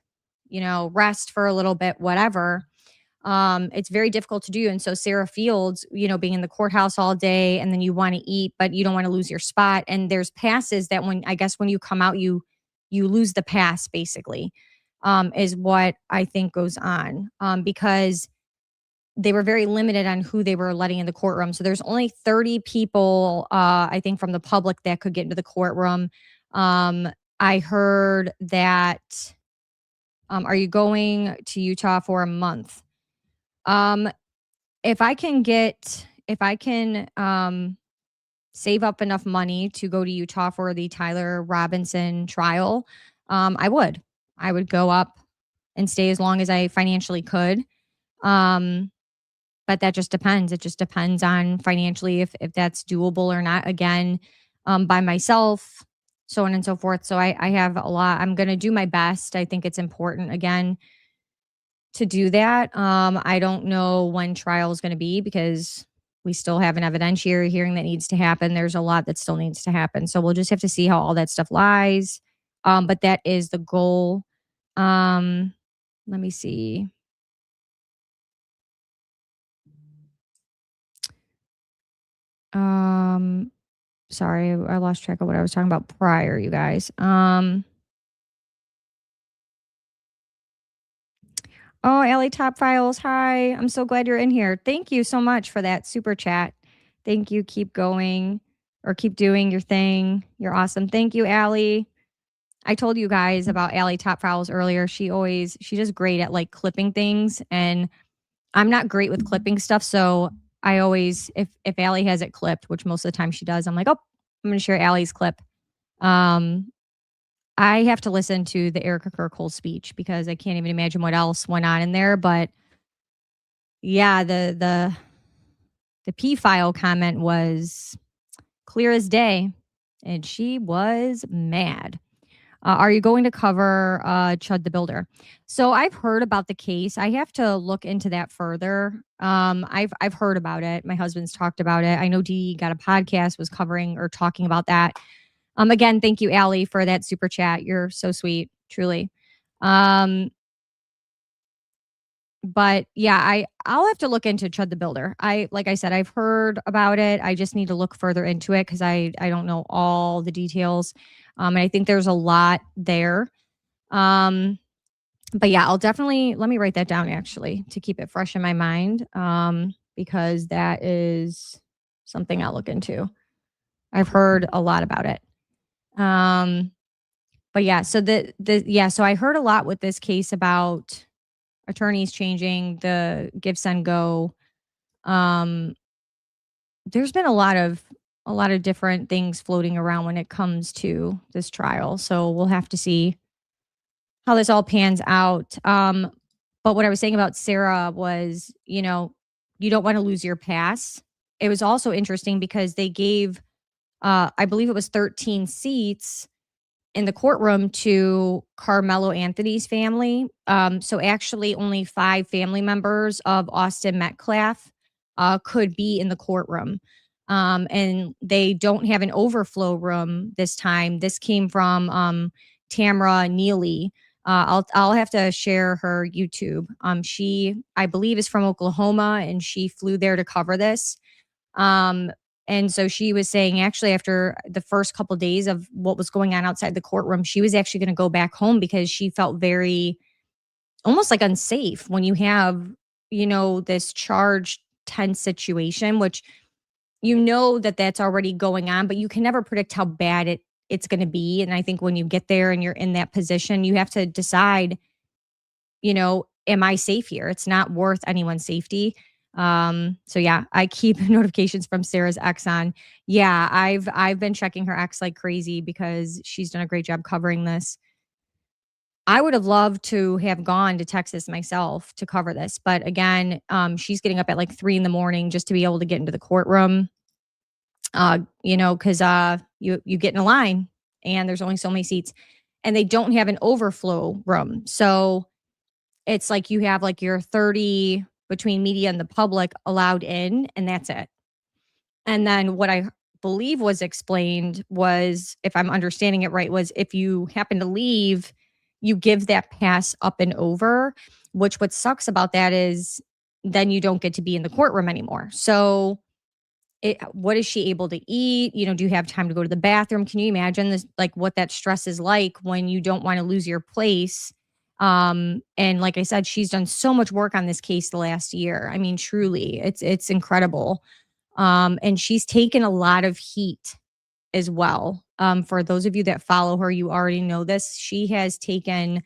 rest for a little bit, whatever. It's very difficult to do. And so Sarah Fields, being in the courthouse all day and then you want to eat, but you don't want to lose your spot. And there's passes that when you come out, you lose the pass basically, is what I think goes on, because they were very limited on who they were letting in the courtroom. So there's only 30 people, I think, from the public that could get into the courtroom. I heard that, are you going to Utah for a month? If I can save up enough money to go to Utah for the Tyler Robinson trial, I would go up and stay as long as I financially could. But that just depends. It just depends on financially if that's doable or not. Again, by myself, so on and so forth. So I have a lot. I'm going to do my best. I think it's important, again, to do that. I don't know when trial is going to be because we still have an evidentiary hearing that needs to happen. There's a lot that still needs to happen. So we'll just have to see how all that stuff lies. But that is the goal. Let me see. Sorry, I lost track of what I was talking about prior, you guys. Oh, Allie Top Files. Hi. I'm so glad you're in here. Thank you so much for that super chat. Thank you. Keep going or keep doing your thing. You're awesome. Thank you, Allie. I told you guys about Allie Top Files earlier. She does great at like clipping things, and I'm not great with clipping stuff. So I always, if Allie has it clipped, which most of the time she does, I'm like, oh, I'm going to share Allie's clip. I have to listen to the Erika Kirk whole speech because I can't even imagine what else went on in there. But yeah, the P file comment was clear as day, and she was mad. Are you going to cover Chud the Builder? So I've heard about the case. I have to look into that further. I've heard about it. My husband's talked about it. I know Dee got a podcast, was covering or talking about that. Again, thank you, Allie, for that super chat. You're so sweet, truly. But yeah, I'll have to look into Chud the Builder. Like I said, I've heard about it. I just need to look further into it because I don't know all the details. And I think there's a lot there. But yeah, I'll definitely, let me write that down actually to keep it fresh in my mind. Because that is something I'll look into. I've heard a lot about it. But yeah, so so I heard a lot with this case about attorneys changing the give, send, go. There's been a lot of different things floating around when it comes to this trial. So we'll have to see how this all pans out. But what I was saying about Sarah was, you don't want to lose your pass. It was also interesting because they gave, I believe it was 13 seats in the courtroom to Karmelo Anthony's family. So actually only 5 family members of Austin Metcalf could be in the courtroom. And they don't have an overflow room this time. This came from Tamra Neely. I'll have to share her YouTube. She, I believe, is from Oklahoma, and she flew there to cover this. And so she was saying, actually, after the first couple of days of what was going on outside the courtroom, she was actually going to go back home because she felt very, almost like unsafe when you have, this charged, tense situation, which that's already going on, but you can never predict how bad it's going to be. And I think when you get there and you're in that position, you have to decide, am I safe here? It's not worth anyone's safety. So yeah, I keep notifications from Sarah's ex on. Yeah, I've been checking her ex like crazy because she's done a great job covering this. I would have loved to have gone to Texas myself to cover this, but again, she's getting up at like 3 a.m. just to be able to get into the courtroom. Because you get in a line and there's only so many seats, and they don't have an overflow room. So it's like you have like your 30 between media and the public allowed in, and that's it. And then what I believe was explained was, if I'm understanding it right, was if you happen to leave, you give that pass up and over, which what sucks about that is then you don't get to be in the courtroom anymore. So what is she able to eat? Do you have time to go to the bathroom? Can you imagine this, like what that stress is like when you don't want to lose your place? And like I said, she's done so much work on this case the last year. I mean, truly, it's incredible. And she's taken a lot of heat as well. For those of you that follow her, you already know this. She has taken,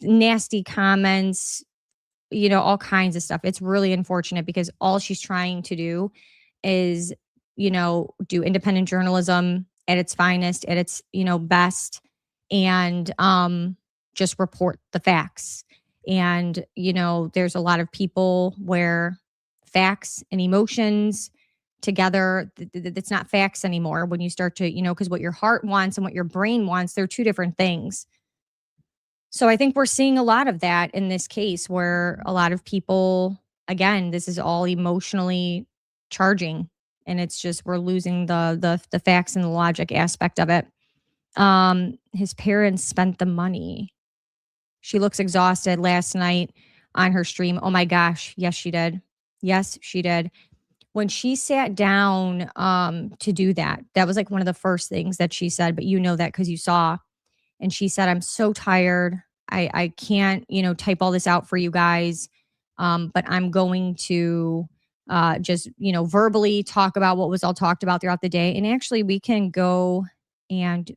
nasty comments, all kinds of stuff. It's really unfortunate because all she's trying to do is, do independent journalism at its finest, at its, best, and just report the facts. And, there's a lot of people where facts and emotions together. It's not facts anymore when you start to, because what your heart wants and what your brain wants, they're two different things. So I think we're seeing a lot of that in this case where a lot of people, again, this is all emotionally charging, and it's just we're losing the facts and the logic aspect of it. His parents spent the money. She looks exhausted last night on her stream. Oh my gosh. Yes, she did. Yes, she did. When she sat down to do that, that was like one of the first things that she said, but you know that because you saw. And she said, I'm so tired. I can't, type all this out for you guys. But I'm going to just, verbally talk about what was all talked about throughout the day. And actually, we can go and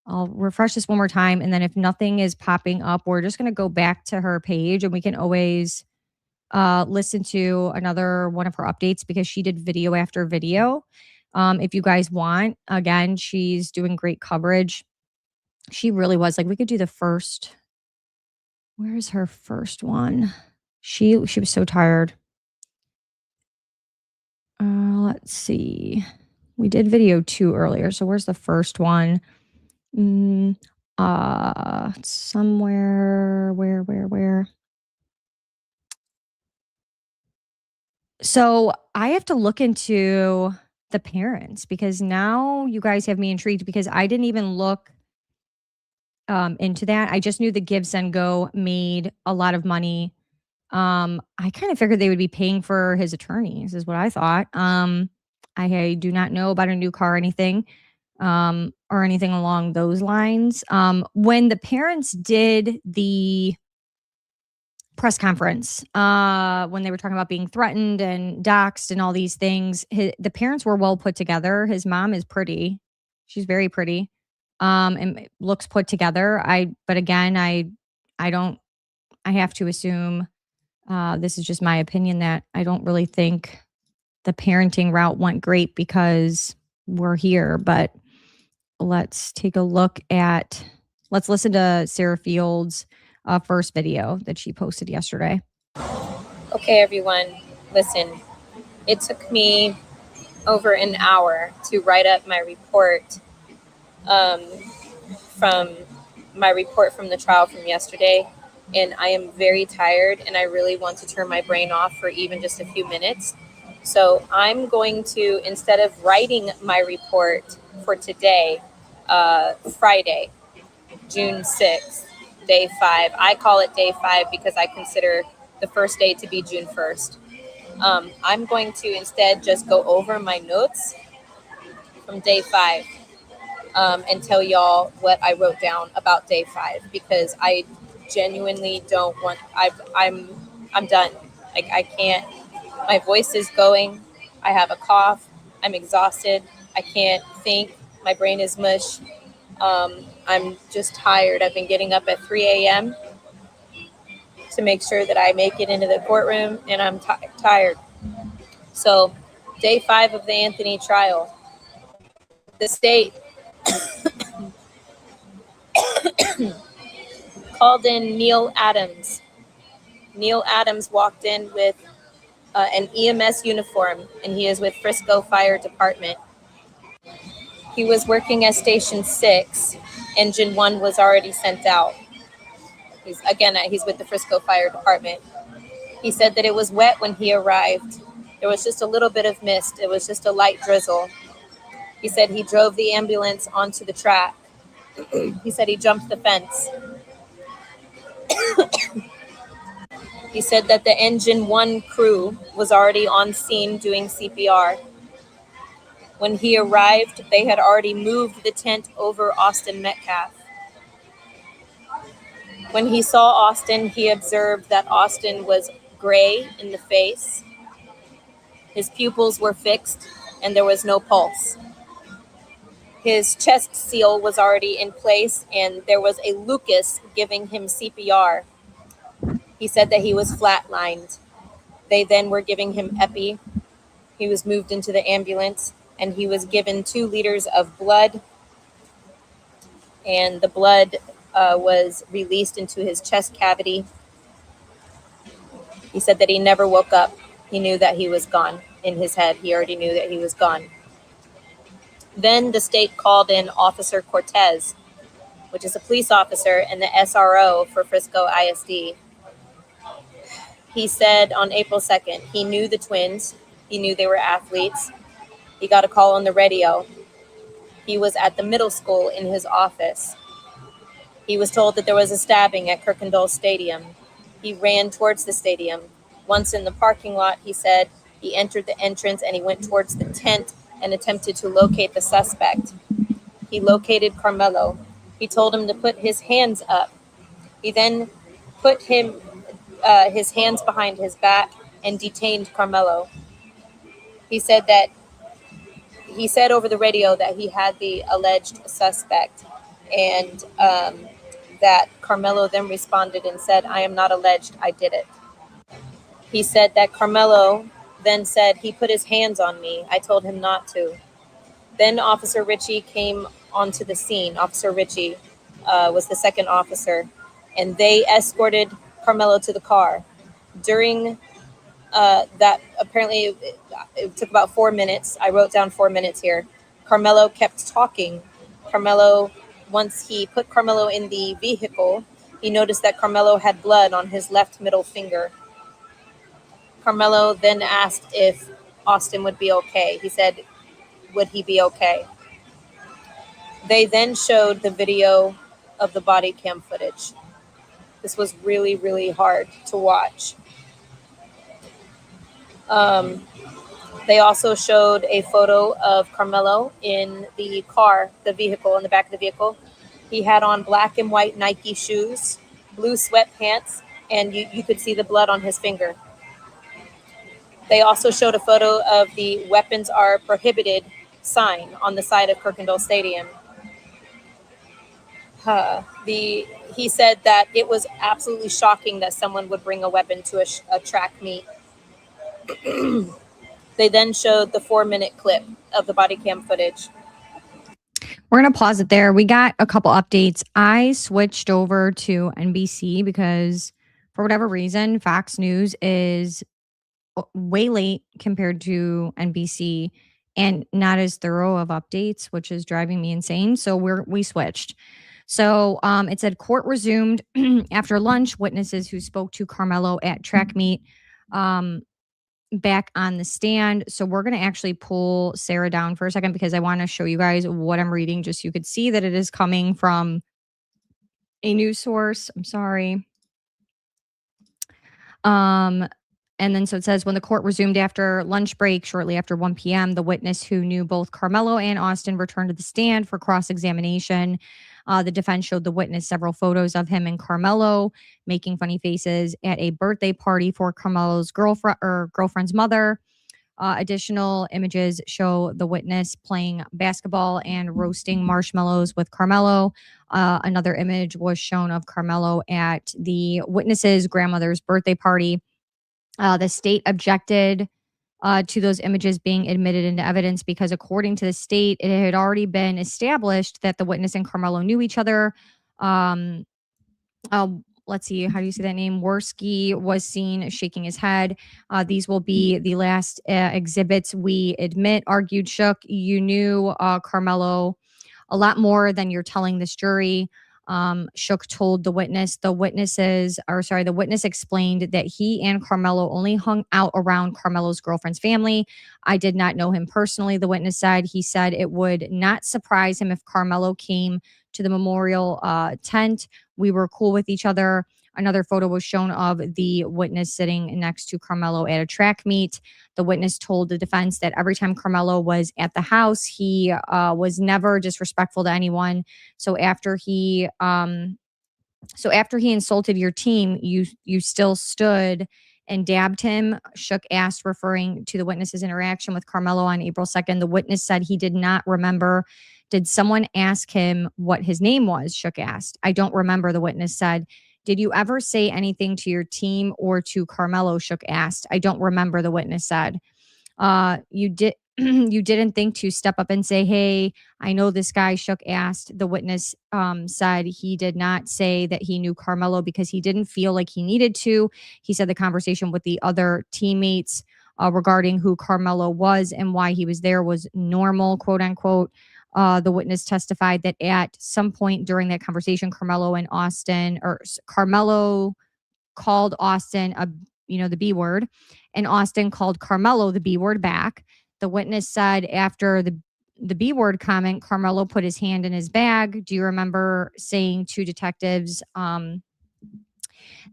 I'll refresh this one more time. And then if nothing is popping up, we're just going to go back to her page, and we can always listen to another one of her updates because she did video after video. If you guys want, again, she's doing great coverage. She really was. Like, we could do the first. Where's her first one? She was so tired. Let's see. We did video 2 earlier. So where's the first one? Somewhere. Where? So I have to look into the parents because now you guys have me intrigued because I didn't even look into that. I just knew the Give Send Go made a lot of money. I kind of figured they would be paying for his attorneys is what I thought. I do not know about a new car or anything along those lines. When the parents did the press conference, when they were talking about being threatened and doxxed and all these things, the parents were well put together. His mom is pretty. She's very pretty. And looks put together. But again, I have to assume, this is just my opinion, that I don't really think the parenting route went great because we're here. But let's take a look at, let's listen to Sarah Fields' first video that she posted yesterday. Okay, everyone, listen. It took me over an hour to write up my report from the trial from yesterday, and I am very tired and I really want to turn my brain off for even just a few minutes. So I'm going to, instead of writing my report for today, Friday, June 6th, day 5. I call it day 5 because I consider the first day to be June 1st. I'm going to instead just go over my notes from day 5 and tell y'all what I wrote down about day 5 because I genuinely don't want. I'm done. Like, I can't. My voice is going. I have a cough. I'm exhausted. I can't think. My brain is mush. I'm just tired. I've been getting up at 3 a.m. to make sure that I make it into the courtroom, and I'm tired. So, day 5 of the Anthony trial. The state called in Neil Adams. Neil Adams walked in with an EMS uniform, and he is with Frisco Fire Department. He was working at Station 6. Engine 1 was already sent out. He's with the Frisco Fire Department. He said that it was wet when he arrived. There was just a little bit of mist. It was just a light drizzle. He said he drove the ambulance onto the track. He said he jumped the fence. He said that the Engine 1 crew was already on scene doing CPR. When he arrived, they had already moved the tent over Austin Metcalf. When he saw Austin, he observed that Austin was gray in the face. His pupils were fixed, and there was no pulse. His chest seal was already in place, and there was a Lucas giving him CPR. He said that he was flatlined. They then were giving him epi. He was moved into the ambulance, and he was given 2 liters of blood, and the blood was released into his chest cavity. He said that he never woke up. He knew that he was gone. in his head. He already knew that he was gone. Then the state called in Officer Cortez, which is a police officer and the SRO for Frisco ISD. He said on April 2nd, he knew the twins. He knew they were athletes. He got a call on the radio. He was at the middle school in his office. He was told that there was a stabbing at Kuykendall Stadium. He ran towards the stadium. Once in the parking lot, he said he entered the entrance and he went towards the tent and attempted to locate the suspect. He located Karmelo. He told him to put his hands up. He then put his hands behind his back and detained Karmelo. He said over the radio that he had the alleged suspect, and that Karmelo then responded and said, "I am not alleged, I did it." He said that Karmelo then said, "He put his hands on me. I told him not to." Then Officer Ritchie came onto the scene. Officer Ritchie was the second officer, and they escorted Karmelo to the car. During that, apparently it took about 4 minutes. I wrote down 4 minutes here. Karmelo kept talking. Once he put Karmelo in the vehicle, he noticed that Karmelo had blood on his left middle finger. Karmelo then asked if Austin would be okay. He said, would he be okay? They then showed the video of the body cam footage. This was really, really hard to watch. They also showed a photo of Karmelo in the car, the vehicle, in the back of the vehicle. He had on black and white Nike shoes, blue sweatpants, and you could see the blood on his finger. They also showed a photo of the weapons are prohibited sign on the side of Kuykendall Stadium. He said that it was absolutely shocking that someone would bring a weapon to a track meet. They then showed the 4-minute clip of the body cam footage. We're going to pause it there. We got a couple updates. I switched over to NBC because for whatever reason, Fox News is way late compared to NBC and not as thorough of updates, which is driving me insane. So we switched. So it said court resumed after lunch. Witnesses who spoke to Karmelo at track meet back on the stand. So we're going to actually pull Sarah down for a second because I want to show you guys what I'm reading just so you could see that it is coming from a news source. I'm sorry. And then so it says when the court resumed after lunch break shortly after 1 p.m., the witness who knew both Karmelo and Austin returned to the stand for cross-examination. The defense showed the witness several photos of him and Karmelo making funny faces at a birthday party for Karmelo's girlfriend's mother. Additional images show the witness playing basketball and roasting marshmallows with Karmelo. Another image was shown of Karmelo at the witness's grandmother's birthday party. The state objected to those images being admitted into evidence because according to the state, it had already been established that the witness and Karmelo knew each other. Let's see, how do you say that name? Worski was seen shaking his head. These will be the last exhibits we admit, argued Shook. You knew Karmelo a lot more than you're telling this jury. Shook told the witness. The witness explained that he and Karmelo only hung out around Carmelo's girlfriend's family. I did not know him personally, the witness said. He said it would not surprise him if Karmelo came to the memorial tent. We were cool with each other. Another photo was shown of the witness sitting next to Karmelo at a track meet. The witness told the defense that every time Karmelo was at the house, he was never disrespectful to anyone. So after he insulted your team, you still stood and dabbed him, Shook asked, referring to the witness's interaction with Karmelo on April 2nd. The witness said he did not remember. Did someone ask him what his name was? Shook asked. I don't remember, the witness said. Did you ever say anything to your team or to Karmelo? Shook asked. I don't remember, the witness said. You didn't think to step up and say, hey, I know this guy? Shook asked. The witness said he did not say that he knew Karmelo because he didn't feel like he needed to. He said the conversation with the other teammates regarding who Karmelo was and why he was there was normal, quote unquote. The witness testified that at some point during that conversation, Karmelo called Austin the B word, and Austin called Karmelo the B word back. The witness said after the B word comment, Karmelo put his hand in his bag. Do you remember saying to detectives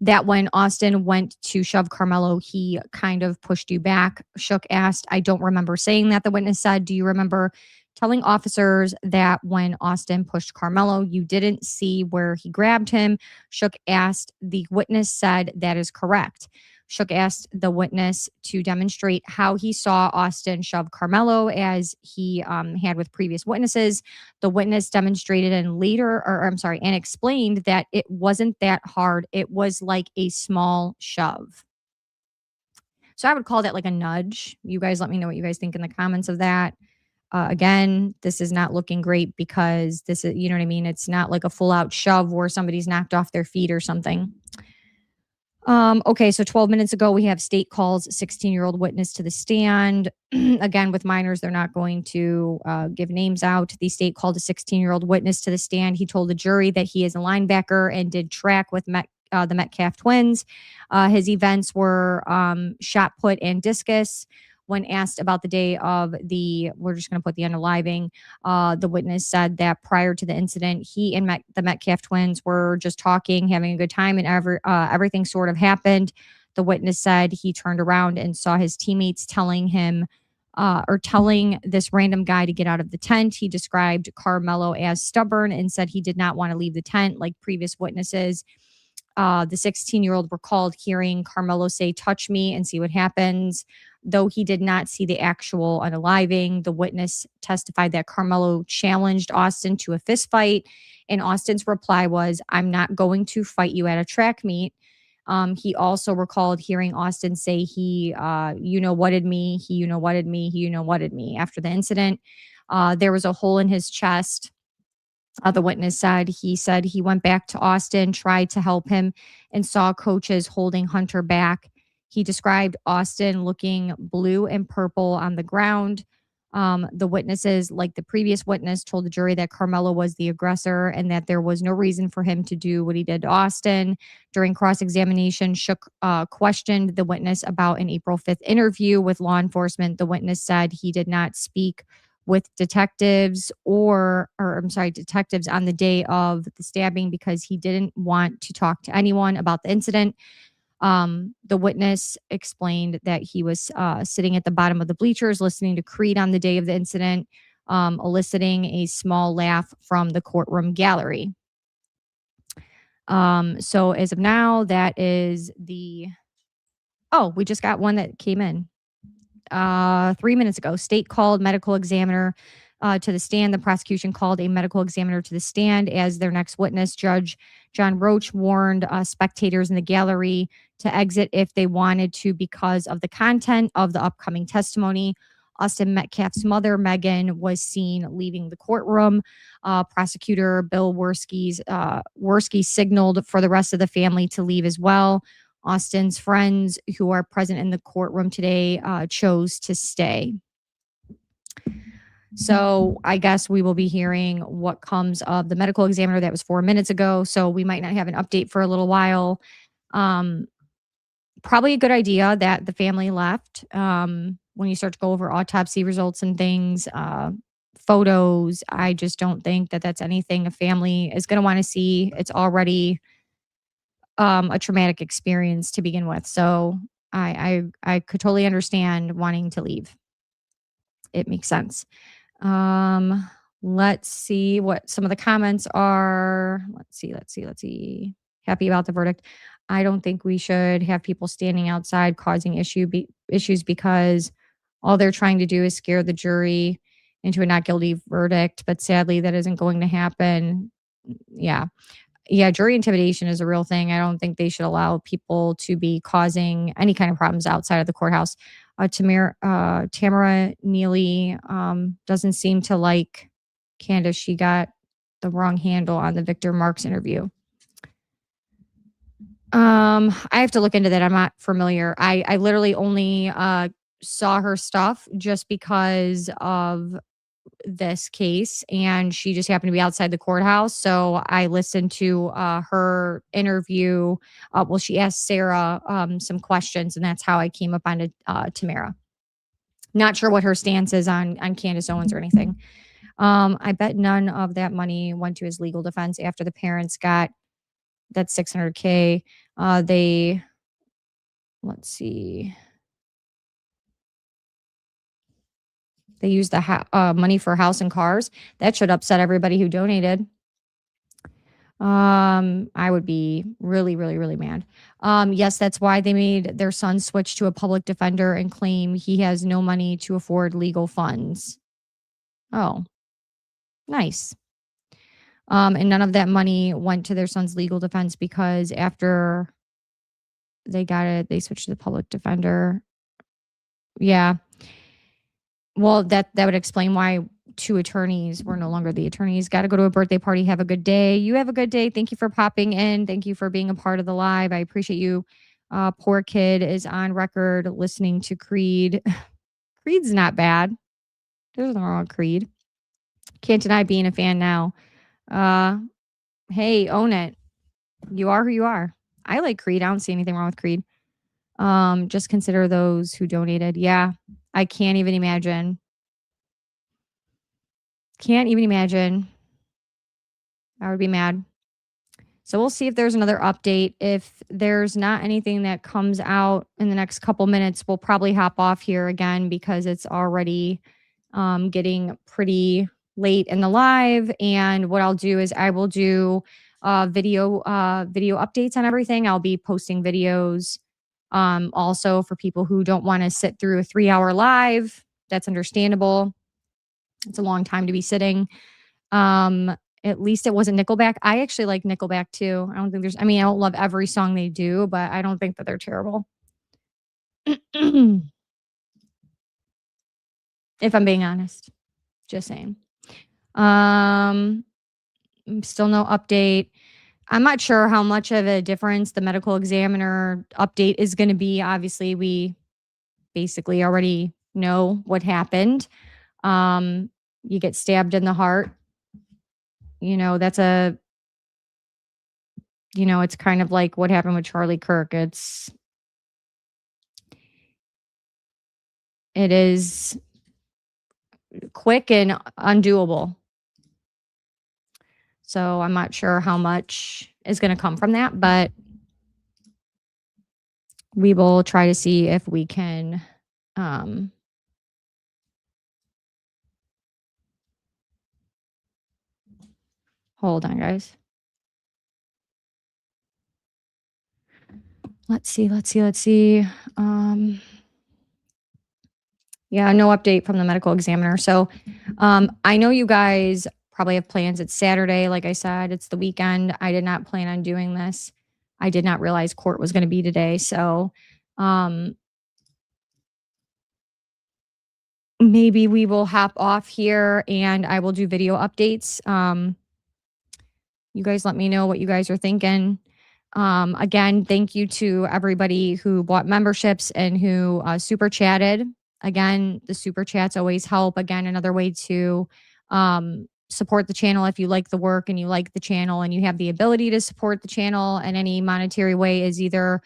that when Austin went to shove Karmelo, he kind of pushed you back? Shook asked. I don't remember saying that, the witness said. Do you remember telling officers that when Austin pushed Karmelo, you didn't see where he grabbed him? Shook asked. The witness said that is correct. Shook asked the witness to demonstrate how he saw Austin shove Karmelo as he had with previous witnesses. The witness demonstrated and explained that it wasn't that hard. It was like a small shove. So I would call that like a nudge. You guys let me know what you guys think in the comments of that. Again, this is not looking great because this is, you know what I mean? It's not like a full out shove where somebody's knocked off their feet or something. Okay, so 12 minutes ago, we have state calls 16-year-old witness to the stand. Again, with minors, they're not going to give names out. The state called a 16-year-old witness to the stand. He told the jury that he is a linebacker and did track with the Metcalf twins. His events were shot put and discus. When asked about the day of we're just going to put the unaliving, the witness said that prior to the incident, he and the Metcalf twins were just talking, having a good time, and everything sort of happened. The witness said he turned around and saw his teammates telling this random guy to get out of the tent. He described Karmelo as stubborn and said he did not want to leave the tent like previous witnesses. The 16-year-old recalled hearing Karmelo say, "Touch me and see what happens." Though he did not see the actual unaliving, the witness testified that Karmelo challenged Austin to a fist fight, and Austin's reply was, "I'm not going to fight you at a track meet." He also recalled hearing Austin say he you-know-whatted me, he you-know-whatted me, he you-know-whatted me. After the incident, there was a hole in his chest. The witness said he went back to Austin, tried to help him, and saw coaches holding Hunter back. He described Austin looking blue and purple on the ground. The witnesses, like the previous witness, told the jury that Karmelo was the aggressor and that there was no reason for him to do what he did to Austin. During cross-examination, Shook questioned the witness about an April 5th interview with law enforcement. The witness said he did not speak with detectives detectives on the day of the stabbing because he didn't want to talk to anyone about the incident. The witness explained that he was sitting at the bottom of the bleachers listening to Creed on the day of the incident, eliciting a small laugh from the courtroom gallery. So as of now, that is we just got one that came in 3 minutes ago. State called medical examiner to the stand. The prosecution called a medical examiner to the stand as their next witness. Judge John Roach warned spectators in the gallery to exit if they wanted to because of the content of the upcoming testimony. Austin Metcalf's mother, Megan, was seen leaving the courtroom. Prosecutor Bill Worski signaled for the rest of the family to leave as well. Austin's friends who are present in the courtroom today chose to stay. So I guess we will be hearing what comes of the medical examiner. That was 4 minutes ago, so we might not have an update for a little while. Probably a good idea that the family left. When you start to go over autopsy results and things, photos, I just don't think that that's anything a family is going to want to see. It's already a traumatic experience to begin with. So I could totally understand wanting to leave. It makes sense. Let's see what some of the comments are. Let's see. Happy about the verdict. I don't think we should have people standing outside causing issues because all they're trying to do is scare the jury into a not guilty verdict. But sadly, that isn't going to happen. Yeah, jury intimidation is a real thing. I don't think they should allow people to be causing any kind of problems outside of the courthouse. Tamara Neely doesn't seem to like Candace. She got the wrong handle on the Victor Marks interview. I have to look into that. I'm not familiar. I literally only saw her stuff just because of this case, and she just happened to be outside the courthouse. So I listened to her interview. Well, she asked Sarah some questions, and that's how I came up on Tamara. Not sure what her stance is on Candace Owens or anything. I bet none of that money went to his legal defense after the parents got that $600K. Let's see. They used the money for house and cars. That should upset everybody who donated. I would be really, really, really mad. Yes, that's why they made their son switch to a public defender and claim he has no money to afford legal funds. Oh, nice. And none of that money went to their son's legal defense because after they got it, they switched to the public defender. Yeah. Well, that would explain why 2 attorneys were no longer the attorneys. Got to go to a birthday party. Have a good day. You have a good day. Thank you for popping in. Thank you for being a part of the live. I appreciate you. Poor kid is on record listening to Creed. Creed's not bad. There's nothing wrong with Creed. Can't deny being a fan now. Hey, own it. You are who you are. I like Creed. I don't see anything wrong with Creed. Just consider those who donated. Yeah, I can't even imagine. Can't even imagine. I would be mad. So we'll see if there's another update. If there's not anything that comes out in the next couple minutes, we'll probably hop off here again because it's already getting pretty late in the live. And what I'll do is I will do video updates on everything. I'll be posting videos also for people who don't want to sit through a 3-hour live. That's understandable. It's a long time to be sitting. At least it wasn't Nickelback. I actually like Nickelback too. I don't love every song they do, but I don't think that they're terrible. If I'm being honest. Just saying. Still no update. I'm not sure how much of a difference the medical examiner update is going to be. Obviously, we basically already know what happened. You get stabbed in the heart. It's kind of like what happened with Charlie Kirk. It is quick and undoable. So I'm not sure how much is going to come from that, but we will try to see if we can hold on, guys. Let's see. Yeah, no update from the medical examiner. So I know you guys probably have plans. It's Saturday. Like I said, it's the weekend. I did not plan on doing this. I did not realize court was going to be today. So maybe we will hop off here and I will do video updates. You guys let me know what you guys are thinking. Again, thank you to everybody who bought memberships and who super chatted. Again, the super chats always help. Again, another way to support the channel if you like the work and you like the channel and you have the ability to support the channel in any monetary way is either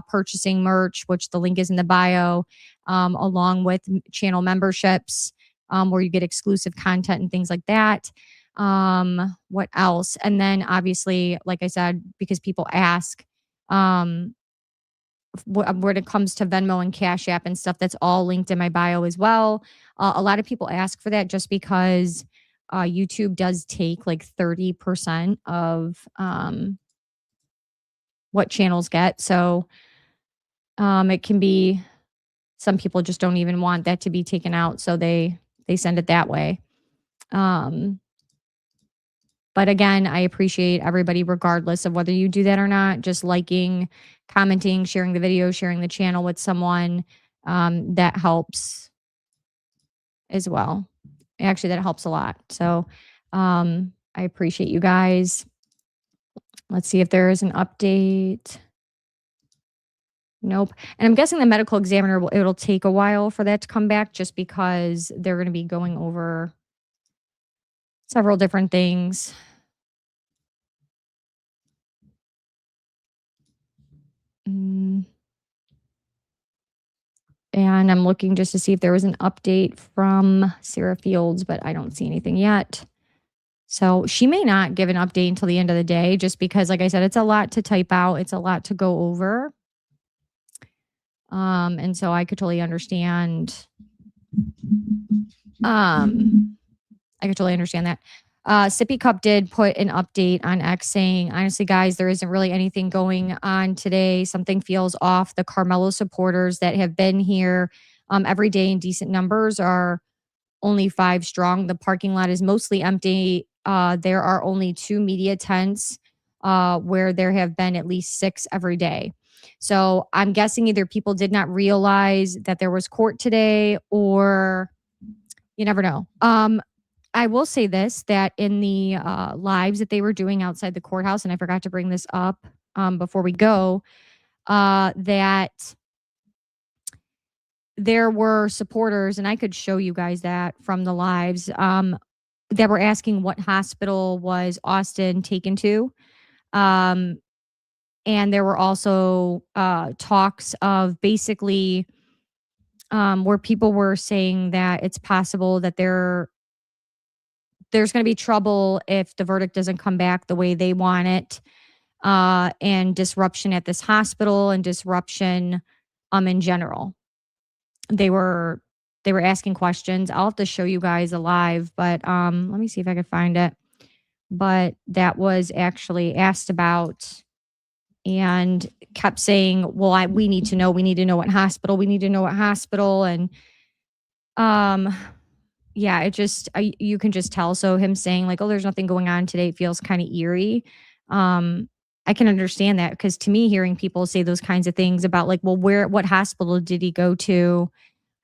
purchasing merch, which the link is in the bio, along with channel memberships where you get exclusive content and things like that. What else? And then obviously, like I said, because people ask, when it comes to Venmo and Cash App and stuff, that's all linked in my bio as well. A lot of people ask for that just because YouTube does take like 30% of what channels get. So it can be, some people just don't even want that to be taken out. So they send it that way. But again, I appreciate everybody, regardless of whether you do that or not, just liking, commenting, sharing the video, sharing the channel with someone. That helps as well. Actually, that helps a lot. So I appreciate you guys. Let's see if there is an update. Nope. And I'm guessing the medical examiner it'll take a while for that to come back just because they're going to be going over several different things. And I'm looking just to see if there was an update from Sarah Fields, but I don't see anything yet. So she may not give an update until the end of the day, just because, like I said, it's a lot to type out. It's a lot to go over. And so I could totally understand. I could totally understand that. Sippy Cup did put an update on X saying, honestly, guys, there isn't really anything going on today. Something feels off. The Karmelo supporters that have been here every day in decent numbers are only 5 strong. The parking lot is mostly empty. There are only 2 media tents where there have been at least 6 every day. So I'm guessing either people did not realize that there was court today, or you never know. I will say this, that in the lives that they were doing outside the courthouse, and I forgot to bring this up before we go, that there were supporters, and I could show you guys that from the lives, that were asking what hospital was Austin taken to. And there were also talks of basically where people were saying that it's possible that there's going to be trouble if the verdict doesn't come back the way they want it, and disruption at this hospital and disruption in general. They were asking questions. I'll have to show you guys alive, but let me see if I can find it. But that was actually asked about, and kept saying, well, we need to know what hospital, and yeah, it just, you can just tell. So him saying like, oh, there's nothing going on today, it feels kind of eerie. I can understand that, because to me, hearing people say those kinds of things about like, well, what hospital did he go to?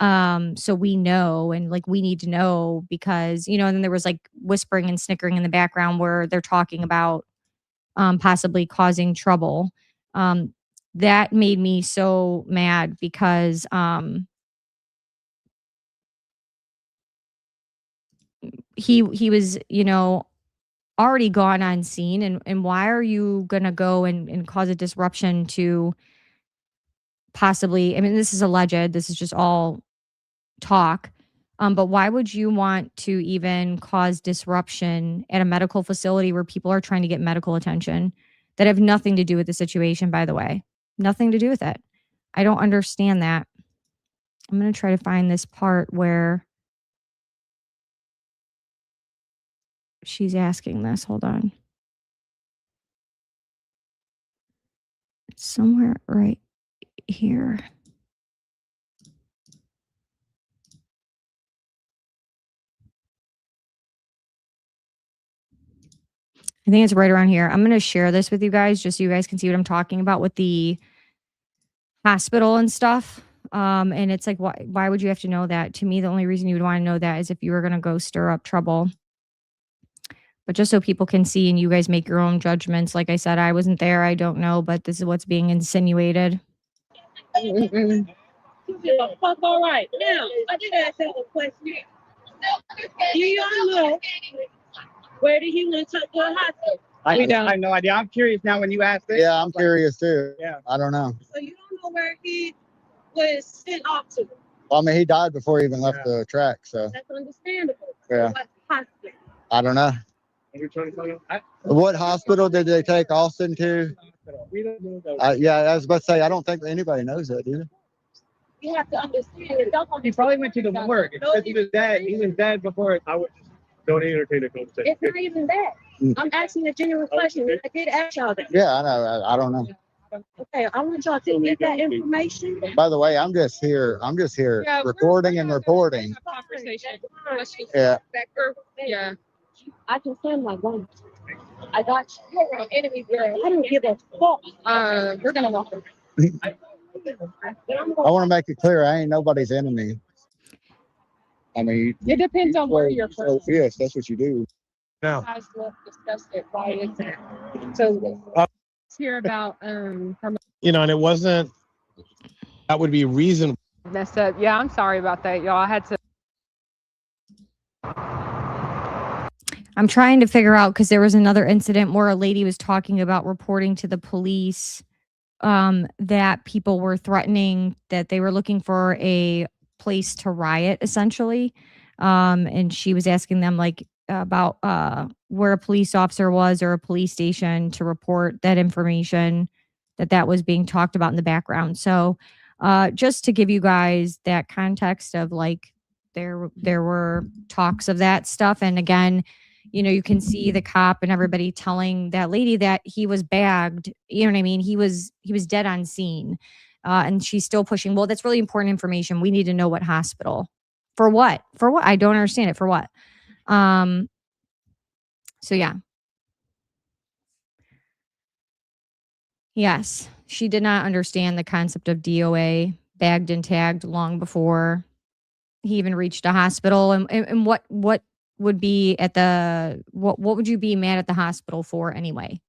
So we know, and like, we need to know, because, and then there was like whispering and snickering in the background where they're talking about possibly causing trouble. That made me so mad, because he was, already gone on scene, and why are you gonna go and cause a disruption to possibly, I mean, this is alleged, this is just all talk, but why would you want to even cause disruption at a medical facility where people are trying to get medical attention that have nothing to do with the situation, by the way? Nothing to do with it. I don't understand that. I'm going to try to find this part where she's asking this. Hold on. It's somewhere right here. I think it's right around here. I'm going to share this with you guys just so you guys can see what I'm talking about with the hospital and stuff. And it's like, why would you have to know that? To me, the only reason you would want to know that is if you were going to go stir up trouble. But just so people can see and you guys make your own judgments. Like I said, I wasn't there. I don't know, but this is what's being insinuated. All right. Now, I did ask him a question. Do y'all know where did he went to the hospital? I have no idea. I'm curious now when you asked it. Yeah, I'm curious too. Yeah. I don't know. So you don't know where he was sent off to? Well, I mean, he died before he even left the track, so. That's understandable. Yeah. What hospital? I don't know. What hospital did they take Austin to? Yeah, I was about to say, I don't think anybody knows that, do they? You have to understand. He probably went to the morgue. It says he was dead. He was dead before. I would just don't entertain a conversation. It's not even that. I'm asking a genuine question. I did ask y'all that. Yeah, I know. I don't know. Okay, I want y'all to get that information. By the way, I'm just here recording and reporting. Yeah. Yeah. I can send my one. I got you. You're an enemy girl. I don't give a fuck. We're gonna walk. I want to make it clear, I ain't nobody's enemy. I mean, It depends on where you're from. yes, that's what you do. No. Guys love discuss it. Why is it? So let's hear about and it wasn't That would be reasonable. Messed up. Yeah, I'm sorry about that, y'all. I had to. I'm trying to figure out because there was another incident where a lady was talking about reporting to the police that people were threatening that they were looking for a place to riot, essentially. And she was asking them like about where a police officer was or a police station to report that information that was being talked about in the background. So just to give you guys that context of like there were talks of that stuff. And again, you know, you can see the cop and everybody telling that lady that he was bagged. You know what I mean? He was dead on scene. And she's still pushing, well, that's really important information. We need to know what hospital. For what? For what? I don't understand it. For what? So yeah. Yes, she did not understand the concept of DOA, bagged and tagged, long before he even reached a hospital. And what would be at the what would you be mad at the hospital for anyway?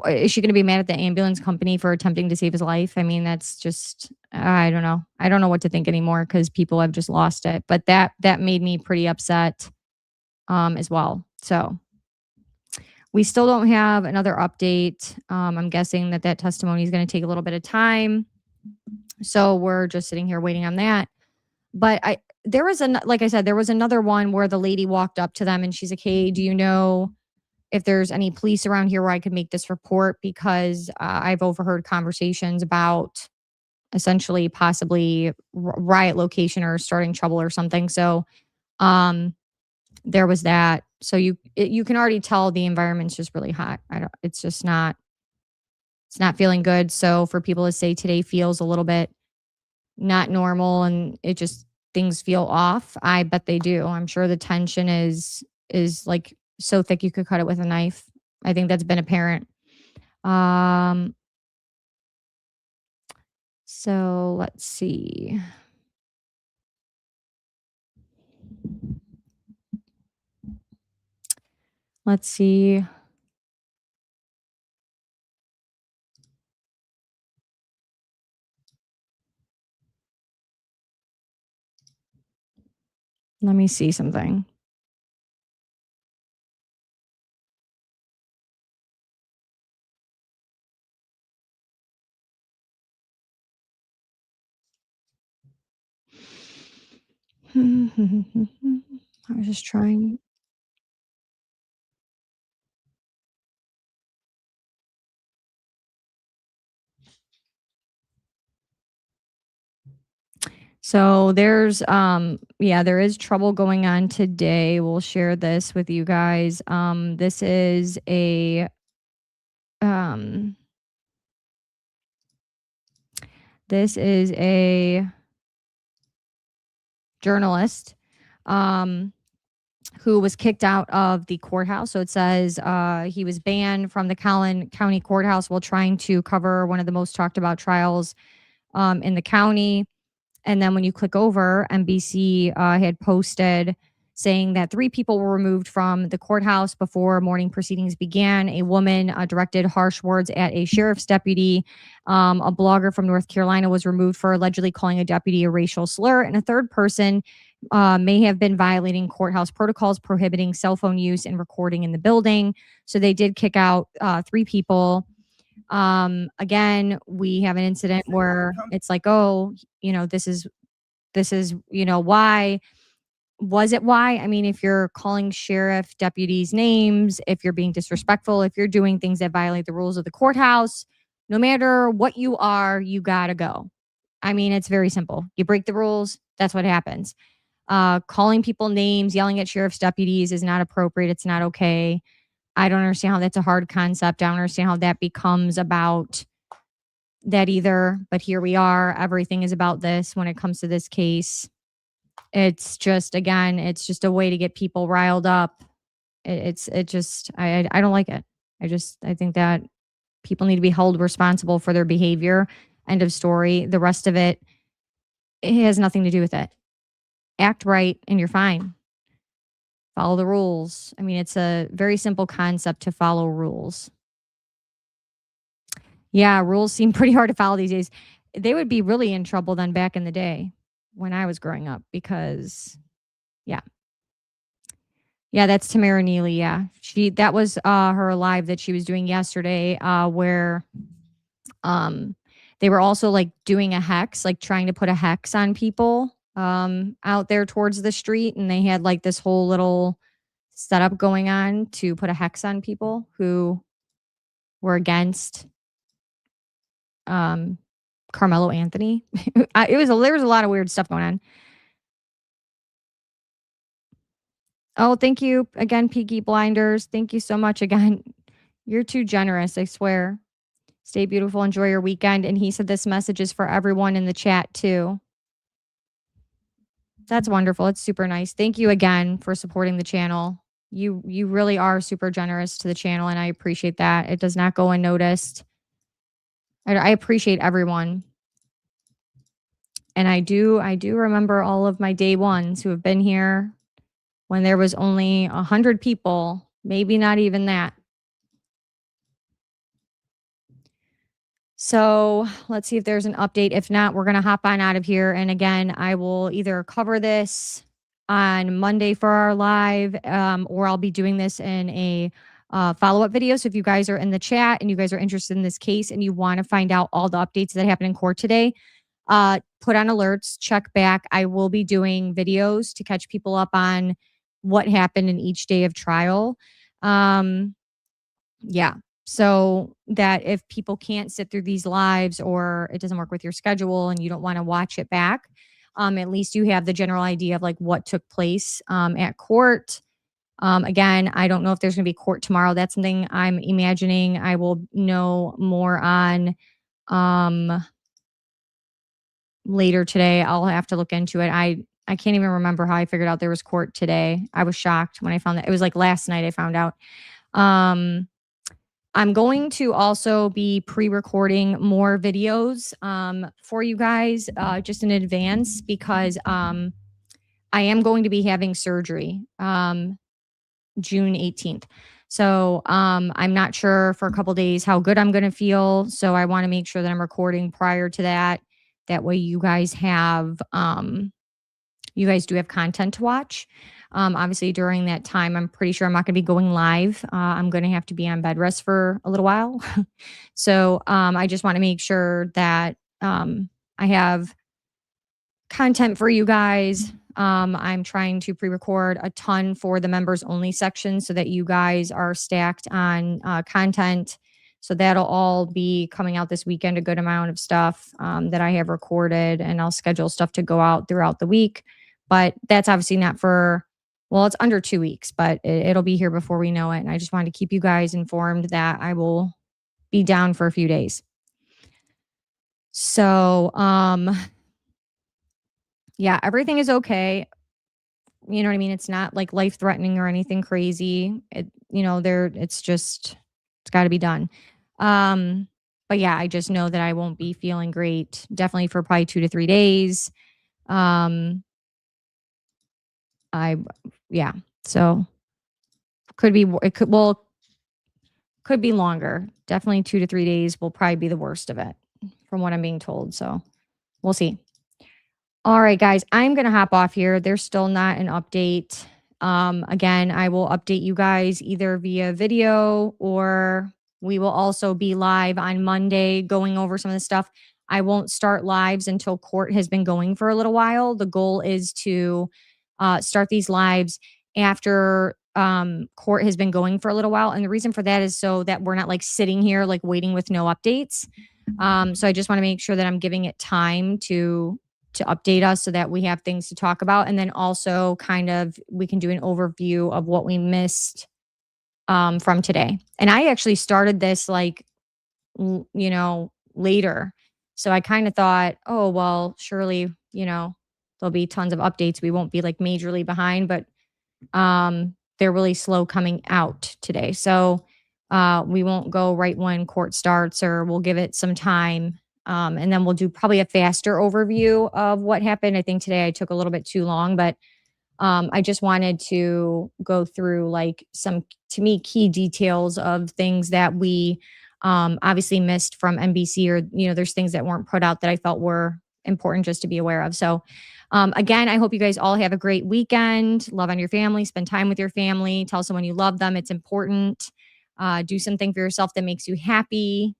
Is she going to be mad at the ambulance company for attempting to save his life? I mean, that's just I don't know. I don't know what to think anymore because people have just lost it. But that made me pretty upset as well. So we still don't have another update. I'm guessing that testimony is going to take a little bit of time. So we're just sitting here waiting on that. But there was like I said, there was another one where the lady walked up to them and she's like, "Hey, do you know if there's any police around here where I could make this report? Because I've overheard conversations about essentially possibly riot location or starting trouble or something." So there was that. So you can already tell the environment's just really hot. It's not feeling good. So for people to say today feels a little bit not normal and it just things feel off, I bet they do. I'm sure the tension is like so thick you could cut it with a knife. I think that's been apparent. So let's see. Let's see. Let me see something. I was just trying. So there's there is trouble going on today. We'll share this with you guys. This is a journalist who was kicked out of the courthouse. So it says he was banned from the Collin County Courthouse while trying to cover one of the most talked about trials in the county. And then when you click over, NBC had posted saying that 3 people were removed from the courthouse before morning proceedings began. A woman directed harsh words at a sheriff's deputy. A blogger from North Carolina was removed for allegedly calling a deputy a racial slur. And a third person may have been violating courthouse protocols prohibiting cell phone use and recording in the building. So they did kick out 3 people. Again, we have an incident where it's like, oh, this is, why was it? Why? I mean, if you're calling sheriff deputies names, if you're being disrespectful, if you're doing things that violate the rules of the courthouse, no matter what you are, you gotta go. I mean, it's very simple. You break the rules. That's what happens. Calling people names, yelling at sheriff's deputies is not appropriate. It's not okay. I don't understand how that's a hard concept. I don't understand how that becomes about that either. But here we are. Everything is about this when it comes to this case. It's just, again, it's just a way to get people riled up. I don't like it. I think that people need to be held responsible for their behavior. End of story. The rest of it has nothing to do with it. Act right and you're fine. Follow the rules. I mean, it's a very simple concept to follow rules. Yeah, rules seem pretty hard to follow these days. They would be really in trouble then back in the day when I was growing up because, yeah. Yeah, that's Tamara Neely, yeah. That was her live that she was doing yesterday where they were also like doing a hex, like trying to put a hex on people out there towards the street, and they had like this whole little setup going on to put a hex on people who were against Karmelo Anthony. There was a lot of weird stuff going on. Oh, thank you again, Peaky Blinders. Thank you so much again. You're too generous, I swear. Stay beautiful. Enjoy your weekend. And he said this message is for everyone in the chat too. That's wonderful. It's super nice. Thank you again for supporting the channel. You really are super generous to the channel, and I appreciate that. It does not go unnoticed. I appreciate everyone. And I do remember all of my day ones who have been here when there was only 100 people, maybe not even that. So let's see if there's an update. If not, we're going to hop on out of here. And again, I will either cover this on Monday for our live, or I'll be doing this in a follow-up video. So if you guys are in the chat and you guys are interested in this case and you want to find out all the updates that happened in court today, put on alerts, check back. I will be doing videos to catch people up on what happened in each day of trial. Yeah. So that if people can't sit through these lives or it doesn't work with your schedule and you don't want to watch it back, at least you have the general idea of like what took place at court. Again, I don't know if there's going to be court tomorrow. That's something I'm imagining I will know more on later today. I'll have to look into it. I can't even remember how I figured out there was court today. I was shocked when I found that. It was like last night I found out. I'm going to also be pre-recording more videos for you guys just in advance because I am going to be having surgery June 18th. So I'm not sure for a couple days how good I'm going to feel. So I want to make sure that I'm recording prior to that. That way you guys have, you guys do have content to watch. Obviously during that time, I'm pretty sure I'm not going to be going live. I'm going to have to be on bed rest for a little while. So I just want to make sure that I have content for you guys. I'm trying to pre-record a ton for the members only section so that you guys are stacked on content. So that'll all be coming out this weekend, a good amount of stuff that I have recorded, and I'll schedule stuff to go out throughout the week. But that's obviously not for, well, it's under 2 weeks, but it'll be here before we know it. And I just wanted to keep you guys informed that I will be down for a few days. So, yeah, everything is okay. You know what I mean? It's not like life threatening or anything crazy. It's got to be done. But yeah, I just know that I won't be feeling great, definitely for probably 2 to 3 days. So could be longer. Definitely 2 to 3 days will probably be the worst of it from what I'm being told. So we'll see. All right, guys, I'm going to hop off here. There's still not an update. Again, I will update you guys either via video or we will also be live on Monday going over some of the stuff. I won't start lives until court has been going for a little while. The goal is to start these lives after court has been going for a little while. And the reason for that is so that we're not like sitting here like waiting with no updates. So I just want to make sure that I'm giving it time to update us so that we have things to talk about. And then also kind of we can do an overview of what we missed from today. And I actually started this like, later. So I kind of thought, oh, well, surely, there'll be tons of updates. We won't be like majorly behind, but they're really slow coming out today. So we won't go right when court starts, or we'll give it some time. And then we'll do probably a faster overview of what happened. I think today I took a little bit too long, but I just wanted to go through like some, to me, key details of things that we obviously missed from NBC, or, there's things that weren't put out that I felt were important just to be aware of. So again, I hope you guys all have a great weekend. Love on your family, spend time with your family, tell someone you love them. It's important. Do something for yourself that makes you happy.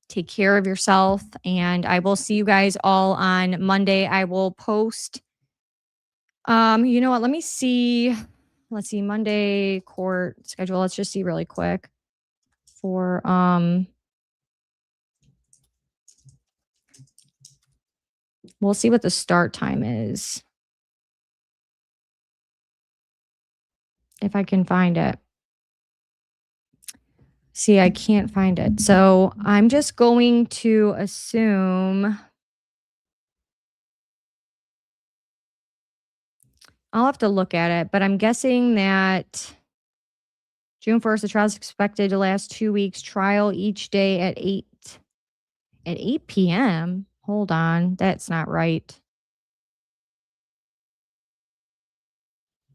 Take care of yourself, and I will see you guys all on Monday. I will post, you know what? Let me see. Let's see, Monday court schedule. Let's just see really quick for, we'll see what the start time is. If I can find it. See, I can't find it. So I'm just going to assume I'll have to look at it, but I'm guessing that June 1st, the trial is expected to last 2 weeks. Trial each day at 8 p.m. Hold on, that's not right.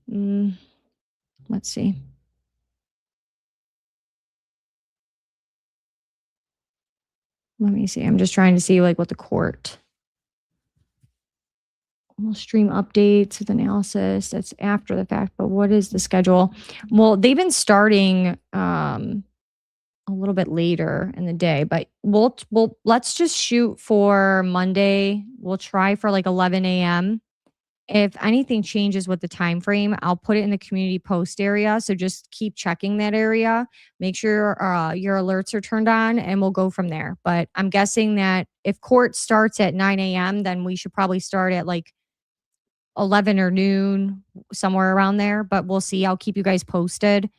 Let's see. Let me see. I'm just trying to see what the court. We'll stream updates with analysis. That's after the fact, but what is the schedule? Well, they've been starting a little bit later in the day, but let's just shoot for Monday. We'll try for 11 a.m. If anything changes with the time frame, I'll put it in the community post area. So just keep checking that area. Make sure your alerts are turned on, and we'll go from there. But I'm guessing that if court starts at 9 a.m., then we should probably start at 11 or noon, somewhere around there. But we'll see. I'll keep you guys posted.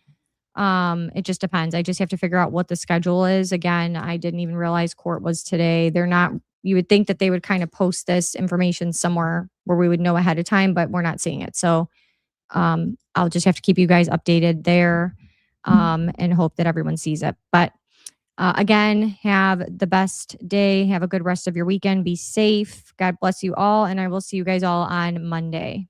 It just depends. I just have to figure out what the schedule is. Again, I didn't even realize court was today. They're not. You would think that they would kind of post this information somewhere where we would know ahead of time, but we're not seeing it. So I'll just have to keep you guys updated there, and hope that everyone sees it. But again, have the best day. Have a good rest of your weekend. Be safe. God bless you all. And I will see you guys all on Monday.